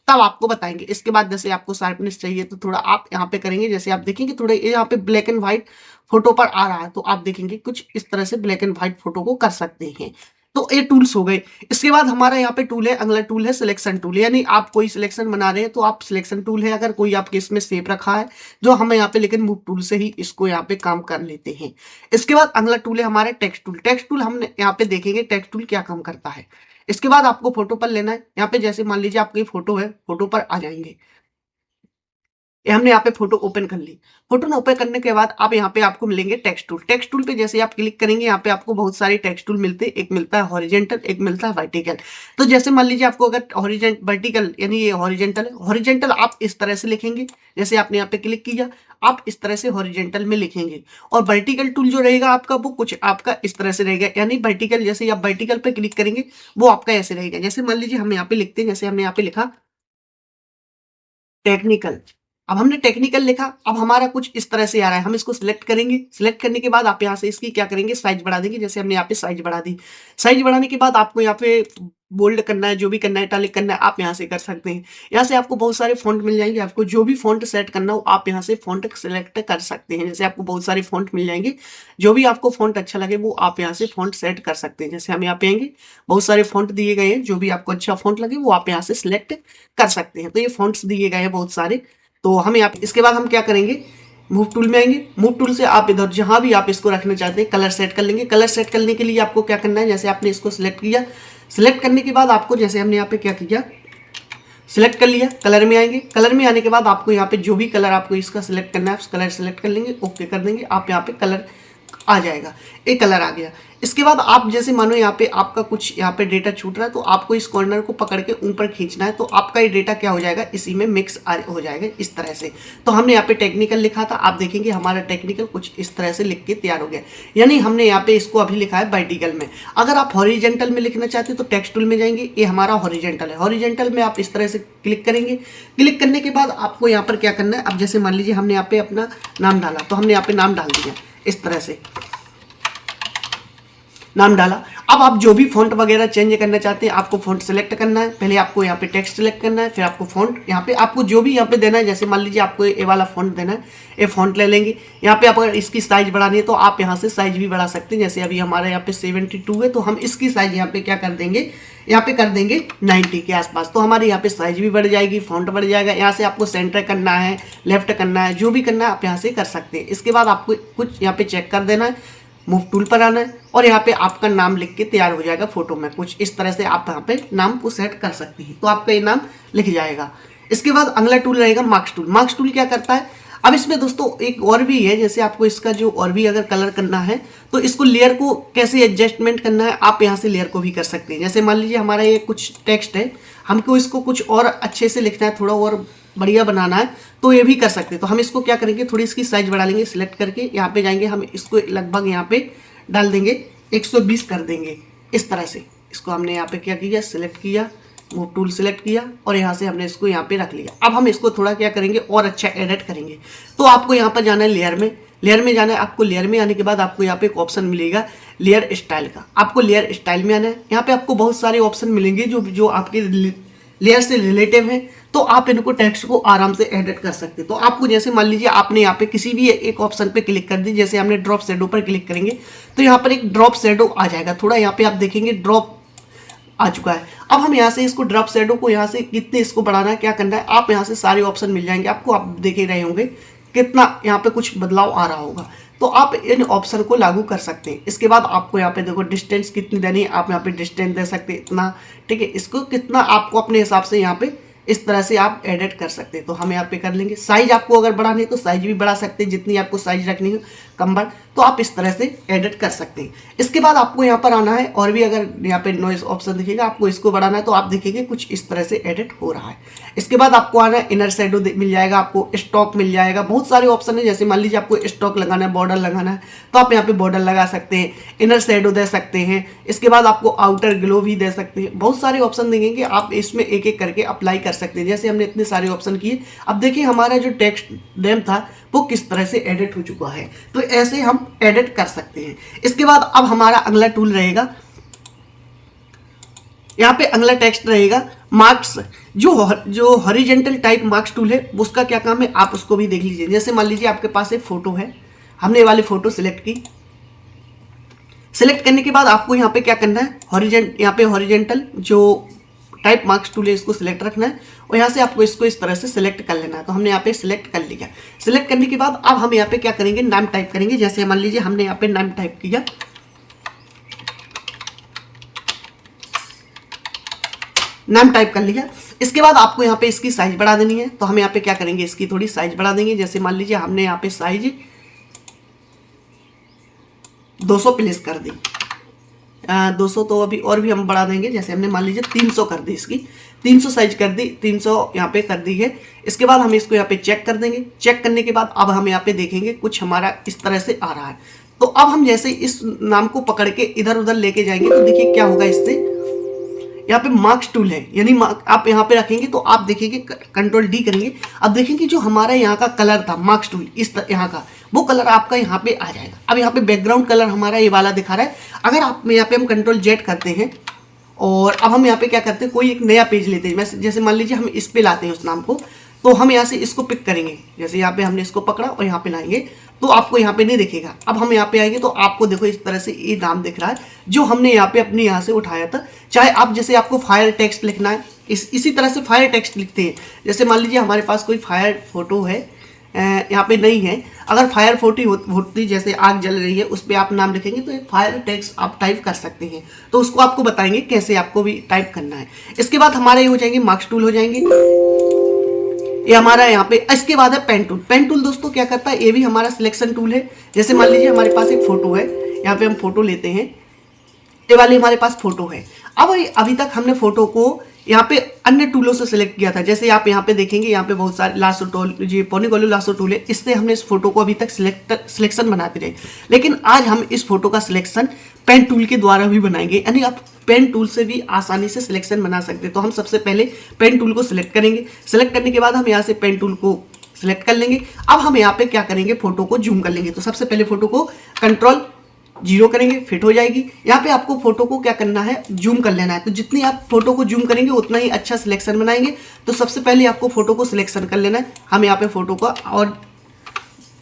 तब आपको बताएंगे। इसके बाद जैसे आपको शार्पनेस चाहिए तो थोड़ा आप यहाँ पे करेंगे, जैसे आप देखेंगे थोड़ा यहाँ पे ब्लैक एंड व्हाइट फोटो पर आ रहा है तो आप देखेंगे कुछ इस तरह से ब्लैक एंड व्हाइट फोटो को कर सकते हैं। तो ये टूल्स हो गए। इसके बाद हमारा यहाँ पे टूल है, अगला टूल है सिलेक्शन टूल, यानी आप कोई सिलेक्शन बना रहे हैं तो आप सिलेक्शन टूल है, अगर कोई आपके इसमें सेव रखा है जो हमें यहाँ पे, लेकिन मूव टूल से ही इसको यहाँ पे काम कर लेते हैं। इसके बाद अगला टूल है हमारे टेक्स्ट टूल। टेक्स्ट टूल हम यहाँ पे देखेंगे टेक्स्ट टूल क्या काम करता है। इसके बाद आपको फोटो पर लेना है, यहाँ पे जैसे मान लीजिए आपकी फोटो है, फोटो पर आ जाएंगे। ये हमने यहाँ पे फोटो ओपन कर ली। फोटो ओपन करने के बाद आप यहाँ पे आपको मिलेंगे टेक्स्ट टूल। टेक्स्ट टूल पे जैसे आप क्लिक करेंगे यहाँ पे आपको बहुत सारे टेक्स्ट टूल मिलते हैं। एक मिलता है हॉरिजेंटल, एक मिलता है वर्टिकल। तो जैसे मान लीजिए आपको अगर वर्टिकल यानी ये हॉरिजेंटल है, हॉरिजेंटल आप इस तरह से लिखेंगे। जैसे आपने यहाँ पे क्लिक किया, आप इस तरह से हॉरिजेंटल में लिखेंगे। और वर्टिकल टूल जो रहेगा आपका वो कुछ आपका इस तरह से रहेगा, यानी वर्टिकल जैसे आप वर्टिकल पे क्लिक करेंगे वो आपका ऐसे रहेगा। जैसे मान लीजिए हम यहाँ पे लिखते हैं, जैसे हमने यहाँ पे लिखा टेक्निकल। अब हमने टेक्निकल लिखा, अब हमारा कुछ इस तरह से आ रहा है। हम इसको सिलेक्ट करेंगे, सिलेक्ट करने के बाद आप यहाँ से इसकी क्या करेंगे, साइज बढ़ा देंगे। जैसे हमने यहाँ पे साइज बढ़ा दी। साइज बढ़ाने के बाद आपको यहाँ पे बोल्ड करना है, जो भी करना है, इटैलिक करना है, आप यहाँ से कर सकते हैं। यहाँ से आपको बहुत सारे फॉन्ट मिल जाएंगे। आपको जो भी फॉन्ट सेट करना हो आप यहाँ से फॉन्ट सेलेक्ट कर सकते हैं। जैसे आपको बहुत सारे फॉन्ट मिल जाएंगे, जो भी आपको फॉन्ट अच्छा लगे वो आप यहाँ से फॉन्ट सेट कर सकते हैं। जैसे हम यहाँ पे आएंगे, बहुत सारे फॉन्ट दिए गए हैं, जो भी आपको अच्छा फॉन्ट लगे वो आप यहाँ से सिलेक्ट कर सकते हैं। तो ये फॉन्ट्स दिए गए हैं बहुत सारे। तो हम यहाँ पे इसके बाद हम क्या करेंगे, मूव टूल में आएंगे। मूव टूल से आप इधर जहां भी आप इसको रखना चाहते हैं कलर सेट कर लेंगे। कलर सेट करने के लिए आपको क्या करना है, जैसे आपने इसको सिलेक्ट किया, सिलेक्ट करने के बाद आपको जैसे हमने यहाँ पे क्या किया, सिलेक्ट कर लिया, कलर में आएंगे। कलर में आने के बाद आपको यहाँ पे जो भी कलर आपको इसका सिलेक्ट करना है कलर सिलेक्ट कर लेंगे, ओके कर देंगे। आप यहाँ पे कलर आ जाएगा, एक कलर आ गया। इसके बाद आप जैसे मानो यहाँ पे आपका कुछ यहाँ पे डेटा छूट रहा है तो आपको इस कॉर्नर को पकड़ के ऊपर खींचना है, तो आपका ये डेटा क्या हो जाएगा, इसी में मिक्स हो जाएगा इस तरह से। तो हमने यहाँ पे टेक्निकल लिखा था, आप देखेंगे हमारा टेक्निकल कुछ इस तरह से लिख के तैयार हो गया। यानी हमने यहाँ पे इसको अभी लिखा है वर्टिकल में। अगर आप हॉरिजेंटल में लिखना चाहते हैं तो टेक्स्ट टूल में जाएंगे, ये हमारा हॉरिजेंटल है। हॉरिजेंटल में आप इस तरह से क्लिक करेंगे। क्लिक करने के बाद आपको यहाँ पर क्या करना है, अब जैसे मान लीजिए हमने यहाँ पे अपना नाम डाला तो हमने यहाँ पे नाम डाल दिया, इस तरह से नाम डाला। अब आप जो भी फॉन्ट वगैरह चेंज करना चाहते हैं आपको फॉन्ट सेलेक्ट करना है। पहले आपको यहाँ पे टेक्स्ट सेलेक्ट करना है, फिर आपको फॉन्ट यहाँ पे आपको जो भी यहाँ पे देना है। जैसे मान लीजिए आपको ये वाला फॉन्ट देना है, ये फॉन्ट ले लेंगे। यहाँ पे आप अगर इसकी साइज बढ़ानी है तो आप यहाँ से साइज भी बढ़ा सकते हैं। जैसे अभी हमारे यहाँ पे 72 है तो हम इसकी साइज यहाँ पे क्या कर देंगे, यहाँ पे कर देंगे 90 के आसपास। तो हमारे यहाँ पे साइज भी बढ़ जाएगी, फॉन्ट बढ़ जाएगा। यहाँ से आपको सेंटर करना है, लेफ्ट करना है, जो भी करना है आप यहाँ से कर सकते हैं। इसके बाद आपको कुछ यहाँ पे चेक कर देना है, मूव टूल पर आना है और यहाँ पे आपका नाम लिख के तैयार हो जाएगा फोटो में। कुछ इस तरह से आप यहाँ पे नाम को सेट कर सकते हैं, तो आपका ये नाम लिख जाएगा। इसके बाद अगला टूल रहेगा मार्क्स टूल। मार्क्स टूल क्या करता है, अब इसमें दोस्तों एक और भी है। जैसे आपको इसका जो और भी अगर कलर करना है तो इसको लेयर को कैसे एडजस्टमेंट करना है आप यहाँ से लेयर को भी कर सकते हैं। जैसे मान लीजिए हमारा ये कुछ टेक्स्ट है, हमको इसको कुछ और अच्छे से लिखना है, थोड़ा और बढ़िया बनाना है तो ये भी कर सकते हैं। तो हम इसको क्या करेंगे, थोड़ी इसकी साइज बढ़ा लेंगे, सिलेक्ट करके यहाँ पे जाएंगे, हम इसको लगभग यहाँ पे डाल देंगे 120 कर देंगे इस तरह से। इसको हमने यहाँ पे क्या किया, सिलेक्ट किया, मूव टूल सिलेक्ट किया और यहाँ से हमने इसको यहाँ पे रख लिया। अब हम इसको थोड़ा क्या करेंगे और अच्छा एडिट करेंगे। तो आपको यहाँ पर जाना है लेयर में, लेयर में जाना है। आपको लेयर में आने के बाद आपको यहाँ पे एक ऑप्शन मिलेगा लेयर स्टाइल का। आपको लेयर स्टाइल में आना है। यहाँ पे आपको बहुत सारे ऑप्शन मिलेंगे जो आपके लेयर से रिलेटिव हैं, तो आप इनको टेक्स्ट को आराम से एडिट कर सकते हैं। तो आपको जैसे मान लीजिए आपने यहाँ पे किसी भी एक ऑप्शन पे क्लिक कर दी, जैसे हमने ड्रॉप शैडो पर क्लिक करेंगे तो यहाँ पर एक ड्रॉप शैडो आ जाएगा। थोड़ा यहाँ पे आप देखेंगे ड्रॉप आ चुका है। अब हम यहाँ से इसको ड्रॉप शैडो को यहाँ से कितने इसको बढ़ाना है, क्या करना है, आप यहाँ से सारे ऑप्शन मिल जाएंगे आपको। आप देख ही रहे होंगे कितना यहाँ पे कुछ बदलाव आ रहा होगा। तो आप इन ऑप्शन को लागू कर सकते हैं। इसके बाद आपको यहाँ पे देखो डिस्टेंस कितनी देनी है, आप यहाँ पे डिस्टेंस दे सकते हैं इतना, ठीक है। इसको कितना आपको अपने हिसाब से यहाँ पे इस तरह से आप एडिट कर सकते हैं। तो हम यहाँ पे कर लेंगे। साइज आपको अगर बढ़ानी है तो साइज भी बढ़ा सकते हैं, जितनी आपको साइज रखनी है कम बढ़, तो आप इस तरह से एडिट कर सकते हैं। इसके बाद आपको यहाँ पर आना है और भी अगर यहाँ पे नॉइज ऑप्शन दिखेगा, आपको इसको बढ़ाना है तो आप देखेंगे कुछ इस तरह से एडिट हो रहा है। इसके बाद आपको आना है इनर शैडो मिल जाएगा, आपको स्टॉक मिल जाएगा। बहुत सारे ऑप्शन है, जैसे मान लीजिए आपको स्टॉक लगाना है, बॉर्डर लगाना है, तो आप यहाँ पे बॉर्डर लगा सकते हैं, इनर शैडो दे सकते हैं। इसके बाद आपको आउटर ग्लो भी दे सकते हैं। बहुत सारे ऑप्शन देंगे, आप इसमें एक एक करके अप्लाई कर सकते हैं। जैसे हमने इतने सारे ऑप्शन किए, अब देखिए हमारा जो टेक्स्ट नेम था वो किस तरह से एडिट हो चुका है। तो ऐसे हम एडिट कर सकते हैं। इसके बाद अब हमारा अगला टूल रहेगा, यहाँ पे अगला टेक्स्ट रहेगा मार्क्स। जो हॉरिजॉन्टल टाइप मार्क्स टूल है उसका क्या काम है, आप उसको भी देख लीजिए। जैसे मान लीजिए आपके पास एक फोटो है, हमने ये वाली फोटो सिलेक्ट की। सिलेक्ट करने के बाद आपको यहाँ पे क्या करना है, यहाँ पे हॉरिजॉन्टल जो टाइप मार्क्स टूल है इसको सिलेक्ट रखना है और यहाँ से आपको इसको इस तरह से सिलेक्ट कर लेना है। तो हमने यहाँ पे सिलेक्ट कर लिया। सिलेक्ट करने के बाद अब हम यहाँ पे क्या करेंगे, नाम टाइप करेंगे। जैसे मान लीजिए हमने यहाँ पे नाम टाइप किया, नाम टाइप कर लिया। इसके बाद आपको यहाँ पे इसकी साइज बढ़ा देनी है। तो हम यहाँ पे क्या करेंगे, इसकी थोड़ी साइज बढ़ा देंगे। जैसे मान लीजिए हमने यहाँ पे साइज 200 प्लेस कर दी, 200 तो अभी और भी हम बढ़ा देंगे। जैसे हमने मान लीजिए 300 कर दी, इसकी 300 साइज कर दी, 300 यहाँ पे कर दी है। इसके बाद हम इसको यहाँ पे चेक कर देंगे। चेक करने के बाद अब हम यहाँ पे देखेंगे कुछ हमारा इस तरह से आ रहा है। तो अब हम जैसे इस नाम को पकड़ के इधर उधर लेके जाएंगे तो देखिए क्या होगा, इससे यहाँ पे मार्क्स टूल है, यानी आप यहाँ पे रखेंगे तो आप देखेंगे कंट्रोल डी करेंगे। अब देखेंगे जो हमारा यहाँ का कलर था मार्क्स टूल इस यहाँ का, वो कलर आपका यहाँ पे आ जाएगा। अब यहाँ पे बैकग्राउंड कलर हमारा ये वाला दिखा रहा है। अगर आप यहाँ पे हम कंट्रोल जेड करते हैं और अब हम यहाँ पे क्या करते हैं, कोई एक नया पेज लेते हैं। जैसे मान लीजिए हम इस पे लाते हैं उस नाम को, तो हम यहाँ से इसको पिक करेंगे। जैसे यहाँ पे हमने इसको पकड़ा और यहाँ पे लाएंगे तो आपको यहाँ पे नहीं दिखेगा। अब हम यहाँ पे आएंगे तो आपको देखो इस तरह से ये नाम दिख रहा है जो हमने यहाँ पे अपने यहाँ से उठाया था। चाहे आप जैसे आपको फायर टेक्स्ट लिखना है, इसी तरह से फायर टेक्स्ट लिखते हैं। जैसे मान लीजिए हमारे पास कोई फायर फोटो है, यहाँ पे नहीं है। अगर फायर फोटो होती, जैसे आग जल रही है, उस पर आप नाम लिखेंगे तो फायर टेक्स्ट आप टाइप कर सकते हैं। तो उसको आपको बताएंगे कैसे आपको भी टाइप करना है। इसके बाद हमारे ये हो जाएंगे मार्क्स टूल हो जाएंगे, ये हमारा यहाँ पे। इसके बाद है पेन टूल। पेन टूल दोस्तों क्या करता है, ये भी हमारा सिलेक्शन टूल है। जैसे मान लीजिए हमारे पास एक फोटो है, यहाँ पे हम फोटो लेते हैं, ये वाली हमारे पास फोटो है। अब अभी तक हमने फोटो को यहाँ पे अन्य टूलों से सिलेक्ट किया था। जैसे आप यहाँ पे देखेंगे, यहाँ पे बहुत सारे लासो टूल, जी पॉलीगॉन लासो टूल है, इससे हमने इस फोटो को अभी तक सिलेक्शन बनाते रहे। लेकिन आज हम इस फोटो का सिलेक्शन पेन टूल के द्वारा भी बनाएंगे, यानी आप पेन टूल से भी आसानी से सिलेक्शन बना सकते हैं। तो हम सबसे पहले पेन टूल को सिलेक्ट करेंगे। सिलेक्ट करने के बाद हम यहाँ से पेन टूल को सिलेक्ट कर लेंगे। अब हम यहाँ पे क्या करेंगे, फोटो को जूम कर लेंगे। तो सबसे पहले फोटो को कंट्रोल 0 करेंगे, फिट हो जाएगी। यहाँ पे आपको फोटो को क्या करना है, जूम कर लेना है। तो जितनी आप फोटो को जूम करेंगे उतना ही अच्छा सिलेक्शन बनाएंगे। तो सबसे पहले आपको फोटो को सिलेक्शन कर लेना है। हम यहाँ पे फोटो को और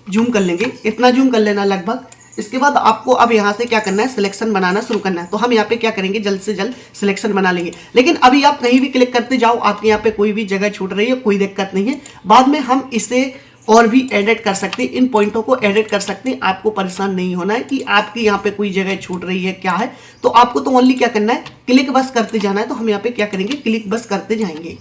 जूम कर लेंगे, इतना जूम कर लेना लगभग। इसके बाद आपको अब यहाँ से क्या करना है, सिलेक्शन बनाना शुरू करना है। तो हम यहाँ पे क्या करेंगे, जल्द से जल्द सिलेक्शन बना लेंगे। लेकिन अभी आप कहीं भी क्लिक करते जाओ, आपके यहाँ पे कोई भी जगह छूट रही है, कोई दिक्कत नहीं है। बाद में हम इसे और भी एडिट कर सकते हैं, इन पॉइंटों को एडिट कर सकते हैं। आपको परेशान नहीं होना है कि आपकी यहाँ पे कोई जगह छूट रही है क्या है। तो आपको तो ओनली क्या करना है, क्लिक बस करते जाना है। तो हम यहाँ पे क्या करेंगे, क्लिक बस करते जाएंगे।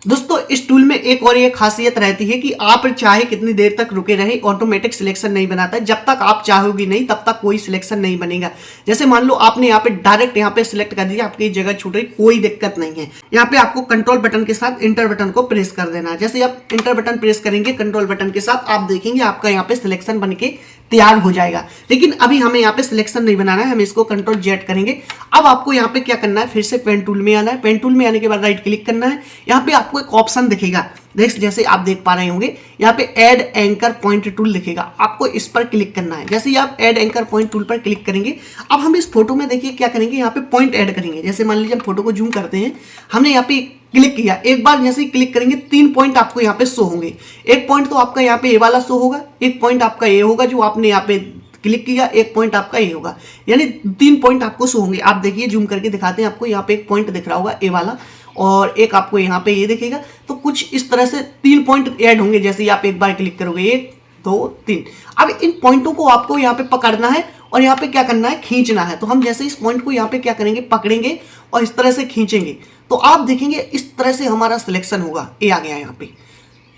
दोस्तों दोस्तों इस टूल में एक और ये खासियत रहती है कि आप चाहे कितनी देर तक रुके रहे, ऑटोमेटिक सिलेक्शन नहीं बनाता है। जब तक आप चाहोगे नहीं तब तक कोई सिलेक्शन नहीं बनेगा। जैसे मान लो आपने यहाँ पे डायरेक्ट यहाँ पे सिलेक्ट कर दिया, आपकी जगह छूट रही, कोई दिक्कत नहीं है। यहाँ पे आपको कंट्रोल बटन के साथ इंटर बटन को प्रेस कर देना है। जैसे आप इंटर बटन प्रेस करेंगे कंट्रोल बटन के साथ, आप देखेंगे आपका यहाँ पे सिलेक्शन बन के तैयार हो जाएगा। लेकिन अभी हमें यहाँ पे सिलेक्शन नहीं बनाना है, हम इसको कंट्रोल जेड करेंगे। अब आपको यहाँ पे क्या करना है, फिर से पेन टूल में आना है। पेन टूल में आने के बाद राइट क्लिक करना है। यहाँ पे आपको एक ऑप्शन दिखेगा, जैसे आप देख पा रहे होंगे, यहाँ पे ऐड एंकर पॉइंट टूल दिखेगा, आपको इस पर क्लिक करना है। जैसे ही आप ऐड एंकर पॉइंट टूल पर क्लिक करेंगे, अब हम इस फोटो में देखिए क्या करेंगे, यहाँ पे पॉइंट ऐड करेंगे। जैसे मान लीजिए हम फोटो को जूम करते हैं, हमने यहाँ पे क्लिक किया, एक बार जैसे ही क्लिक करेंगे 3 पॉइंट आपको यहाँ पे शो होंगे। एक पॉइंट तो आपका यहाँ पे ए वाला शो होगा, एक पॉइंट आपका ए होगा जो आपने यहाँ पे क्लिक किया, एक पॉइंट आपका ए होगा, यानी 3 पॉइंट आपको शो होंगे। आप देखिए जूम करके दिखाते हैं आपको, यहाँ पे एक पॉइंट दिख रहा होगा ए वाला और एक आपको यहाँ पे ये दिखेगा। तो कुछ इस तरह से 3 पॉइंट ऐड होंगे जैसे ही आप एक बार क्लिक करोगे, 1 2 3। अब इन पॉइंटों को आपको यहाँ पे पकड़ना है और यहाँ पे क्या करना है, खींचना है। तो हम जैसे इस पॉइंट को यहाँ पे क्या करेंगे, पकड़ेंगे और इस तरह से खींचेंगे, तो आप देखेंगे इस तरह से हमारा सिलेक्शन होगा। ए आ गया यहाँ पे।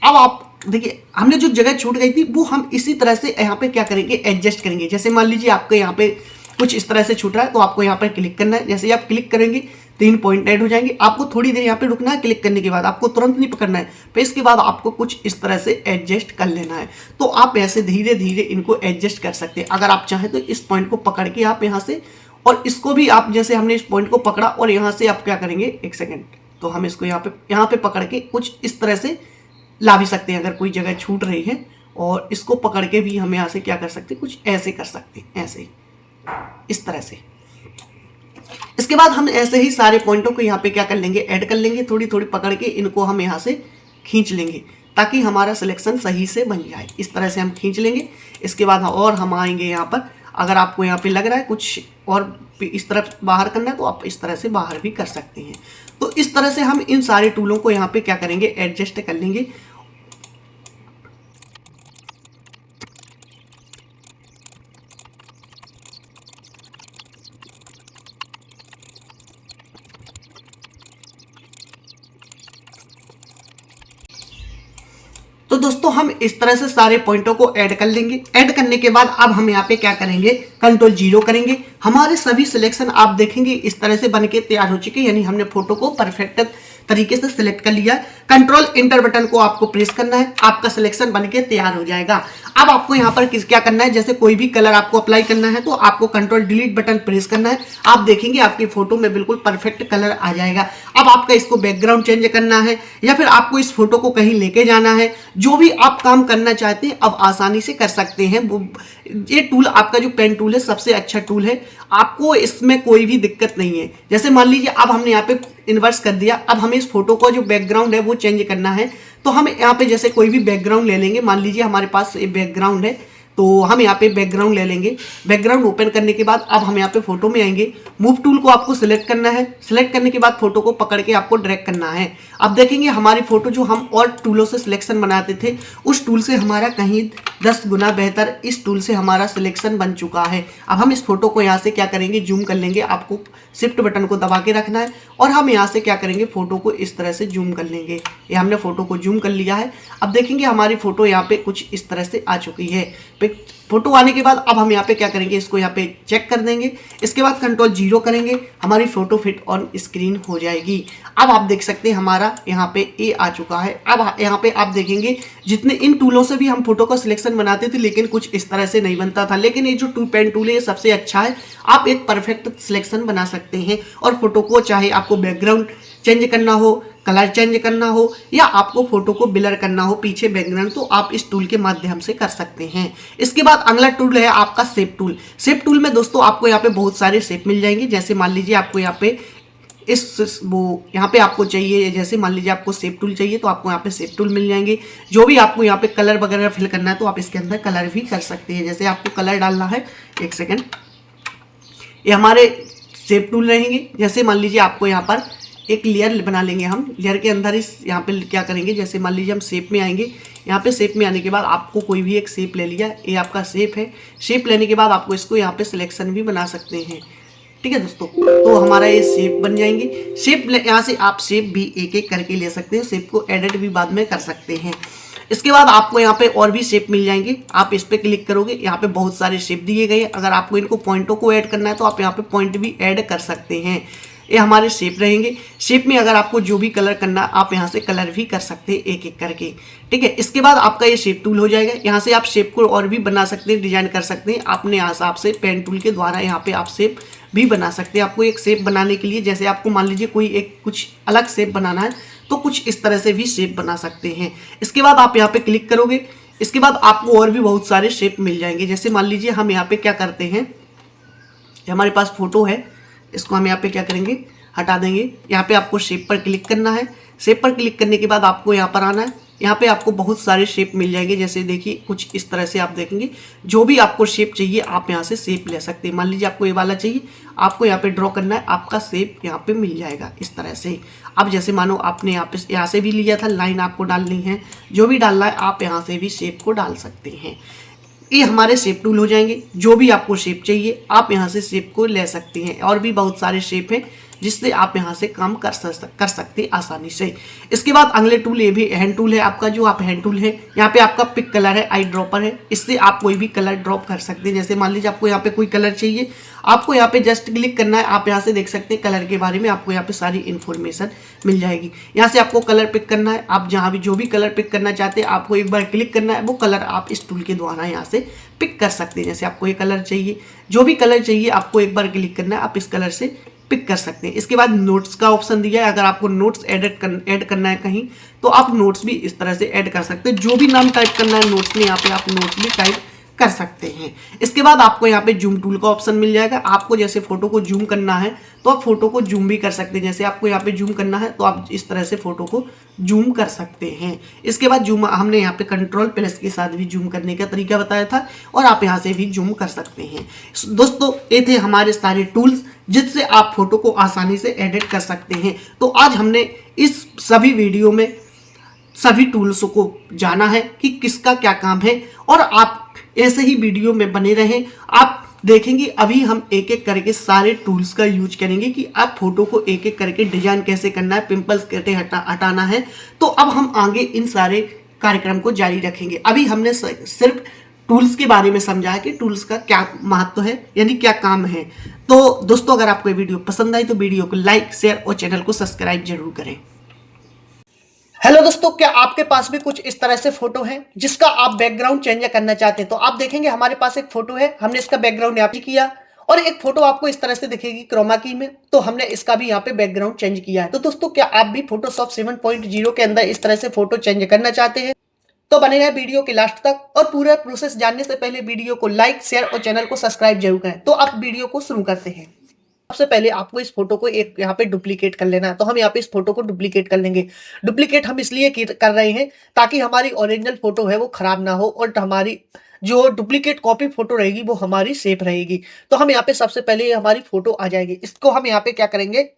अब आप देखिए हमने जो जगह छूट गई थी वो हम इसी तरह से यहाँ पे क्या करेंगे, एडजस्ट करेंगे। जैसे मान लीजिए आपके यहाँ पे कुछ इस तरह से छूट रहा है, तो आपको यहाँ पर क्लिक करना है। जैसे ही आप क्लिक करेंगे 3 पॉइंट ऐड हो जाएंगे। आपको थोड़ी देर यहाँ पे रुकना है, क्लिक करने के बाद आपको तुरंत नहीं पकड़ना है, फिर इसके बाद आपको कुछ इस तरह से एडजस्ट कर लेना है। तो आप ऐसे धीरे धीरे इनको एडजस्ट कर सकते हैं। अगर आप चाहें तो इस पॉइंट को पकड़ के आप यहाँ से, और इसको भी आप जैसे हमने इस पॉइंट को पकड़ा और यहाँ से आप क्या करेंगे, 1 सेकेंड, तो हम इसको यहाँ पे पकड़ के कुछ इस तरह से ला भी सकते हैं। अगर कोई जगह छूट रही है और इसको पकड़ के भी हम यहाँ से क्या कर सकते हैं, कुछ ऐसे कर सकते हैं, ऐसे इस तरह से। इसके बाद हम ऐसे ही सारे पॉइंटों को यहाँ पे क्या कर लेंगे, ऐड कर लेंगे। थोड़ी थोड़ी पकड़ के इनको हम यहाँ से खींच लेंगे ताकि हमारा सिलेक्शन सही से बन जाए। इस तरह से हम खींच लेंगे। इसके बाद और हम आएंगे यहाँ पर, अगर आपको यहाँ पे लग रहा है कुछ और इस तरफ बाहर करना है तो आप इस तरह से बाहर भी कर सकते हैं। तो इस तरह से हम इन सारे टूलों को यहाँ पे क्या करेंगे, एडजस्ट कर लेंगे। तो दोस्तों हम इस तरह से सारे पॉइंटों को ऐड कर लेंगे। ऐड करने के बाद अब हम यहाँ पे क्या करेंगे, कंट्रोल 0 करेंगे। हमारे सभी सिलेक्शन आप देखेंगे इस तरह से बनके तैयार हो चुके, यानी हमने फोटो को परफेक्ट तरीके से सिलेक्ट कर लिया। कंट्रोल इंटर बटन को आपको प्रेस करना है, आपका सिलेक्शन बनके तैयार हो जाएगा। अब आपको यहाँ पर क्या करना है, जैसे कोई भी कलर आपको अप्लाई करना है तो आपको कंट्रोल डिलीट बटन प्रेस करना है। आप देखेंगे आपकी फोटो में बिल्कुल परफेक्ट कलर आ जाएगा। अब आपका इसको बैकग्राउंड चेंज करना है या फिर आपको इस फोटो को कहीं लेके जाना है, जो भी आप काम करना चाहते हैं अब आसानी से कर सकते हैं। ये टूल आपका जो पेन टूल है सबसे अच्छा टूल है, आपको इसमें कोई भी दिक्कत नहीं है। जैसे मान लीजिए अब हमने यहाँ पे इन्वर्स कर दिया, अब हमें इस फोटो का जो बैकग्राउंड है वो चेंज करना है। तो हम यहाँ पे जैसे कोई भी बैकग्राउंड ले लेंगे, मान लीजिए हमारे पास ये बैकग्राउंड है तो हम यहाँ पे बैकग्राउंड ले लेंगे। बैकग्राउंड ओपन करने के बाद अब हम यहाँ पे फोटो में आएंगे, मूव टूल को आपको सिलेक्ट करना है। सिलेक्ट करने के बाद फोटो को पकड़ के आपको ड्रैग करना है। अब देखेंगे हमारी फोटो जो हम और टूलों से सिलेक्शन बनाते थे उस टूल से हमारा कहीं 10 गुना बेहतर इस टूल से हमारा सिलेक्शन बन चुका है। अब हम इस फोटो को यहाँ से क्या करेंगे, जूम कर लेंगे। आपको शिफ्ट बटन को दबा के रखना है और हम यहाँ से क्या करेंगे, फोटो को इस तरह से जूम कर लेंगे। ये हमने फोटो को जूम कर लिया है। अब देखेंगे हमारी फोटो यहाँ पे कुछ इस तरह से आ चुकी है। फोटो आने के बाद अब हम यहाँ पे क्या करेंगे, इसको यहाँ पे चेक कर देंगे। इसके बाद कंट्रोल 0 करेंगे, हमारी फोटो फिट ऑन स्क्रीन हो जाएगी। अब आप देख सकते हैं हमारा यहाँ पे ए आ चुका है। अब यहाँ पे आप देखेंगे जितने इन टूलों से भी हम फोटो का सिलेक्शन बनाते थे लेकिन कुछ इस तरह से नहीं बनता था, लेकिन ये जो पेन टूल है ये सबसे अच्छा है। आप एक परफेक्ट सिलेक्शन बना सकते हैं और फोटो को चाहे आपको बैकग्राउंड चेंज करना हो, कलर चेंज करना हो या आपको फोटो को ब्लर करना हो पीछे बैकग्राउंड, तो आप इस टूल के माध्यम से कर सकते हैं। इसके बाद अगला टूल है आपका शेप टूल। शेप टूल में दोस्तों आपको यहाँ पे बहुत सारे शेप मिल जाएंगे। जैसे मान लीजिए आपको यहाँ पे यहाँ पे आपको चाहिए, जैसे मान लीजिए आपको शेप टूल चाहिए तो आपको यहाँ पे शेप टूल मिल जाएंगे। जो भी आपको यहाँ पे कलर वगैरह फिल करना है तो आप इसके अंदर कलर भी कर सकते हैं। जैसे आपको कलर डालना है, 1 सेकेंड, ये हमारे शेप टूल रहेंगे। जैसे मान लीजिए आपको यहाँ पर एक लेयर बना लेंगे हम, लेयर के अंदर इस यहाँ पे क्या करेंगे, जैसे मान लीजिए हम शेप में आएंगे। यहाँ पे शेप में आने के बाद आपको कोई भी एक शेप ले लिया, ये आपका शेप है। शेप लेने के बाद आपको इसको यहाँ पे सिलेक्शन भी बना सकते हैं, ठीक है दोस्तों, तो हमारा ये शेप बन जाएंगे। शेप यहाँ से आप शेप भी एक एक करके ले सकते हैं, शेप को एडिट भी बाद में कर सकते हैं। इसके बाद आपको यहाँ पे और भी शेप मिल जाएंगे, आप इस पे क्लिक करोगे, यहाँ पे बहुत सारे शेप दिए गए हैं। अगर आपको इनको पॉइंटों को ऐड करना है तो आप यहाँ पे पॉइंट भी ऐड कर सकते हैं। ये हमारे शेप रहेंगे। शेप में अगर आपको जो भी कलर करना है आप यहाँ से कलर भी कर सकते हैं एक एक करके, ठीक है। इसके बाद आपका ये शेप टूल हो जाएगा। यहाँ से आप शेप को और भी बना सकते हैं, डिजाइन कर सकते हैं अपने हिसाब से। पेन टूल के द्वारा यहाँ पे आप शेप भी बना सकते हैं। आपको एक शेप बनाने के लिए, जैसे आपको मान लीजिए कोई एक कुछ अलग शेप बनाना है तो कुछ इस तरह से भी शेप बना सकते हैं। इसके बाद आप यहाँ पे क्लिक करोगे, इसके बाद आपको और भी बहुत सारे शेप मिल जाएंगे। जैसे मान लीजिए हम यहाँ पे क्या करते हैं, हमारे पास फोटो है, इसको हम यहाँ पे क्या करेंगे, हटा देंगे। यहाँ पे आपको शेप पर क्लिक करना है। शेप पर क्लिक करने के बाद आपको यहाँ पर आना है। यहाँ पे आपको बहुत सारे शेप मिल जाएंगे। जैसे देखिए कुछ इस तरह से आप देखेंगे, जो भी आपको शेप चाहिए आप यहाँ से शेप ले सकते हैं। मान लीजिए आपको ये वाला चाहिए, आपको यहाँ पे ड्रॉ करना है, आपका शेप यहाँ पे मिल जाएगा इस तरह से। अब जैसे मानो आपने यहाँ से भी लिया था, लाइन आपको डालनी है, जो भी डालना है आप यहाँ से भी शेप को डाल सकते हैं। ये हमारे शेप टूल हो जाएंगे। जो भी आपको शेप चाहिए आप यहाँ से शेप को ले सकते हैं। और भी बहुत सारे शेप हैं जिससे आप यहाँ से काम कर सकते हैं आसानी से। इसके बाद अगले टूल, ये भी हैंड टूल है आपका। जो आप हैंड टूल है, यहाँ पे आपका पिक कलर है, आई ड्रॉपर है, इससे आप कोई भी कलर ड्रॉप कर सकते हैं। जैसे मान लीजिए आपको यहाँ पे कोई कलर चाहिए, आपको यहाँ पे जस्ट क्लिक करना है। आप यहाँ से देख सकते हैं कलर के बारे में आपको यहाँ पे सारी इन्फॉर्मेशन मिल जाएगी। यहाँ से आपको कलर पिक करना है, आप जहाँ भी जो भी कलर पिक करना चाहते हैं आपको एक बार क्लिक करना है, वो कलर आप इस टूल के द्वारा यहाँ से पिक कर सकते हैं। जैसे आपको ये कलर चाहिए, जो भी कलर चाहिए आपको एक बार क्लिक करना है, आप इस कलर से पिक कर सकते हैं। इसके बाद नोट्स का ऑप्शन दिया है। अगर आपको नोट्स ऐड करना है कहीं तो आप नोट्स भी इस तरह से ऐड कर सकते हैं। जो भी नाम टाइप करना है नोट्स में, यहाँ पे आप नोट्स भी टाइप कर सकते हैं। इसके बाद आपको यहाँ पे जूम टूल का ऑप्शन मिल जाएगा। आपको जैसे फोटो को जूम करना है तो आप फोटो को जूम भी कर सकते हैं। जैसे आपको यहाँ पे जूम करना है तो आप इस तरह से फोटो को जूम कर सकते हैं। इसके बाद जूम हमने यहाँ पे कंट्रोल प्लस के साथ भी जूम करने का तरीका बताया था, और आप यहाँ से भी जूम कर सकते हैं। दोस्तों ये थे हमारे सारे टूल्स जिससे आप फोटो को आसानी से एडिट कर सकते हैं। तो आज हमने इस सभी वीडियो में सभी टूल्स को जाना है कि किसका क्या काम है, और आप ऐसे ही वीडियो में बने रहें। आप देखेंगे अभी हम एक एक करके सारे टूल्स का यूज करेंगे कि आप फोटो को एक एक करके डिजाइन कैसे करना है, पिंपल्स कैसे हटाना है। तो अब हम आगे इन सारे कार्यक्रम को जारी रखेंगे। अभी हमने सिर्फ टूल्स के बारे में समझा है कि टूल्स का क्या महत्व है, यानी क्या काम है। तो दोस्तों अगर आपको ये वीडियो पसंद आई तो वीडियो को लाइक, शेयर और चैनल को सब्सक्राइब जरूर करें। हेलो दोस्तों, क्या आपके पास भी कुछ इस तरह से फोटो है जिसका आप बैकग्राउंड चेंज करना चाहते हैं? तो आप देखेंगे हमारे पास एक फोटो है, हमने इसका बैकग्राउंड यहाँ पे किया, और एक फोटो आपको इस तरह से दिखेगी क्रोमा की में, तो हमने इसका भी यहाँ पे बैकग्राउंड चेंज किया है। तो दोस्तों क्या आप भी फोटोशॉप 7.0 के अंदर इस तरह से फोटो चेंज करना चाहते हैं? तो बने रहे वीडियो के लास्ट तक, और पूरा प्रोसेस जानने से पहले वीडियो को लाइक, शेयर और चैनल को सब्सक्राइब जरूर करें। तो आप वीडियो को शुरू करते हैं। सबसे पहले आपको इस फोटो को एक यहाँ पे डुप्लीकेट कर लेना है। तो हम यहाँ पे इस फोटो को डुप्लीकेट कर लेंगे। डुप्लीकेट हम इसलिए कर रहे हैं ताकि हमारी ओरिजिनल फोटो है वो खराब ना हो, और हमारी जो डुप्लीकेट कॉपी फोटो रहेगी वो हमारी सेफ रहेगी। तो हम यहाँ पे सबसे पहले हमारी फोटो आ जाएगी, इसको हम यहाँ पे क्या करेंगे,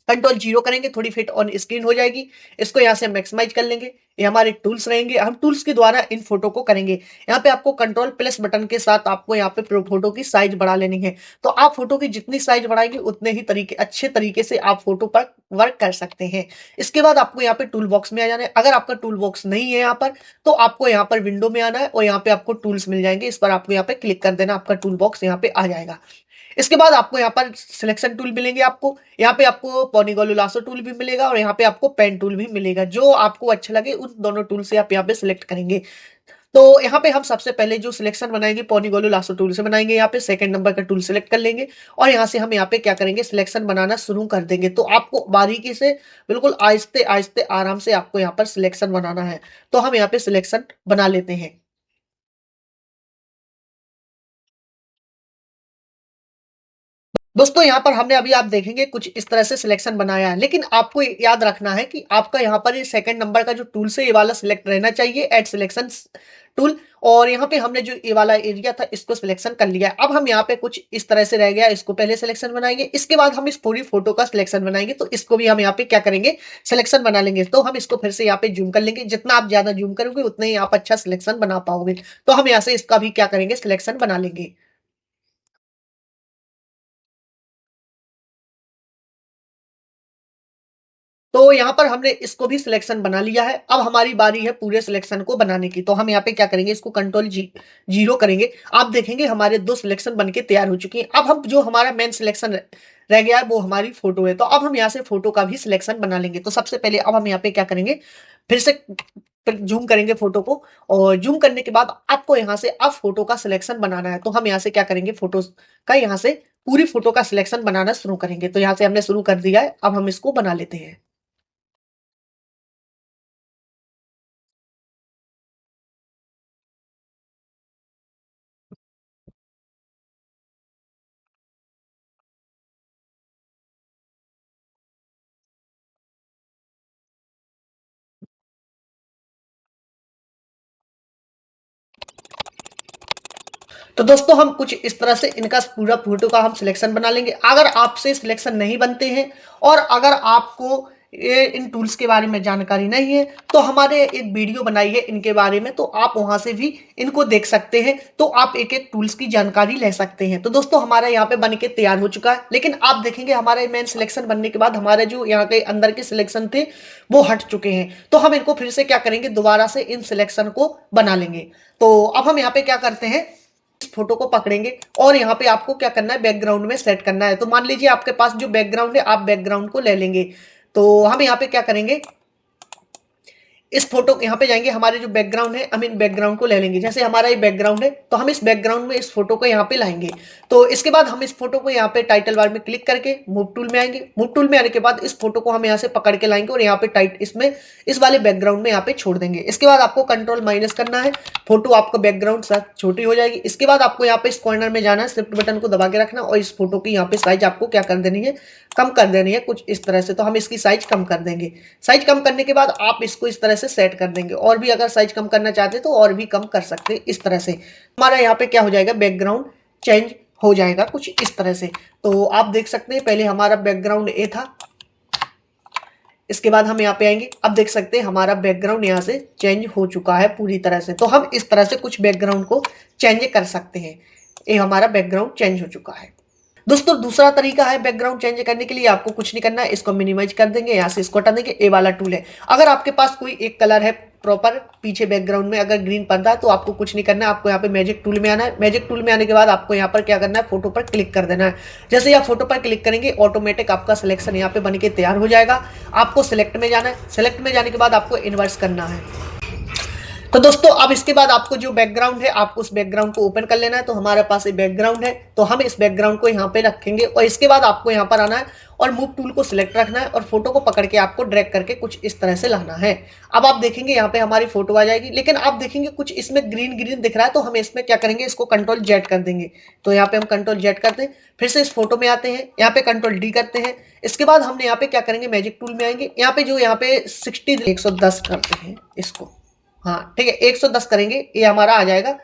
कंट्रोल 0 करेंगे, थोड़ी फिट ऑन स्क्रीन हो जाएगी। इसको यहाँ से मैक्सिमाइज कर लेंगे। ये हमारे टूल्स रहेंगे, हम टूल्स के द्वारा इन फोटो को करेंगे। यहाँ पे आपको कंट्रोल प्लस बटन के साथ आपको यहाँ पे फोटो की साइज बढ़ा लेनी है। तो आप फोटो की जितनी साइज बढ़ाएंगे उतने ही अच्छे तरीके से आप फोटो पर वर्क कर सकते हैं। इसके बाद आपको यहाँ पे टूल बॉक्स में आ जाना है। अगर आपका टूल बॉक्स नहीं है यहाँ पर तो आपको यहाँ पर विंडो में आना है, और यहाँ पे आपको टूल्स मिल जाएंगे, इस पर आपको यहाँ पे क्लिक कर देना, आपका टूल बॉक्स यहाँ पे आ जाएगा। इसके बाद आपको यहाँ पर सिलेक्शन टूल मिलेंगे। आपको यहाँ पे आपको पॉलीगॉन लासो टूल भी मिलेगा, और यहाँ पे आपको पेन टूल भी मिलेगा। जो आपको अच्छा लगे उन दोनों टूल से आप यहाँ पे सिलेक्ट करेंगे। तो यहाँ पे हम सबसे पहले जो सिलेक्शन बनाएंगे पॉलीगॉन लासो टूल से बनाएंगे। यहाँ पे सेकंड नंबर का टूल सिलेक्ट कर लेंगे, और यहाँ से हम यहाँ पे क्या करेंगे, सिलेक्शन बनाना शुरू कर देंगे। तो आपको बारीकी से, बिल्कुल आहिस्ते आहिस्ते आराम से आपको यहाँ पर सिलेक्शन बनाना है। तो हम यहाँ पे सिलेक्शन बना लेते हैं। दोस्तों यहाँ पर हमने अभी आप देखेंगे कुछ इस तरह से सिलेक्शन बनाया है, लेकिन आपको याद रखना है कि आपका यहाँ पर ये सेकंड नंबर का जो टूल से ये वाला सिलेक्ट रहना चाहिए, ऐड सिलेक्शन टूल। और यहाँ पे हमने जो ये वाला एरिया था इसको सिलेक्शन कर लिया है। अब हम यहाँ पे कुछ इस तरह से रह गया, इसको पहले सिलेक्शन बनाएंगे। इसके बाद हम इस पूरी फोटो का सिलेक्शन बनाएंगे, तो इसको भी हम यहाँ पे क्या करेंगे, सिलेक्शन बना लेंगे। तो हम इसको फिर से यहाँ पे जूम कर लेंगे, जितना आप ज्यादा जूम करोगे उतना ही आप अच्छा सिलेक्शन बना पाओगे। तो हम यहाँ से इसका भी क्या करेंगे, सिलेक्शन बना लेंगे। तो यहाँ पर हमने इसको भी सिलेक्शन बना लिया है। अब हमारी बारी है पूरे सिलेक्शन को बनाने की। तो हम यहाँ पे क्या करेंगे, इसको कंट्रोल जीरो करेंगे। आप देखेंगे हमारे 2 सिलेक्शन बनके तैयार हो चुकी हैं। अब हम जो हमारा मेन सिलेक्शन रह गया है वो हमारी फोटो है। तो अब हम यहाँ से फोटो का भी सिलेक्शन बना लेंगे। तो सबसे पहले अब हम यहाँ पे क्या करेंगे, फिर से जूम करेंगे फोटो को, और जूम करने के बाद आपको यहाँ से अब फोटो का सिलेक्शन बनाना है। तो हम यहाँ से क्या करेंगे, फोटो का यहाँ से पूरी फोटो का सिलेक्शन बनाना शुरू करेंगे। तो यहाँ से हमने शुरू कर दिया है, अब हम इसको बना लेते हैं। तो दोस्तों हम कुछ इस तरह से इनका पूरा फोटो का हम सिलेक्शन बना लेंगे। अगर आपसे सिलेक्शन नहीं बनते हैं और अगर आपको ये इन टूल्स के बारे में जानकारी नहीं है तो हमारे एक वीडियो बनाई है इनके बारे में, तो आप वहां से भी इनको देख सकते हैं। तो आप एक एक टूल्स की जानकारी ले सकते हैं। तो दोस्तों हमारा यहाँ पे बन के तैयार हो चुका है, लेकिन आप देखेंगे हमारे मेन सिलेक्शन बनने के बाद हमारे जो यहाँ के अंदर के सिलेक्शन थे वो हट चुके हैं। तो हम इनको फिर से क्या करेंगे, दोबारा से इन सिलेक्शन को बना लेंगे। तो अब हम यहाँ पे क्या करते हैं, इस फोटो को पकड़ेंगे और यहाँ पे आपको क्या करना है, बैकग्राउंड में सेट करना है। तो मान लीजिए आपके पास जो बैकग्राउंड है, आप बैकग्राउंड को ले लेंगे। तो हम यहाँ पे क्या करेंगे, इस फोटो यहाँ पे जाएंगे, हमारे जो बैकग्राउंड है हम इन बैकग्राउंड को ले लेंगे। जैसे हमारा ये बैकग्राउंड है तो हम इस बैकग्राउंड में इस फोटो को यहाँ पे लाएंगे। तो इसके बाद हम इस फोटो को यहाँ पे टाइटल बार में क्लिक करके मूव टूल में आएंगे। मूव टूल में आने के बाद इस फोटो को हम यहाँ से पकड़ के लाएंगे और यहाँ पे टाइट इसमें इस वाले बैकग्राउंड में यहाँ पे छोड़ देंगे। इसके बाद आपको कंट्रोल माइनस करना है, फोटो आपको बैकग्राउंड साथ छोटी हो जाएगी। इसके बाद आपको यहाँ पे इस कॉर्नर में जाना है, शिफ्ट बटन को दबा के रखना और इस फोटो की यहाँ पे साइज आपको क्या कर देनी है, कम कर देनी है कुछ इस तरह से। तो हम इसकी साइज कम कर देंगे। साइज कम करने के बाद आप इसको इस तरह से सेट कर देंगे, और भी अगर साइज कम करना चाहते तो और भी कम कर सकते इस तरह से। हमारा यहाँ पे क्या हो जाएगा, बैकग्राउंड चेंज हो जाएगा कुछ इस तरह से। तो आप देख सकते हैं पहले हमारा बैकग्राउंड ए था, इसके बाद हम यहाँ पे आएंगे। अब देख सकते हैं हमारा बैकग्राउंड यहाँ से चेंज हो चुका है पूरी तरह से। तो हम इस तरह से कुछ बैकग्राउंड को चेंज कर सकते हैं। ये हमारा बैकग्राउंड चेंज हो चुका है। दोस्तों दूसरा तरीका है बैकग्राउंड चेंज करने के लिए, आपको कुछ नहीं करना है, इसको मिनिमाइज कर देंगे, यहाँ से इसको हटा देंगे। ए वाला टूल है। अगर आपके पास कोई एक कलर है प्रॉपर पीछे बैकग्राउंड में, अगर ग्रीन पर्दा है तो आपको कुछ नहीं करना है, आपको यहाँ पे मैजिक टूल में आना है। मैजिक टूल में आने के बाद आपको यहाँ पर क्या करना है, फोटो पर क्लिक कर देना है। जैसे ही आप फोटो पर क्लिक करेंगे ऑटोमेटिक आपका सिलेक्शन यहाँ पे बन के तैयार हो जाएगा। आपको सिलेक्ट में जाना है, सिलेक्ट में जाने के बाद आपको इन्वर्स करना है। तो दोस्तों अब इसके बाद आपको जो बैकग्राउंड है आपको उस बैकग्राउंड को ओपन कर लेना है। तो हमारे पास एक बैकग्राउंड है, तो हम इस बैकग्राउंड को यहाँ पे रखेंगे और इसके बाद आपको यहाँ पर आना है और मूव टूल को सिलेक्ट रखना है और फोटो को पकड़ के आपको ड्रैग करके कुछ इस तरह से लाना है। अब आप देखेंगे यहाँ पे हमारी फोटो आ जाएगी, लेकिन आप देखेंगे कुछ इसमें ग्रीन ग्रीन दिख रहा है, तो हम इसमें क्या करेंगे, इसको कंट्रोल जेड कर देंगे। तो यहाँ पे हम कंट्रोल जेड करते हैं, फिर से इस फोटो में आते हैं, यहाँ पे कंट्रोल डी करते हैं। इसके बाद हमने यहाँ पे क्या करेंगे, मैजिक टूल में आएंगे, यहाँ पे जो यहाँ पे 60 110 करते हैं इसको, हाँ ठीक है 110 करेंगे, ये हमारा आ जाएगा।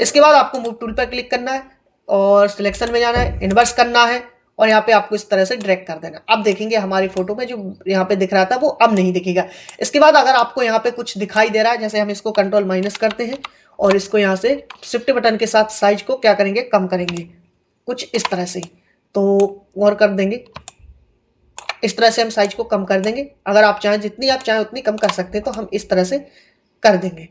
इसके बाद आपको मूव टूल पर क्लिक करना है और सिलेक्शन में जाना है, इन्वर्स करना है और यहाँ पे आपको इस तरह से ड्रैग कर देना। अब देखेंगे हमारी फोटो में जो यहाँ पे दिख रहा था वो अब नहीं दिखेगा। इसके बाद अगर आपको यहाँ पे कुछ दिखाई दे रहा है, जैसे हम इसको कंट्रोल माइनस करते हैं और इसको यहाँ से शिफ्ट बटन के साथ साइज को क्या करेंगे, कम करेंगे कुछ इस तरह से। तो और कर देंगे, इस तरह से हम साइज को कम कर देंगे। अगर आप चाहें जितनी आप चाहें उतनी कम कर सकते हैं, तो हम इस तरह से कर देंगे।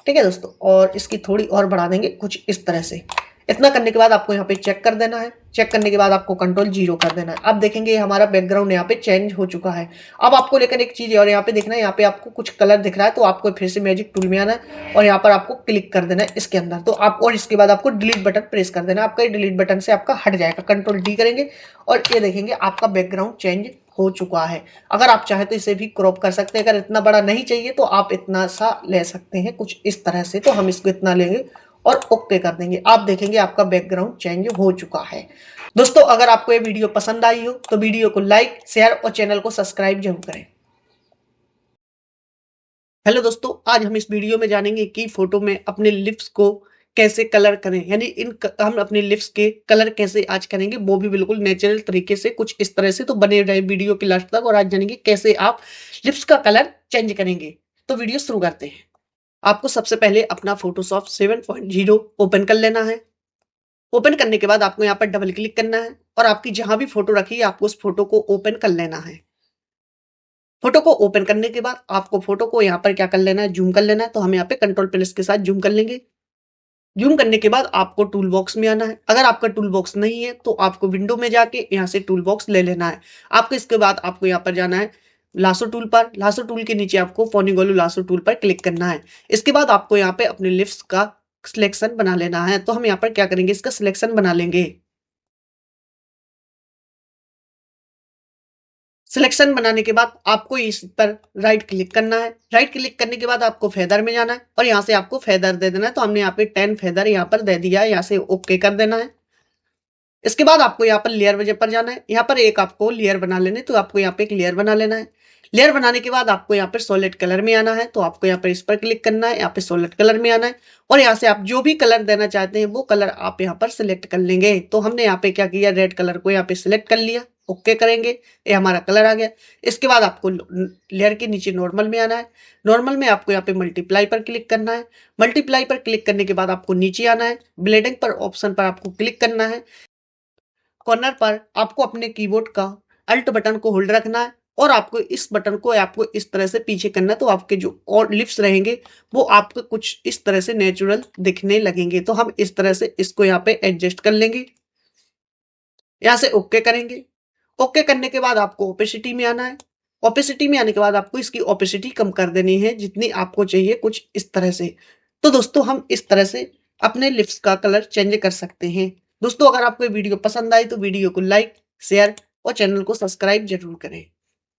ठीक है दोस्तों, और इसकी थोड़ी और बढ़ा देंगे कुछ इस तरह से। इतना करने के बाद आपको यहाँ पे चेक कर देना है। चेक करने के बाद आपको कंट्रोल जीरो कर देना है। अब देखेंगे हमारा बैकग्राउंड यहाँ पे चेंज हो चुका है। अब आपको लेकर एक चीज और यहाँ पे देखना है, यहाँ पे आपको कुछ कलर दिख रहा है, तो आपको फिर से मैजिक टूल में आना है और यहाँ पर आपको क्लिक कर देना है इसके अंदर। तो आप और इसके बाद आपको डिलीट बटन प्रेस कर देना है, आपका डिलीट बटन से आपका हट जाएगा। कंट्रोल डी करेंगे और ये देखेंगे आपका बैकग्राउंड चेंज हो चुका है। अगर आप चाहे तो इसे भी क्रॉप कर सकते हैं, अगर इतना बड़ा नहीं चाहिए तो आप इतना सा ले सकते हैं कुछ इस तरह से। तो हम इसको इतना लेंगे और ओके कर देंगे। आप देखेंगे आपका बैकग्राउंड चेंज हो चुका है। दोस्तों अगर आपको ये वीडियो पसंद आई हो तो वीडियो को लाइक शेयर और चैनल को सब्सक्राइब जरूर करें। हेलो दोस्तों, आज हम इस वीडियो में जानेंगे कि फोटो में अपने लिप्स को कैसे कलर करें, यानी हम अपने लिप्स के कलर कैसे आज करेंगे, वो भी बिल्कुल नेचुरल तरीके से कुछ इस तरह से। तो बने रहे वीडियो के लास्ट तक और आज जानेंगे कैसे आप लिप्स का कलर चेंज करेंगे। तो वीडियो शुरू करते हैं। आपको सबसे पहले अपना फोटोशॉप 7.0 ओपन कर लेना है। ओपन करने के बाद आपको यहाँ पर डबल क्लिक करना है और आपकी जहां भी फोटो रखी है आपको उस फोटो को ओपन कर लेना है। फोटो को ओपन करने के बाद आपको फोटो को यहाँ पर क्या कर लेना है, जूम कर लेना है। तो हम यहाँ पे कंट्रोल प्लस के साथ जूम कर लेंगे। जूम करने के बाद आपको टूल बॉक्स में आना है। अगर आपका टूल बॉक्स नहीं है तो आपको विंडो में जाके यहाँ से टूल बॉक्स ले लेना है। आपको इसके बाद आपको यहाँ पर जाना है लासो टूल पर। लासो टूल के नीचे आपको फोनिगोलू लासो टूल पर क्लिक करना है। इसके बाद आपको यहाँ पे अपने लिप्स का सिलेक्शन बना लेना है। तो हम यहाँ पर क्या करेंगे, इसका सिलेक्शन बना लेंगे। सिलेक्शन बनाने के बाद आपको इस पर राइट क्लिक करना है। राइट क्लिक करने के बाद आपको फेदर में जाना है और यहाँ से आपको फेदर दे देना है। तो हमने यहाँ पे 10 फेदर यहाँ पर दे दिया है। यहाँ से ओके कर देना है। इसके बाद आपको यहाँ पर लेयर वजह पर जाना है। यहाँ पर एक आपको लेयर बना लेने, तो आपको यहाँ पे एक लेयर बना लेना है। लेयर बनाने के बाद आपको यहाँ पर सॉलिड कलर में आना है। तो आपको यहाँ पर इस पर क्लिक करना है। यहाँ पे सॉलिड कलर में आना है और यहाँ से आप जो भी कलर देना चाहते हैं वो कलर आप यहाँ पर सिलेक्ट कर लेंगे। तो हमने यहाँ पे क्या किया, रेड कलर को यहाँ पे सिलेक्ट कर लिया। ओके करेंगे, ये हमारा कलर आ गया। इसके बाद आपको लेयर के नीचे नॉर्मल में आना है। नॉर्मल में आपको यहाँ पे मल्टीप्लाई पर क्लिक करना है। मल्टीप्लाई पर क्लिक करने के बाद आपको नीचे आना है। ब्लेंडिंग पर ऑप्शन पर आपको क्लिक करना है। कॉर्नर पर आपको अपने कीबोर्ड का अल्ट बटन को होल्ड रखना है और आपको इस बटन को आपको इस तरह से पीछे करना है। तो आपके जो और लिप्स रहेंगे वो आपको कुछ इस तरह से नेचुरल दिखने लगेंगे। तो हम इस तरह से इसको यहाँ पे एडजस्ट कर लेंगे। यहाँ से ओके करेंगे। ओके करने के बाद आपको ओपेसिटी में आना है। ओपेसिटी में आने के बाद आपको इसकी ओपेसिटी कम कर देनी है जितनी आपको चाहिए, कुछ इस तरह से। तो दोस्तों हम इस तरह से अपने लिप्स का कलर चेंज कर सकते हैं। दोस्तों अगर आपको वीडियो पसंद आई तो वीडियो को लाइक, शेयर और चैनल को सब्सक्राइब जरूर करें।